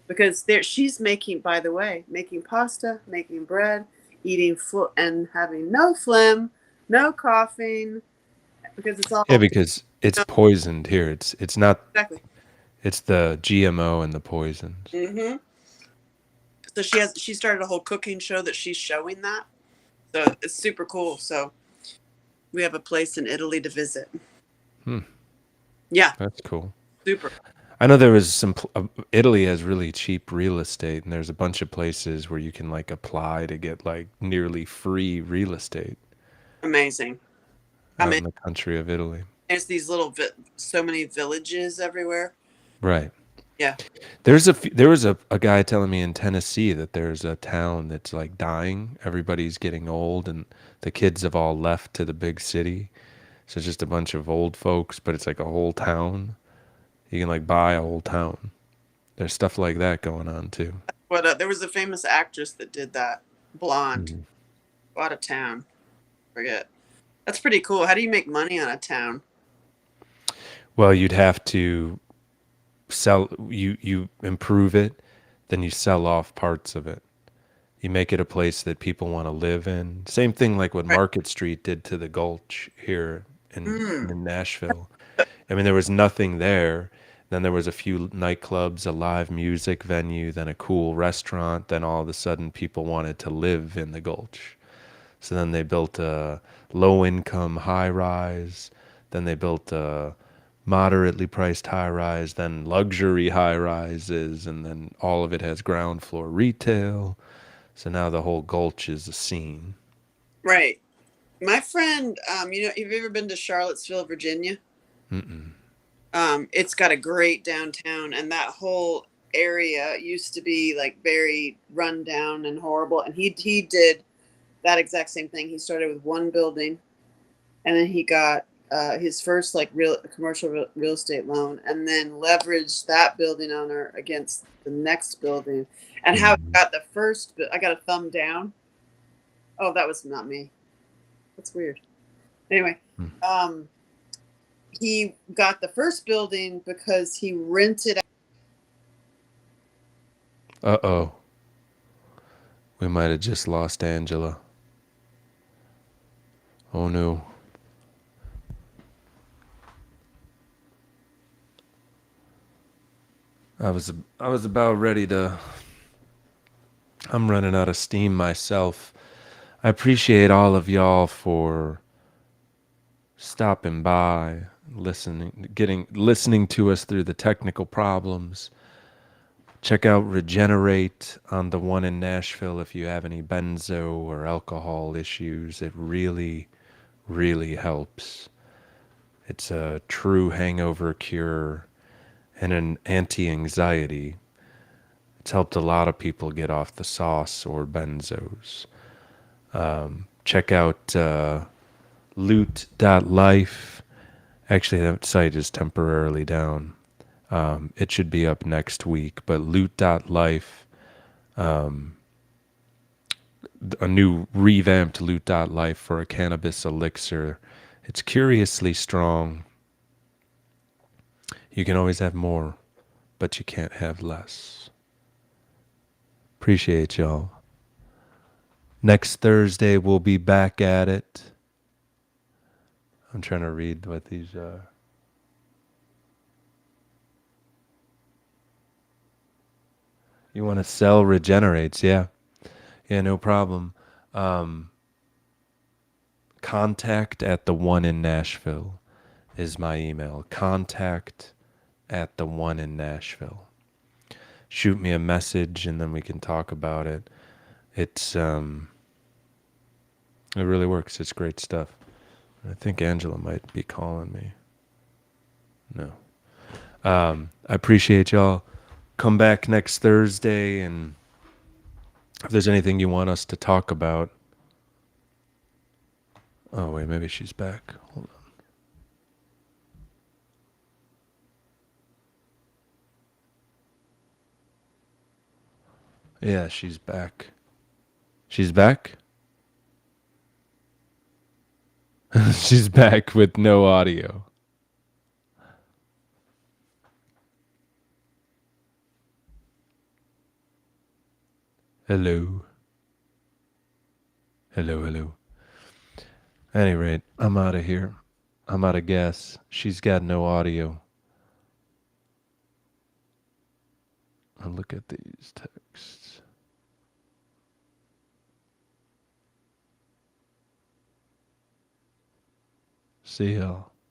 because she's making pasta, making bread, eating and having no phlegm, no coughing, because it's all because it's poisoned here. It's not exactly. It's the GMO and the poisons. Mm-hmm. So she started a whole cooking show that she's showing that. So it's super cool. So we have a place in Italy to visit. Yeah, That's cool. super. I know there was Italy has really cheap real estate, and there's a bunch of places where you can like apply to get like nearly free real estate Amazing. out in the country of Italy. There's these little so many villages everywhere. Right. Yeah. There was a guy telling me in Tennessee that there's a town that's like dying. Everybody's getting old, and the kids have all left to the big city. So it's just a bunch of old folks, but it's like a whole town. You can like buy a whole town. There's stuff like that going on too. But there was a famous actress that did that. Blonde. Bought a town. Forget. That's pretty cool. How do you make money on a town? Well, you'd have to sell. You improve it, then you sell off parts of it. You make it a place that people want to live in. Same thing like what Market Street did to the Gulch here in Nashville. I mean, there was nothing there. Then there was a few nightclubs, a live music venue, then a cool restaurant. Then all of a sudden people wanted to live in the Gulch. So then they built a low-income high-rise. Then they built a moderately priced high-rise, then luxury high-rises, and then all of it has ground floor retail. So now the whole Gulch is a scene. Right. My friend, have you ever been to Charlottesville, Virginia? It's got a great downtown, and that whole area used to be like very run down and horrible. And he did that exact same thing. He started with one building, and then he got his first like real commercial real estate loan, and then leveraged that building owner against the next building. And how he got the first, I got a thumb down. Oh, that was not me. That's weird. Anyway, he got the first building because he rented. Uh-oh. We might have just lost Angela. Oh no. I was about ready to. I'm running out of steam myself. I appreciate all of y'all for stopping by, listening to us through the technical problems. Check out Regenerate on the one in Nashville if you have any benzo or alcohol issues. It really, really helps. It's a true hangover cure and an anti-anxiety. It's helped a lot of people get off the sauce or benzos. Check out loot.life. Actually, that site is temporarily down. It should be up next week, but loot.life, a new revamped loot.life for a cannabis elixir. It's curiously strong. You can always have more, but you can't have less. Appreciate y'all. Next Thursday, we'll be back at it. I'm trying to read what these are. You want to sell Regenerates? Yeah. Yeah, no problem. Contact at the one in Nashville is my email. Contact at the one in Nashville. Shoot me a message and then we can talk about it. It's it really works. It's great stuff. I think Angela might be calling me. No. I appreciate y'all. Come back next Thursday, and if there's anything you want us to talk about. Oh, wait, maybe she's back. Hold on. Yeah, she's back. She's back? She's back with no audio. Hello. Hello, hello. At any rate, I'm out of here. I'm out of gas. She's got no audio. I'll look at these texts. See y'all.